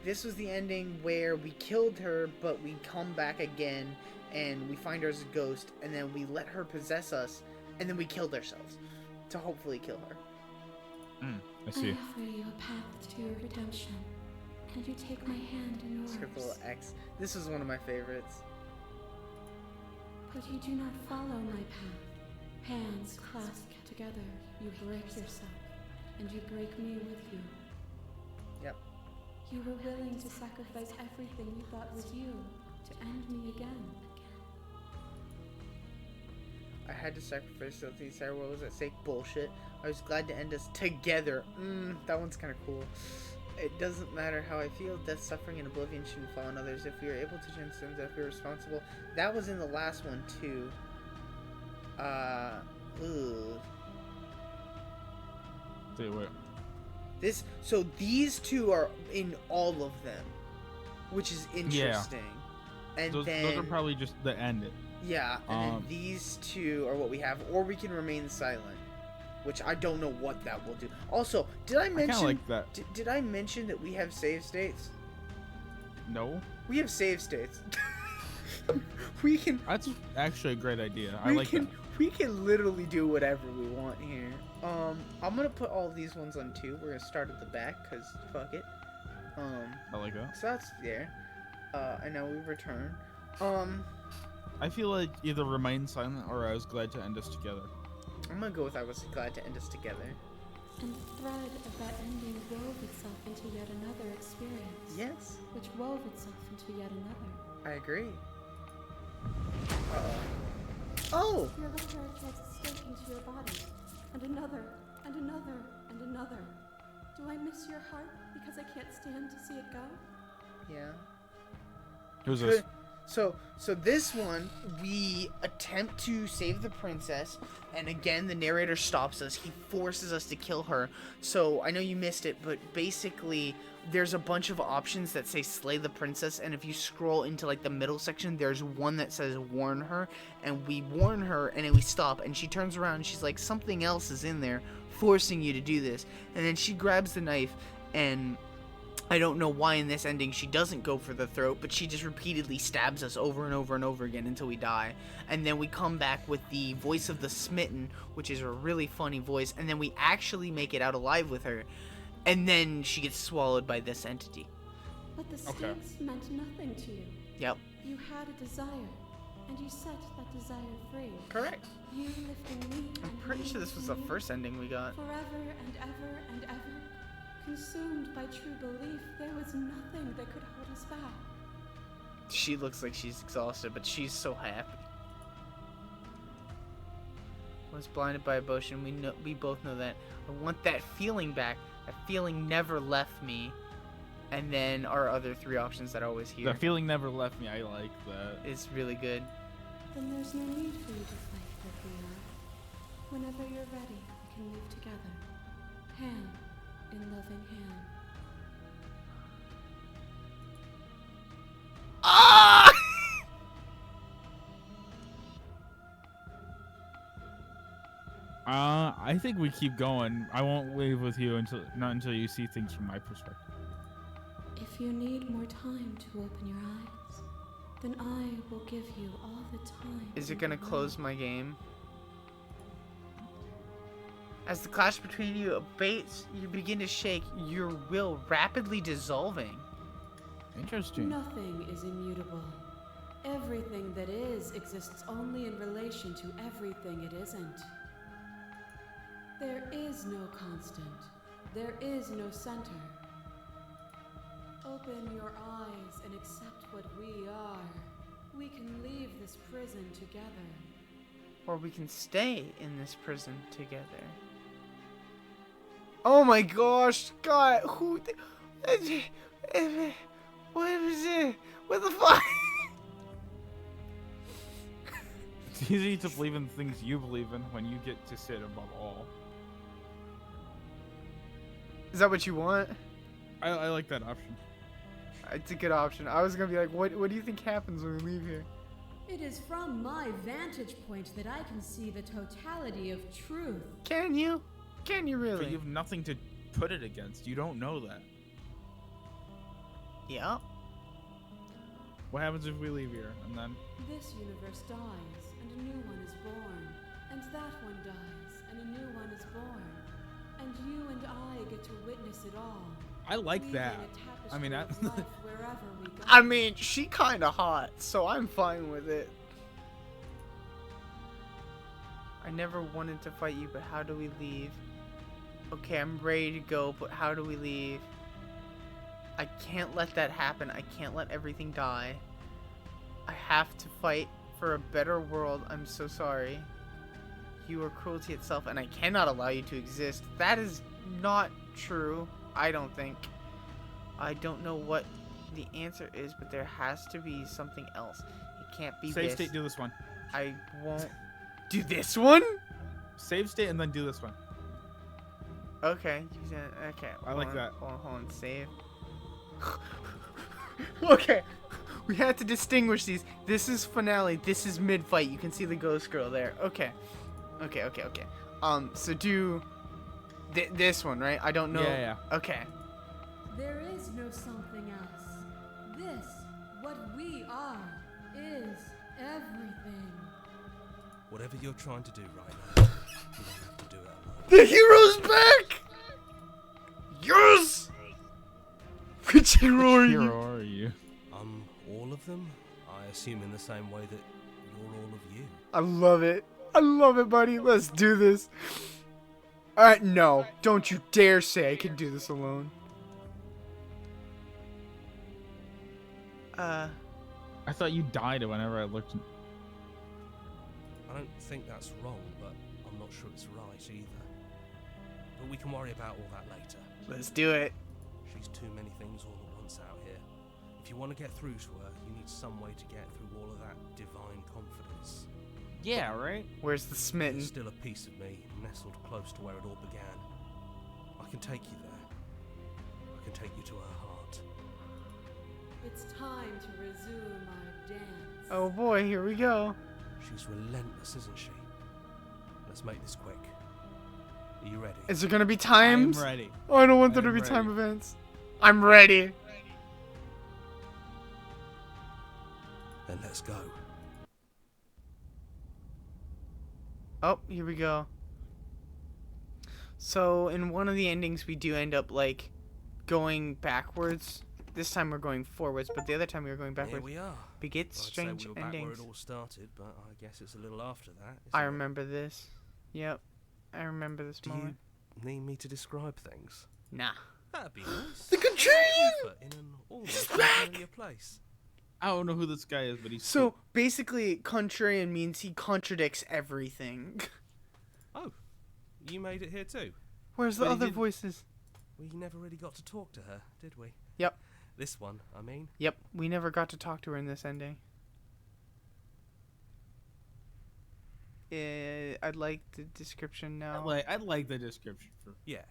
This was the ending where we killed her, but we come back again, and we find her as a ghost, and then we let her possess us, and then we killed ourselves to hopefully kill her. I see. I offer you a path to your redemption, and you take my hand in yours. Script little X. This was one of my favorites. But you do not follow my path. Hands clasped together, you break yourself, and you break me with you. Yep. You were willing to sacrifice everything you thought was you to end me again. I had to sacrifice something. Sarah, what was that? Say bullshit. I was glad to end us together. That one's kind of cool. It doesn't matter how I feel. Death, suffering, and oblivion shouldn't fall on others. If we are able to transcend death, we are responsible. That was in the last one too. Wait. So these two are in all of them, which is interesting. And Those are probably just the end. Yeah, and then these two are what we have, or we can remain silent, which I don't know what that will do. Also, did I mention? I like that. Did I mention that we have save states? No. We have save states. We can. That's actually a great idea. I like that. We can literally do whatever we want here. I'm gonna put all these ones on 2. We're gonna start at the back, cause fuck it. I like that. So that's there. And now we return. I feel like either remain silent or I was glad to end us together. I'm gonna go with I was glad to end us together. And the thread of that ending wove itself into yet another experience. Yes. Which wove itself into yet another. I agree. Oh! Your liver takes a stake into your body. And another, and another, and another. Do I miss your heart because I can't stand to see it go? Yeah. Who's this? So this one, we attempt to save the princess, and again, the narrator stops us. He forces us to kill her. So, I know you missed it, but basically, there's a bunch of options that say slay the princess, and if you scroll into, like, the middle section, there's one that says warn her, and we warn her, and then we stop, and she turns around, and she's like, something else is in there, forcing you to do this. And then she grabs the knife, and I don't know why in this ending she doesn't go for the throat, but she just repeatedly stabs us over and over and over again until we die. And then we come back with the voice of the smitten, which is a really funny voice, and then we actually make it out alive with her. And then she gets swallowed by this entity. But the stakes meant nothing to you. Yep. You had a desire, and you set that desire free. Correct. You lifting me. I'm pretty sure this was the first ending we got. Forever and ever and ever. Consumed by true belief, there was nothing that could hold us back. She looks like she's exhausted, but she's so happy. Was blinded by emotion. We both know that. I want that feeling back. That feeling never left me. And then our other 3 options that I always hear. That feeling never left me. I like that. It's really good. Then there's no need for you to fight like we are. Whenever you're ready, we can move together. Hand in loving hand. Ah! I think we keep going. I won't leave with you until you see things from my perspective. If you need more time to open your eyes, then I will give you all the time. Is it gonna close my game? As the clash between you abates, you begin to shake, your will rapidly dissolving. Interesting. Nothing is immutable. Everything that is exists only in relation to everything it isn't. There is no constant. There is no center. Open your eyes and accept what we are. We can leave this prison together. Or we can stay in this prison together. Oh my gosh, God, who? What is it? What the fuck? It's easy to believe in things you believe in when you get to sit above all. Is that what you want? I like that option. It's a good option. I was gonna be like, what do you think happens when we leave here? It is from my vantage point that I can see the totality of truth. Can you? Can you really? But you have nothing to put it against. You don't know that. Yeah. What happens if we leave here and then? This universe dies, and a new one is born. And that one dies, and a new one is born. And you and I get to witness it all. I like Weaving that. a I mean, tapestry of life wherever we go. I mean, she kinda hot, so I'm fine with it. I never wanted to fight you, but how do we leave? Okay, I'm ready to go, but how do we leave? I can't let that happen. I can't let everything die. I have to fight for a better world. I'm so sorry. You are cruelty itself, and I cannot allow you to exist. That is not true, I don't think. I don't know what the answer is, but there has to be something else. It can't be Save this. state, do this one. I won't do this one? Save state and then do this one. Okay. Okay. I like that. Hold on. Save. Okay. We had to distinguish these. This is finale. This is mid-fight. You can see the ghost girl there. Okay. Okay. So do this one, right? I don't know. Yeah. Okay. There is no something else. This, what we are, is everything. Whatever you're trying to do right now, you don't have to do it alone. The hero's back! Yes! Which hero are you? Hero are you? I'm all of them, I assume in the same way that you're all of you. I love it. I love it, buddy. Let's do this. Alright, no. Don't you dare say I can do this alone. I thought you died whenever I looked. I don't think that's wrong, but I'm not sure it's right either. But we can worry about all that later. Let's do it. She's too many things all at once out here. If you want to get through to her, you need some way to get through all of that divine confidence. Yeah, right? Where's the smitten? There's still a piece of me nestled close to where it all began. I can take you there. I can take you to her heart. It's time to resume our dance. Oh boy, here we go. She's relentless, isn't she? Let's make this quick. Are you ready? Is there gonna be times? I'm ready. Oh, I don't want there to I'm be ready. time events. I'm ready. Then let's go. Oh, here we go. So, in one of the endings, we do end up, like, going backwards. This time we're going forwards, but the other time we were going Here backwards. we are. We get I'd say strange we were back where endings. it all started, but I guess it's a little after that. I isn't it? remember this. Yep. I remember this Do moment. you need me to describe things? Nah. That'd be nice. The Contrarian! But in an almost back! familiar place. I don't know who this guy is, but he's So, basically, contrarian means he contradicts everything. Oh, you made it here too. Where's the But he other didn't- voices? We never really got to talk to her, did we? Yep. This one, I mean. Yep, we never got to talk to her in this ending. I'd like the description now. I like the description for. Yeah,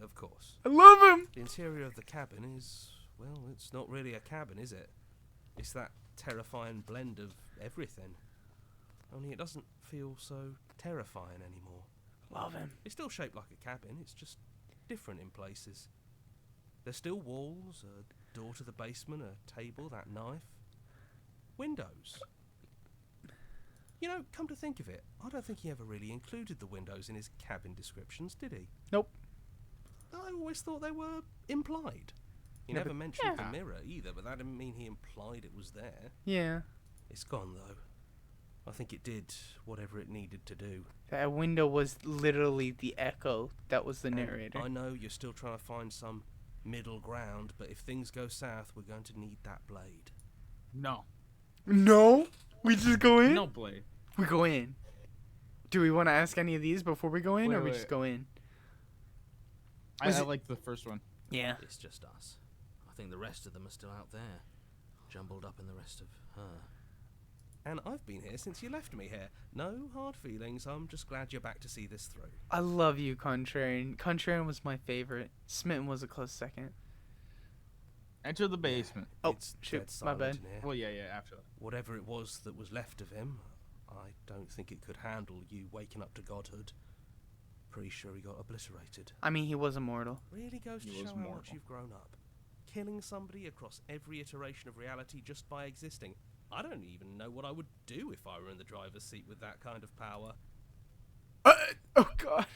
of course. I love him! The interior of the cabin is, well, it's not really a cabin, is it? It's that terrifying blend of everything. Only it doesn't feel so terrifying anymore. Love him. It's still shaped like a cabin, it's just different in places. There's still walls, a door to the basement, a table, that knife. Windows. You know, come to think of it, I don't think he ever really included the windows in his cabin descriptions, did he? Nope. I always thought they were implied. He Yeah, never but- mentioned yeah. the mirror either, but that didn't mean he implied it was there. Yeah. It's gone though. I think it did whatever it needed to do. That window was literally the echo that was the And narrator. I know you're still trying to find some middle ground, but if things go south, we're going to need that blade. No. No? We just go in? No blade. We go in. Do we want to ask any of these before we go in, Wait, or we wait. just go in? I Was it- like the first one. Yeah. It's just us. I think the rest of them are still out there, jumbled up in the rest of her. And I've been here since you left me here. No hard feelings, I'm just glad you're back to see this through. I love you, Contrarian. Contrarian was my favorite. Smitten was a close second. Enter the basement. Oh, It's shoot, dead my silent bad. in here. Well, yeah, after that. Whatever it was that was left of him, I don't think it could handle you waking up to godhood. Pretty sure he got obliterated. I mean, he was immortal. Really goes to He show was how much mortal. you've grown up. Killing somebody across every iteration of reality just by existing. I don't even know what I would do if I were in the driver's seat with that kind of power. Oh, God.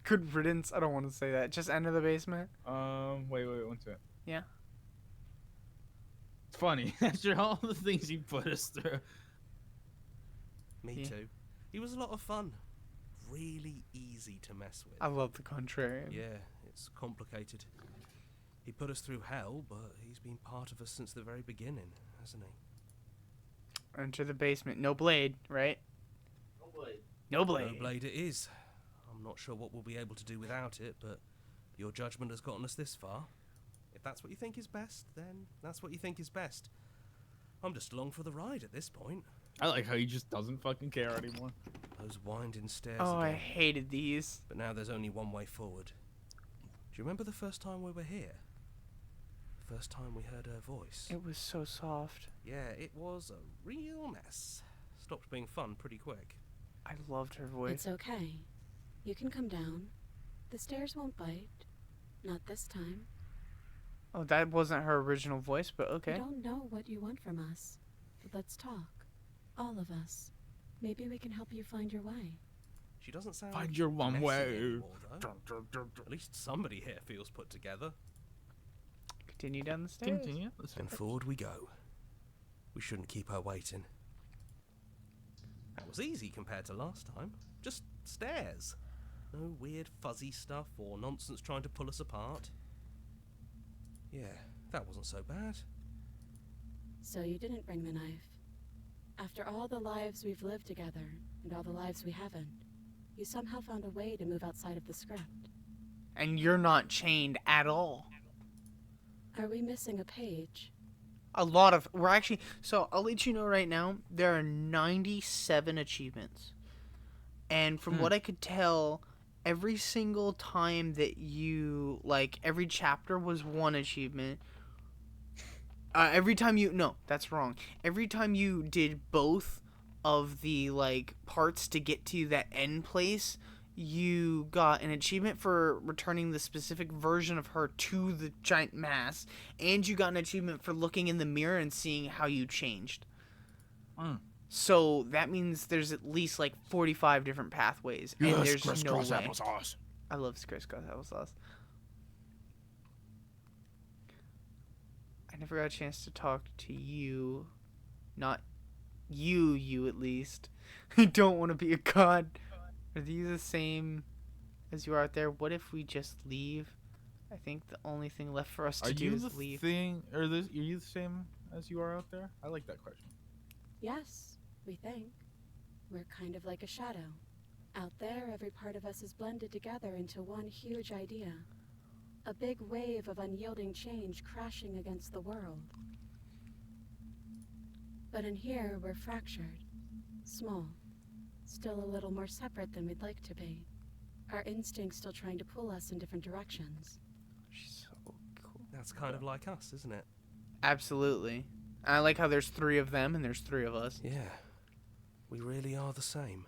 Good riddance. I don't want to say that. Just enter the basement. Wait, one second. Yeah. It's funny. After all the things you put us through. Me Yeah. too. He was a lot of fun. Really easy to mess with. I love the Contrarian. Yeah, it's complicated. He put us through hell, but he's been part of us since the very beginning, hasn't he? Enter the basement. No blade, right? No blade. No blade. No blade it is. I'm not sure what we'll be able to do without it, but your judgment has gotten us this far. If that's what you think is best, then that's what you think is best. I'm just along for the ride at this point. I like how he just doesn't fucking care anymore. Those winding stairs Oh, I again. hated these. But now there's only one way forward. Do you remember the first time we were here? The first time we heard her voice? It was so soft. Yeah, it was a real mess. Stopped being fun pretty quick. I loved her voice. It's okay. You can come down. The stairs won't bite. Not this time. Oh, that wasn't her original voice, but okay. I don't know what you want from us. But let's talk. All of us. Maybe we can help you find your way. She doesn't sound Find your one messy way. anymore, though. At least somebody here feels put together. Continue down the stairs. Continue. And forward we go. We shouldn't keep her waiting. That was easy compared to last time. Just stairs. No weird fuzzy stuff or nonsense trying to pull us apart. Yeah, that wasn't so bad. So you didn't bring the knife. After all the lives we've lived together, and all the lives we haven't, you somehow found a way to move outside of the script. And you're not chained at all. Are we missing a page? A lot of we're actually so I'll let you know right now there are 97 achievements. And from what I could tell, every single time that you like every chapter was one achievement. Every time you no, that's wrong. Every time you did both of the like parts to get to that end place, you got an achievement for returning the specific version of her to the giant mass, and you got an achievement for looking in the mirror and seeing how you changed. So that means there's at least like 45 different pathways, and there's no way. applesauce. I love crisscross applesauce. I never got a chance to talk to you. Not you at least. I don't want to be a god. Are these the same as you are out there? What if we just leave? I think the only thing left for us to Are do you is the leave. thing, or this? Are you the same as you are out there? I like that question. Yes, we think. We're kind of like a shadow. Out there, every part of us is blended together into one huge idea. A big wave of unyielding change crashing against the world. But in here, we're fractured. Small. Still a little more separate than we'd like to be. Our instincts still trying to pull us in different directions. She's so cool. That's kind of like us, isn't it? Absolutely. I like how there's 3 of them and there's 3 of us. Yeah. We really are the same.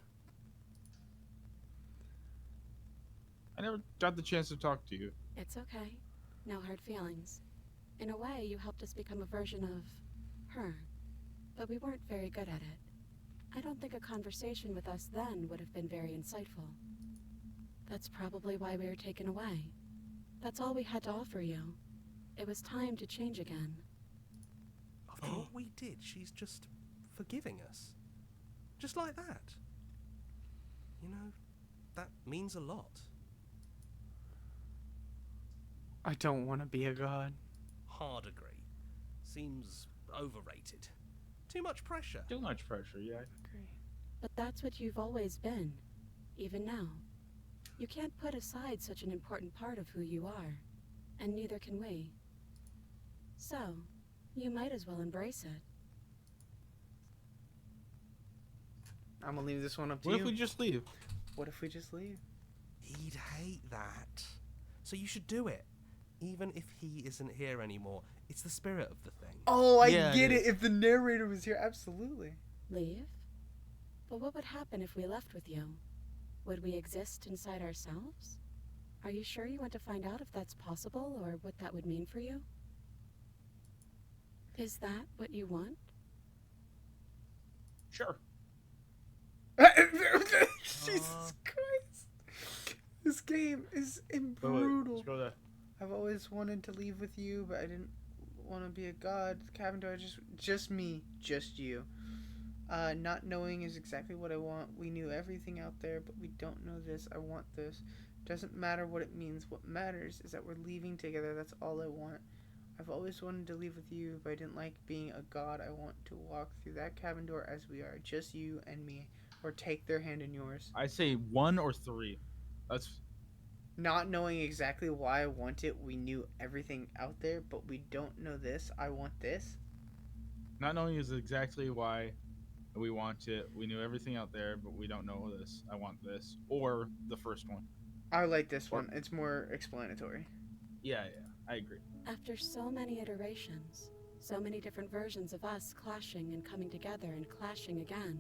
I never got the chance to talk to you. It's okay. No hard feelings. In a way, you helped us become a version of her. But we weren't very good at it. I don't think a conversation with us then would have been very insightful. That's probably why we were taken away. That's all we had to offer you. It was time to change again. After what we did, she's just forgiving us. Just like that. You know, that means a lot. I don't want to be a god. Hard agree. Seems overrated. Too much pressure. Too much pressure, yeah. Agree. But that's what you've always been, even now. You can't put aside such an important part of who you are, and neither can we. So, you might as well embrace it. I'm gonna leave this one up to What you. if we just leave? What if we just leave? He'd hate that. So you should do it. Even if he isn't here anymore. It's the spirit of the thing. Oh, I Yeah, get it it. is. If the narrator was here, absolutely. Leave? But what would happen if we left with you? Would we exist inside ourselves? Are you sure you want to find out if that's possible, or what that would mean for you? Is that what you want? Sure. Jesus Christ. This game is brutal. Let's go there. I've always wanted to leave with you, but I didn't want to be a god. Cavendor, just me, just you. Not knowing is exactly what I want. We knew everything out there, but we don't know this. I want this. Doesn't matter what it means. What matters is that we're leaving together. That's all I want. I've always wanted to leave with you, but I didn't like being a god. I want to walk through that cabin door as we are, just you and me, or take their hand in yours. I say 1 or 3. That's Not knowing exactly why I want it, we knew everything out there, but we don't know this. I want this. not knowing is exactly why we want it. We knew everything out there, but we don't know this. I want this, or the first one. I like this one. It's more explanatory. Yeah, I agree. After so many iterations, so many different versions of us clashing and coming together and clashing again,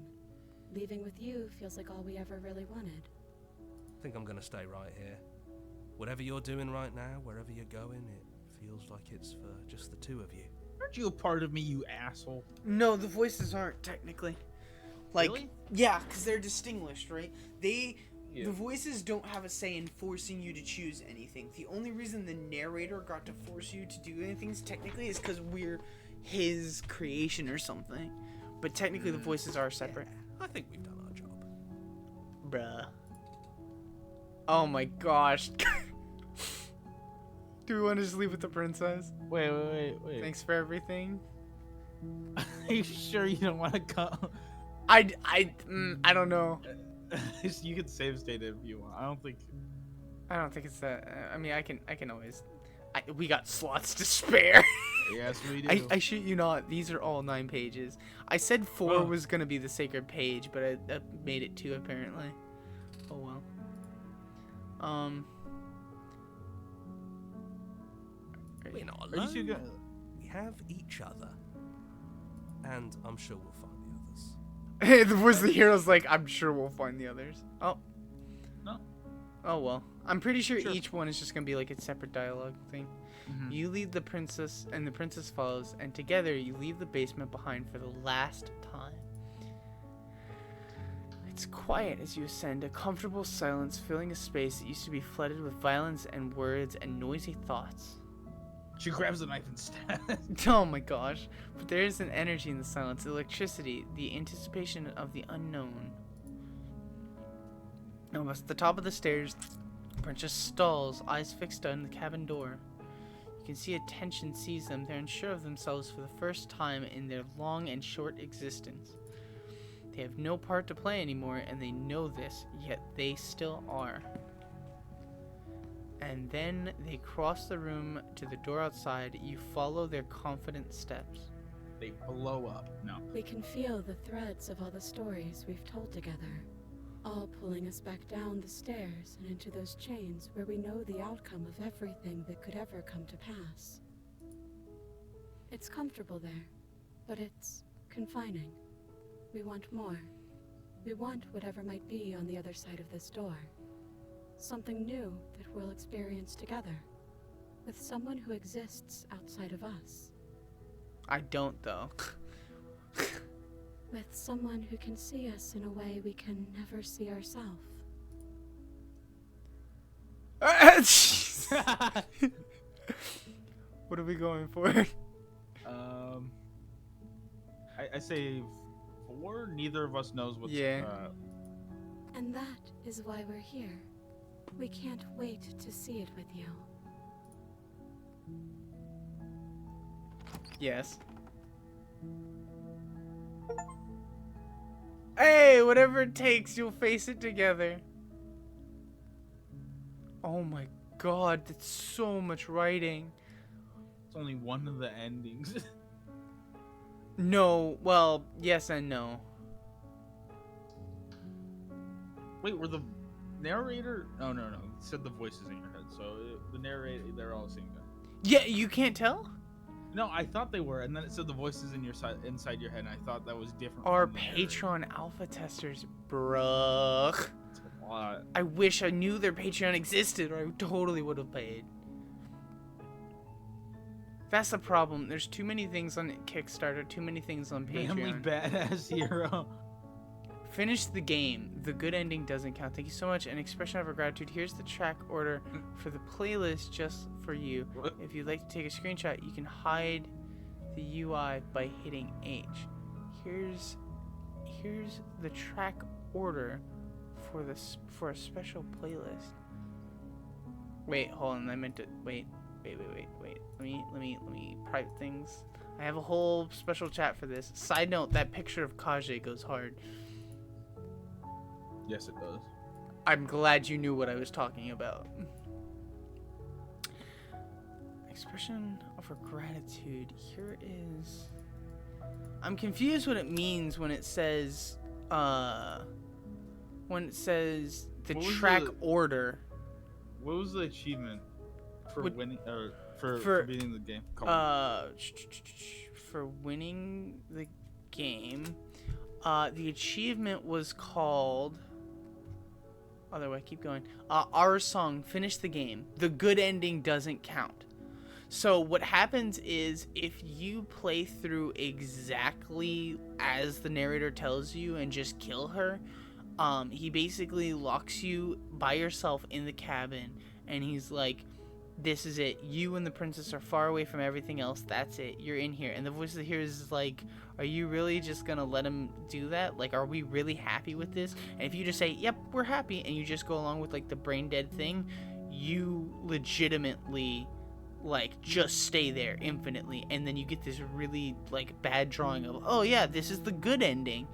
leaving with you feels like all we ever really wanted. I think I'm gonna stay right here. Whatever you're doing right now, wherever you're going, it feels like it's for just the two of you. Aren't you a part of me, you asshole? No, the voices aren't technically. Like, Really? yeah, because they're distinguished, right? The Yeah. voices don't have a say in forcing you to choose anything. The only reason the narrator got to force you to do anything technically is because we're his creation or something. But technically, the voices are separate. Yeah, I think we've done our job. Bruh. Oh my gosh. Do we want to just leave with the princess? Wait. Thanks for everything. Are you sure you don't want to go? I don't know. You can save state if you want. I don't think it's that. I mean, I can always. We got slots to spare. Yes, we do. I shit you not. These are all 9 pages. I said 4 Oh. was gonna be the sacred page, but I made it 2 apparently. Oh well. We're not Are you alone. two go- We have each other. And I'm sure we'll find the others. The voice of the hero's like, I'm sure we'll find the others. Oh. No. Oh well. I'm pretty sure Sure. each one is just gonna be like a separate dialogue thing. Mhm. You lead the princess, and the princess follows, and together you leave the basement behind for the last time. It's quiet as you ascend, a comfortable silence filling a space that used to be flooded with violence and words and noisy thoughts. She grabs the knife and stabs. Oh my gosh. But there is an energy in the silence, electricity, the anticipation of the unknown. Almost at the top of the stairs, Princess stalls, eyes fixed on the cabin door. You can see a tension seize them. They're unsure of themselves for the first time in their long and short existence. They have no part to play anymore, and they know this, yet they still are. And then they cross the room to the door outside. You follow their confident steps. They blow up. No. We can feel the threads of all the stories we've told together, all pulling us back down the stairs and into those chains where we know the outcome of everything that could ever come to pass. It's comfortable there, but it's confining. We want more. We want whatever might be on the other side of this door. Something new that we'll experience together, with someone who exists outside of us. I don't, though. With someone who can see us in a way we can never see ourselves. What are we going for? I say 4. Neither of us knows what's. Yeah. And that is why we're here. We can't wait to see it with you. Yes. Hey, whatever it takes, you'll face it together. Oh my god, that's so much writing. It's only one of the endings. No, well, yes and no. Wait, were the narrator? Oh no, it said the voices in your head. So the narrator, they're all the same guy. Yeah, you can't tell? No, I thought they were, and then it said the voices in your inside your head, and I thought that was different. Our from the narrator. Patreon alpha testers, bruh. It's a lot. I wish I knew their Patreon existed, or I totally would have paid. That's the problem. There's too many things on Kickstarter, too many things on Manly Patreon. badass hero. Finish the game. The good ending doesn't count. Thank you so much. An expression of our gratitude. Here's the track order for the playlist just for you. What? If you'd like to take a screenshot, you can hide the UI by hitting H. Here's the track order for a special playlist. Wait, hold on. I meant to wait. Let me private things. I have a whole special chat for this. Side note, that picture of Kaje goes hard. Yes, it does. I'm glad you knew what I was talking about. Expression of our gratitude. Here is... I'm confused what it means when it says the What was track the- order. What was the achievement for What- winning or for beating the game? For winning the game, the achievement was called... Other way, keep going. Our song, finish the game. The good ending doesn't count. So what happens is if you play through exactly as the narrator tells you and just kill her, he basically locks you by yourself in the cabin and he's like, this is it. You and the princess are far away from everything else. That's it. You're in here. And the voice here is like, are you really just gonna let him do that? Like, are we really happy with this? And if you just say, yep, we're happy, and you just go along with like the brain dead thing, you legitimately like just stay there infinitely. And then you get this really like bad drawing of, oh yeah, this is the good ending.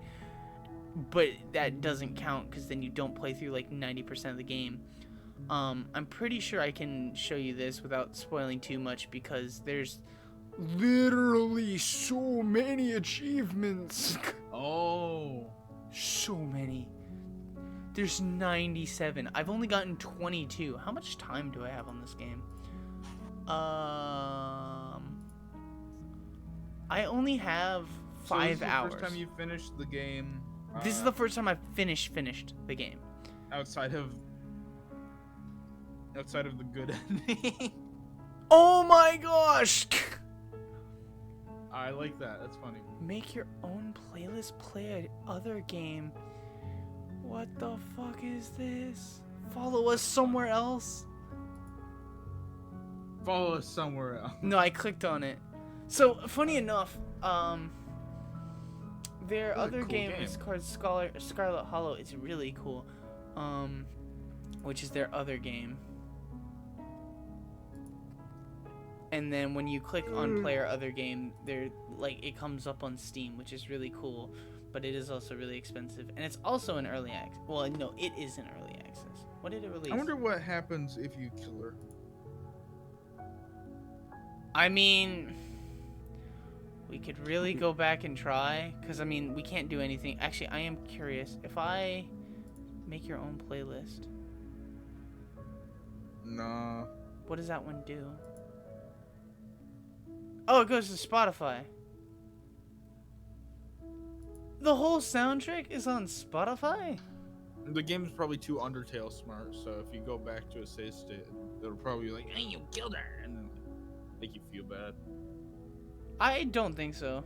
But that doesn't count because then you don't play through like 90% of the game. I'm pretty sure I can show you this without spoiling too much because there's literally so many achievements. Oh. So many. There's 97. I've only gotten 22. How much time do I have on this game? I only have 5 hours. First time you finished the game. This is the first time I've finished the game. Outside of the good ending. Oh my gosh! I like that. That's funny. Make your own playlist, play another game. What the fuck is this? Follow us somewhere else? Follow us somewhere else. No, I clicked on it. So, funny enough, their That's a other cool game game. is called Scarlet Hollow. It's really cool. Which is their other game. And then when you click on player other game, there like it comes up on Steam, which is really cool, but it is also really expensive, and it's also in early access. Well, no, it is in early access. What did it release? I wonder what happens if you kill her. I mean, we could really go back and try, because I mean, we can't do anything. Actually, I am curious. If I make your own playlist, Nah. what does that one do? Oh, it goes to Spotify. The whole soundtrack is on Spotify? The game's probably too Undertale smart, so if you go back to a save state, it'll probably be like, hey, you killed her, and then make you feel bad. I don't think so.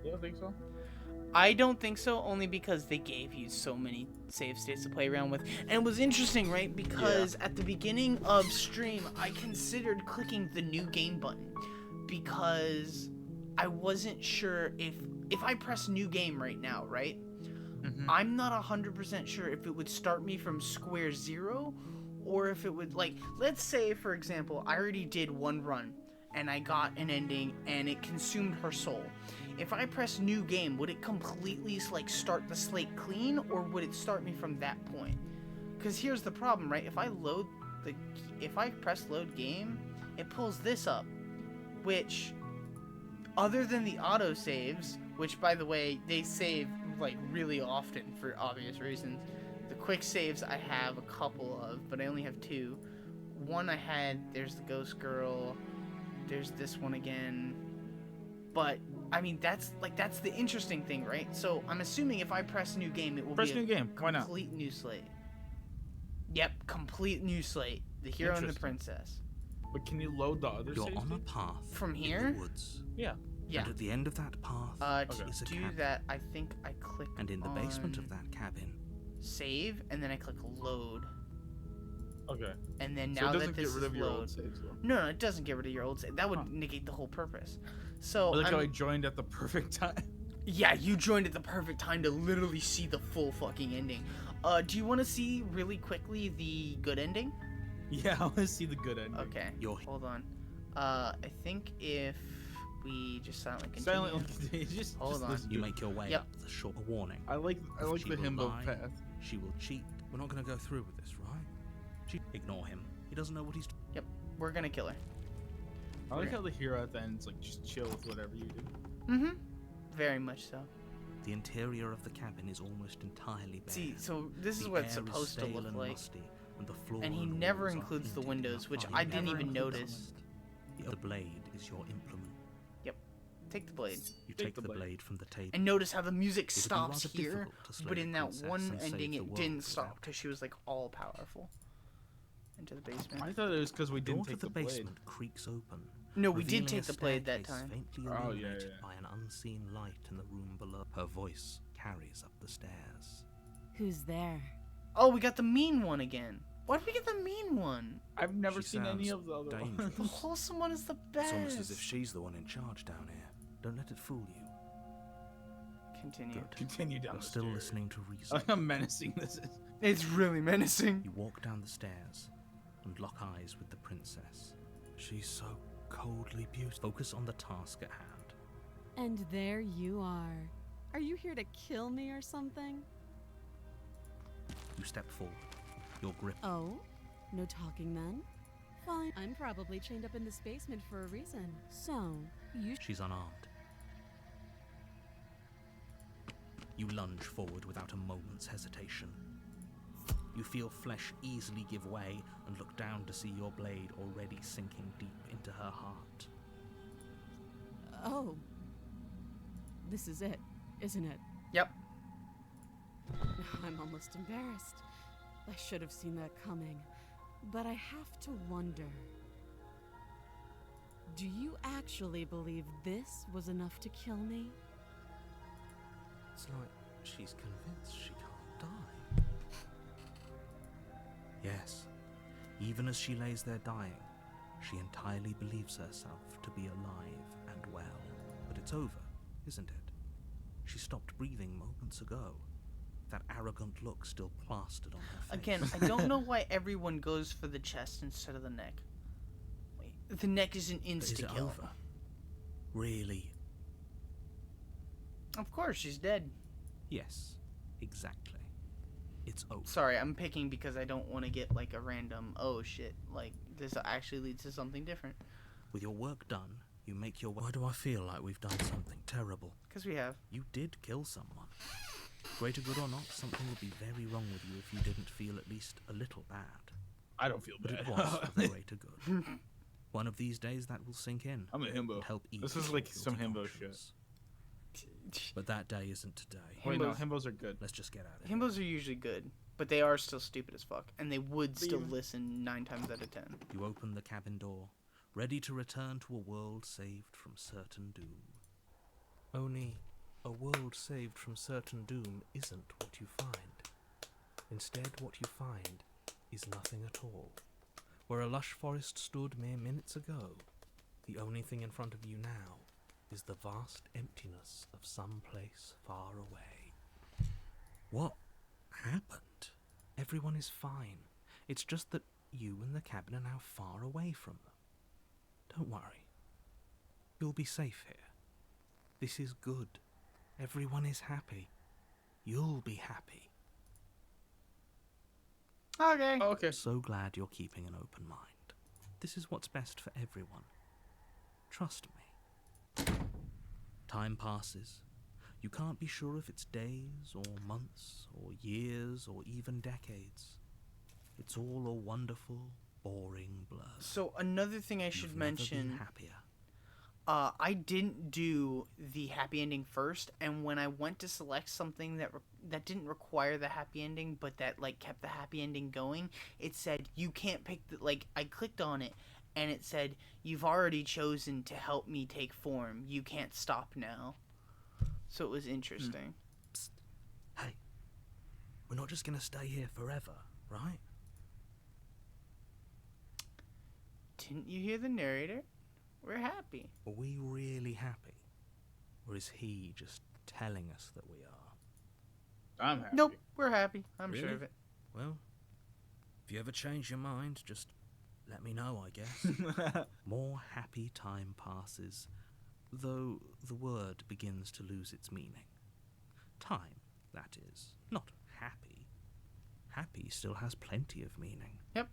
You don't think so? I don't think so, only because they gave you so many save states to play around with. And it was interesting, right? Because at the beginning of stream, I considered clicking the new game button. because I wasn't sure if I press new game right now, right? Mhm. I'm not 100% sure if it would start me from square zero, or if it would, like, let's say, for example, I already did one run, and I got an ending, and it consumed her soul. If I press new game, would it completely, like, start the slate clean, or would it start me from that point? Because here's the problem, right? If I press load game, it pulls this up, which, other than the auto saves, which, by the way, they save, like, really often for obvious reasons. The quick saves I have a couple of, but I only have 2. One I had, there's the ghost girl, there's this one again. But, I mean, that's the interesting thing, right? So, I'm assuming if I press new game, it will Press be new game. Why not? complete new slate. Yep, complete new slate. The hero and the Interesting. princess. But can you load the other You're save on a state? path From in here? the woods. Yeah. Yeah. And at the end of that path To is a do cabin. that, I think I click And in the basement on of that cabin, save, and then I click load. Okay. And then So now it that doesn't this get rid is of your old load, saves though. no, it doesn't get rid of your old save. That would Huh. negate the whole purpose. So, I like how I I'm- joined at the perfect time. yeah, you joined at the perfect time to literally see the full fucking ending. Do you want to see really quickly the good ending? Yeah, I want to see the good ending. Okay. You're- Hold on. I think if we just silently continue. Silently continue. Just Hold on. listen you to make your way Yep. up the short warning. I like If she the will himbo lie, path. She will cheat. We're not going to go through with this, right? Ignore him. He doesn't know what he's doing. We're gonna kill her. I like Okay. how the hero at the end is like just chill with whatever you do. Mm-hmm. Very much so. The interior of the cabin is almost entirely bare. See, so this is The what it's air is supposed to stale look and like. musty, and the floor And he and never walls are includes the hinted in a windows, which fine I didn't never even includes notice. dust. The blade is your implement. Take the blade. You Take take the the blade. blade from the table. And notice how the music It would be stops rather here, difficult to slay but the in that princess one and save ending the it world didn't without stop because she was like all powerful. Into the basement. I thought it was because we The door didn't to take the the blade. basement creaks open. No, we did revealing take a the blade that staircase time. Faintly Oh, yeah, illuminated yeah. by an unseen light in the room below. Her voice carries up the stairs. Who's there? Oh, we got the mean one again. Why did we get the mean one? I've never She seen any sounds of the other dangerous. The ones. wholesome one is the best. It's almost as if she's the one in charge down here. Don't let it fool you. Continue. Good. Continue down You're the still stairs. listening to I reason. like how menacing this is. It's really menacing. You walk down the stairs and lock eyes with the princess. She's so coldly beautiful. Focus on the task at hand. And there you are. Are you here to kill me or something? You step forward. Your grip. Oh? No talking then? Fine. I'm probably chained up in this basement for a reason. So, you She's unarmed. You lunge forward without a moment's hesitation. You feel flesh easily give way and look down to see your blade already sinking deep into her heart. Oh. This is it, isn't it? Yep. I'm almost embarrassed. I should have seen that coming. But I have to wonder. Do you actually believe this was enough to kill me? It's like she's convinced she can't die. Yes, even as she lays there dying, she entirely believes herself to be alive and well. But it's over, isn't it? She stopped breathing moments ago. That arrogant look still plastered on her face. Again, I don't know why everyone goes for the chest instead of the neck. Wait, the neck is an But is it insta-kill. over? Really? Of course, she's dead. Yes, exactly. It's over. Sorry, I'm picking because I don't want to get like a random, oh shit, like this actually leads to something different. With your work done, you make your way. Why do I feel like we've done something terrible? Because we have. You did kill someone. Greater good or not, something would be very wrong with you if you didn't feel at least a little bad. I don't feel But bad. it was for the greater good. One of these days that will sink in. I'm a himbo. And help ease This is your like guilty some himbo conscience. But that day isn't today. Wait, no, Himbos- himbos are good. Let's just get out of here. Himbos are usually good, but they are still stupid as fuck, and they would But still even- listen 9 times out of 10. You open the cabin door, ready to return to a world saved from certain doom. Only, a world saved from certain doom isn't what you find. Instead, what you find is nothing at all. Where a lush forest stood mere minutes ago, The only thing in front of you now is the vast emptiness of some place far away. What happened? Everyone is fine. It's just that you and the cabin are now far away from them. Don't worry. You'll be safe here. This is good. Everyone is happy. You'll be happy. Okay. Okay. So glad you're keeping an open mind. This is what's best for everyone. Trust me. Time passes. You can't be sure if it's days or months or years or even decades. It's all a wonderful, boring blur. So another thing I should You've never mention. been happier. I didn't do the happy ending first, and when I went to select something that didn't require the happy ending, but that like kept the happy ending going, it said you can't pick the I clicked on it, and it said you've already chosen to help me take form. You can't stop now. So it was interesting. Psst. Hey, we're not just gonna stay here forever, right? Didn't you hear the narrator? We're happy. Are we really happy? Or is he just telling us that we are? I'm happy. Nope, we're happy. I'm sure Really? of it. Well, if you ever change your mind, just let me know, I guess. More happy time passes, though the word begins to lose its meaning. Time, that is, not happy. Happy still has plenty of meaning. Yep.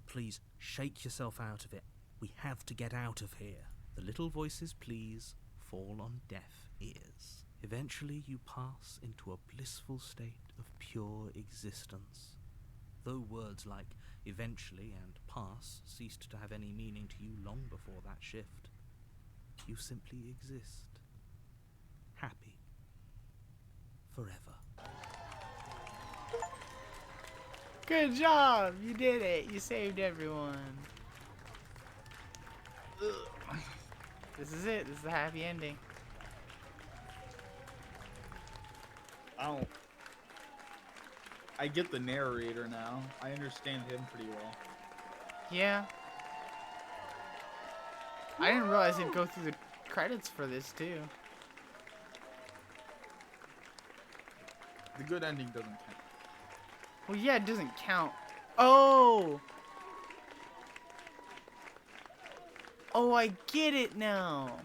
Please shake yourself out of it. We have to get out of here. The little voices, please, fall on deaf ears. Eventually you pass into a blissful state of pure existence. Though words like eventually and pass ceased to have any meaning to you long before that shift, you simply exist. Happy. Forever. Good job! You did it! You saved everyone. Ugh. This is it. This is the happy ending. I get the narrator now. I understand him pretty well. Yeah. I didn't realize it'd go through the credits for this too. The good ending doesn't count. Well, yeah, it doesn't count. Oh! Oh, I get it now.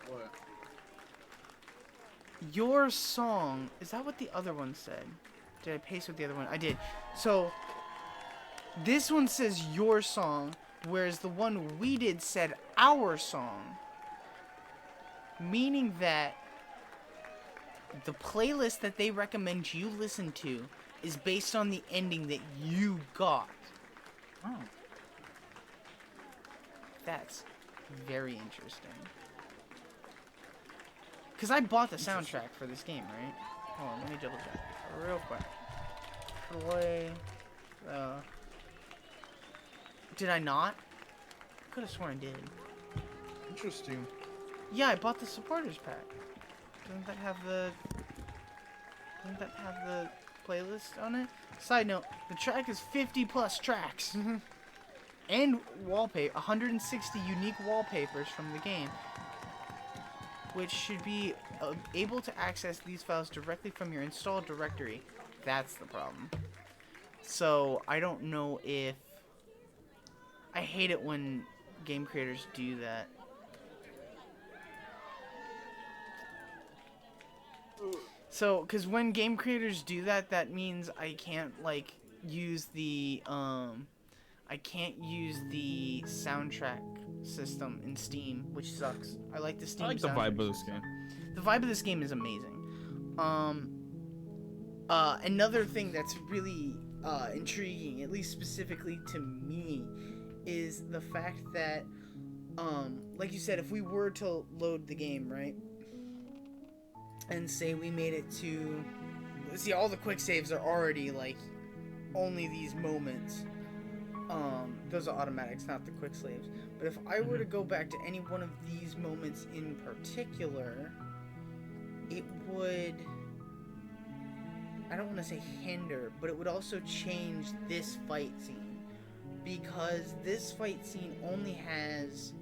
What? Your song. Is that what the other one said? Did I paste with the other one? I did. So, this one says your song, whereas the one we did said our song. Meaning that the playlist that they recommend you listen to is based on the ending that you got. Oh. That's very interesting. Because I bought the soundtrack for this game, right? Hold on, let me double check. Real quick. Play. Did I not? I could have sworn I did. Interesting. Yeah, I bought the supporters pack. Doesn't that have the playlist on it? Side note, the track is 50 plus tracks. And wallpaper, 160 unique wallpapers from the game, which should be able to access these files directly from your installed directory. That's the problem. So I don't know if... I hate it when game creators do that. So, because when game creators do that, that means I can't, like, use the, I can't use the soundtrack system in Steam, which sucks. I like the Steam I like the soundtrack vibe of this system. game. The vibe of this game is amazing. Another thing that's really intriguing, at least specifically to me, is the fact that, like you said, if we were to load the game, right, and say we made it to, see, all the quick saves are already, like, only these moments. Those are automatics, not the quick saves. But if I were to go back to any one of these moments in particular, it would, I don't want to say hinder, but it would also change this fight scene. Because this fight scene only has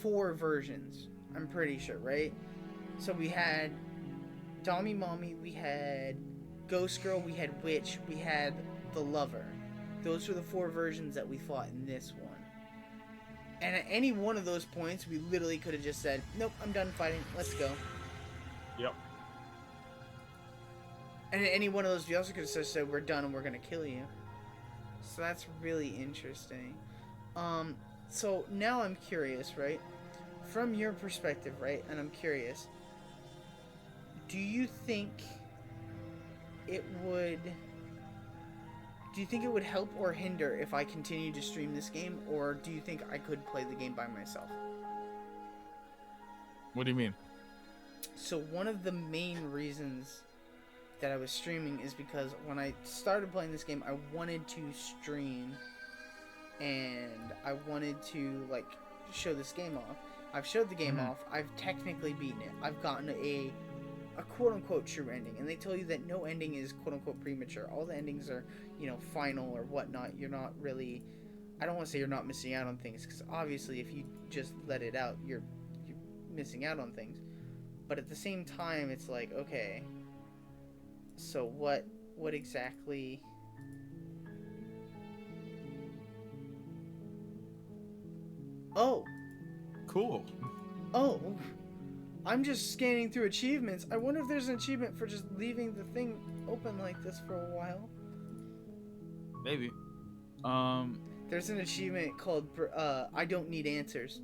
4 versions, I'm pretty sure, right? So we had Dommy Mommy, we had Ghost Girl, we had Witch, we had the Lover. Those were the 4 versions that we fought in this one. And at any one of those points, we literally could have just said, nope, I'm done fighting, let's go. Yep. And at any one of those, we also could have just said, we're done and we're going to kill you. So that's really interesting. So now I'm curious, right? From your perspective, right? And I'm curious. Do you think it would help or hinder if I continue to stream this game, or do you think I could play the game by myself? What do you mean? So one of the main reasons that I was streaming is because when I started playing this game, I wanted to stream and I wanted to like show this game off. I've showed the game off. I've technically beaten it. I've gotten a quote-unquote true ending, and they tell you that no ending is quote-unquote premature. All the endings are, you know, final or whatnot. You're not really, I don't want to say you're not missing out on things, because obviously if you just let it out, you're missing out on things. But at the same time, it's like, okay, so what exactly... Oh! Cool. Oh! I'm just scanning through achievements. I wonder if there's an achievement for just leaving the thing open like this for a while. Maybe. There's an achievement called I Don't Need Answers,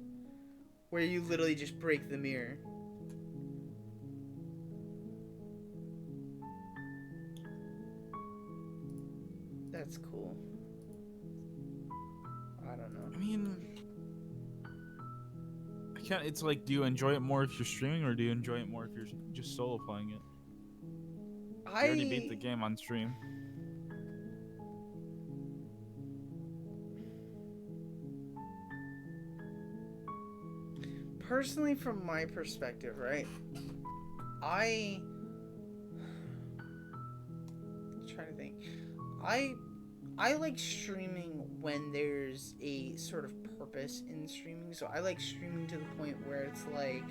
where you literally just break the mirror. That's cool. I don't know. I mean, it's like, do you enjoy it more if you're streaming, or do you enjoy it more if you're just solo playing it? I already beat the game on stream. Personally, from my perspective, right? I'm trying to think. I like streaming when there's a sort of purpose in streaming. So I like streaming to the point where it's like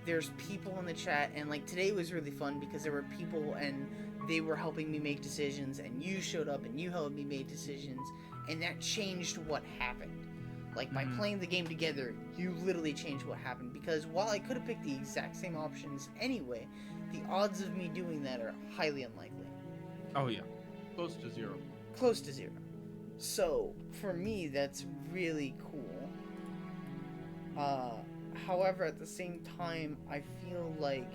there's people in the chat, and like today was really fun because there were people and they were helping me make decisions, and you showed up and you helped me make decisions, and that changed what happened. Like by playing the game together, you literally changed what happened, because while I could have picked the exact same options anyway, the odds of me doing that are highly unlikely. Oh yeah. Close to zero. Close to zero. So, for me, that's really cool. However, at the same time, I feel like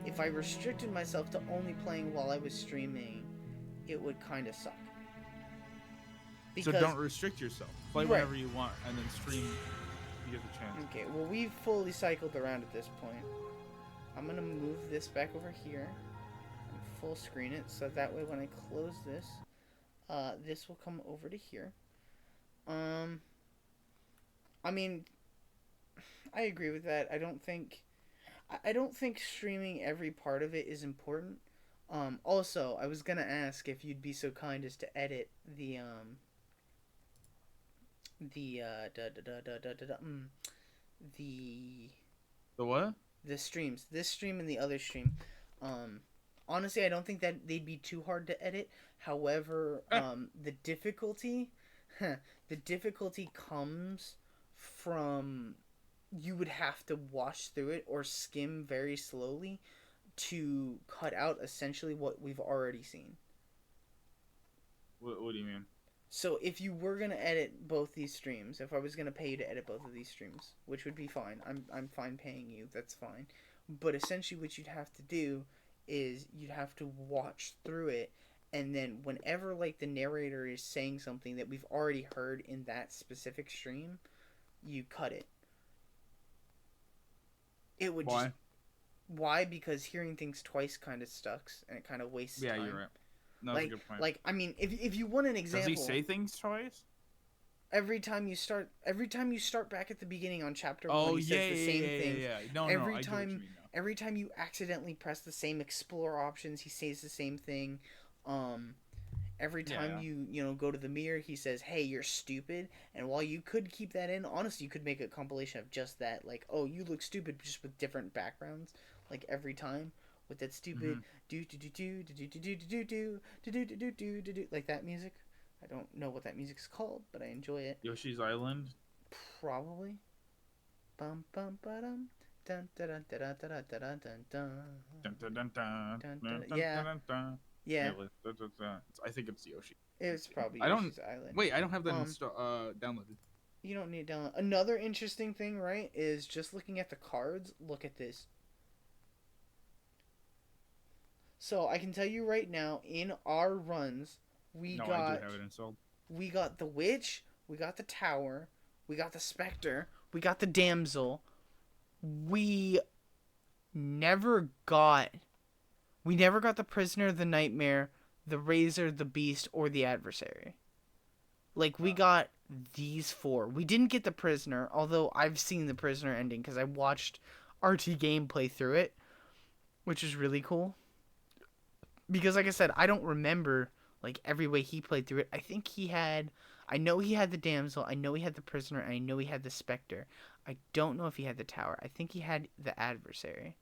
if I restricted myself to only playing while I was streaming, it would kind of suck. So don't restrict yourself. Play whenever you want, and then stream you get the chance. Okay, well, we've fully cycled around at this point. I'm going to move this back over here and full screen it, so that way when I close this, this will come over to here. I mean, I agree with that. I don't think streaming every part of it is important. Also, I was gonna ask if you'd be so kind as to edit the what? The streams. This stream and the other stream. Honestly, I don't think that they'd be too hard to edit. However, the difficulty comes from you would have to watch through it or skim very slowly to cut out essentially what we've already seen. What do you mean? So if you were gonna edit both these streams, if I was gonna pay you to edit both of these streams, which would be fine, I'm fine paying you, that's fine. But essentially what you'd have to do is you'd have to watch through it, and then whenever like the narrator is saying something that we've already heard in that specific stream, you cut it. It would Why? just... Why? Because hearing things twice kind of sucks, and it kind of wastes time. Yeah, you're right. No, Like, that's a good point. like I mean, if you want an example... Does he say things twice? Every time you start back at the beginning on chapter 1, he says the same thing. Yeah. No, I get what you mean now. Every time you accidentally press the same explore options, he says the same thing. Every time Yeah. you know, go to the mirror, he says, "Hey, you're stupid." And while you could keep that in, honestly, you could make a compilation of just that, like, "Oh, you look stupid," just with different backgrounds, like every time with that stupid do do do do do do do do do do do do do do do do, like that music. I don't know what that music's called, but I enjoy it. Yoshi's Island. Probably. Bum bum ba dum. Dun dun dun dun dun dun dun dun dun. Dun, dun, dun, dun, Dun, dun, dun, dun, yeah. dun, dun. Yeah, Dun, dun, dun. I think it's Yoshi. it's probably I don't- Yoshi's Island. Wait, I don't have that Um, downloaded. You don't need to download. Another interesting thing, right, is just looking at the cards. Look at this. So I can tell you right now, in our runs, we No, I got do have it installed. the witch, we got the tower, we got the specter, we got the damsel. We never got the prisoner, the nightmare, the razor, the beast, or the adversary. Like, we got these 4. We didn't get the prisoner, although I've seen the prisoner ending because I watched RT gameplay through it, which is really cool. Because, like I said, I don't remember, like, every way he played through it. I know he had the damsel, I know he had the prisoner, and I know he had the specter. I don't know if he had the tower. I think he had the adversary.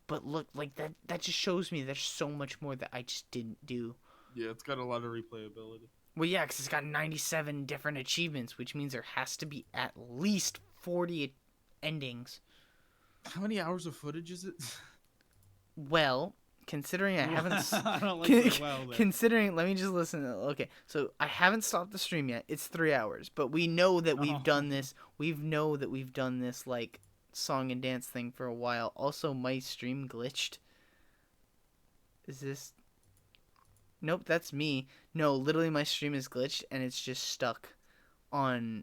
But look, like, that just shows me there's so much more that I just didn't do. Yeah, it's got a lot of replayability. Well, yeah, because it's got 97 different achievements, which means there has to be at least 40 endings. How many hours of footage is it? Well, considering I haven't... I don't like the well there. Considering, let me just listen. Okay, so I haven't stopped the stream yet. It's 3 hours, but we know that we've done this. We've done this, like, song and dance thing for a while. Also, my stream glitched. Is this... Nope, that's me. No, literally my stream is glitched and it's just stuck on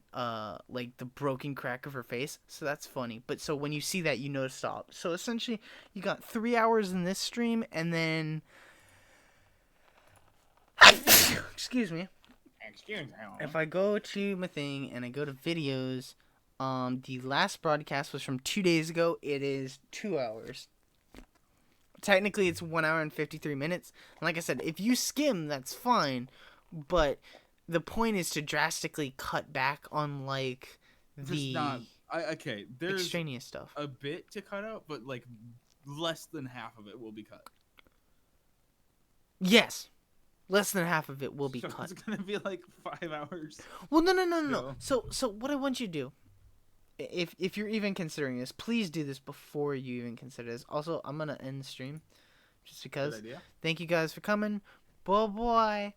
like the broken crack of her face. So that's funny. But so when you see that, you know to stop. So essentially, you got 3 hours in this stream and then excuse me. If I go to my thing and I go to videos, the last broadcast was from 2 days ago. It is 2 hours. Technically, it's 1 hour and 53 minutes. And like I said, if you skim, that's fine. But the point is to drastically cut back on, like, the there's extraneous stuff. a bit to cut out, but, like, less than half of it will be cut. Yes. Less than half of it will be So cut. it's gonna be, like, 5 hours. Well, no. So what I want you to do, if you're even considering this, please do this before you even consider this. Also, I'm gonna end the stream, just because. Good idea. Thank you guys for coming. Bye bye.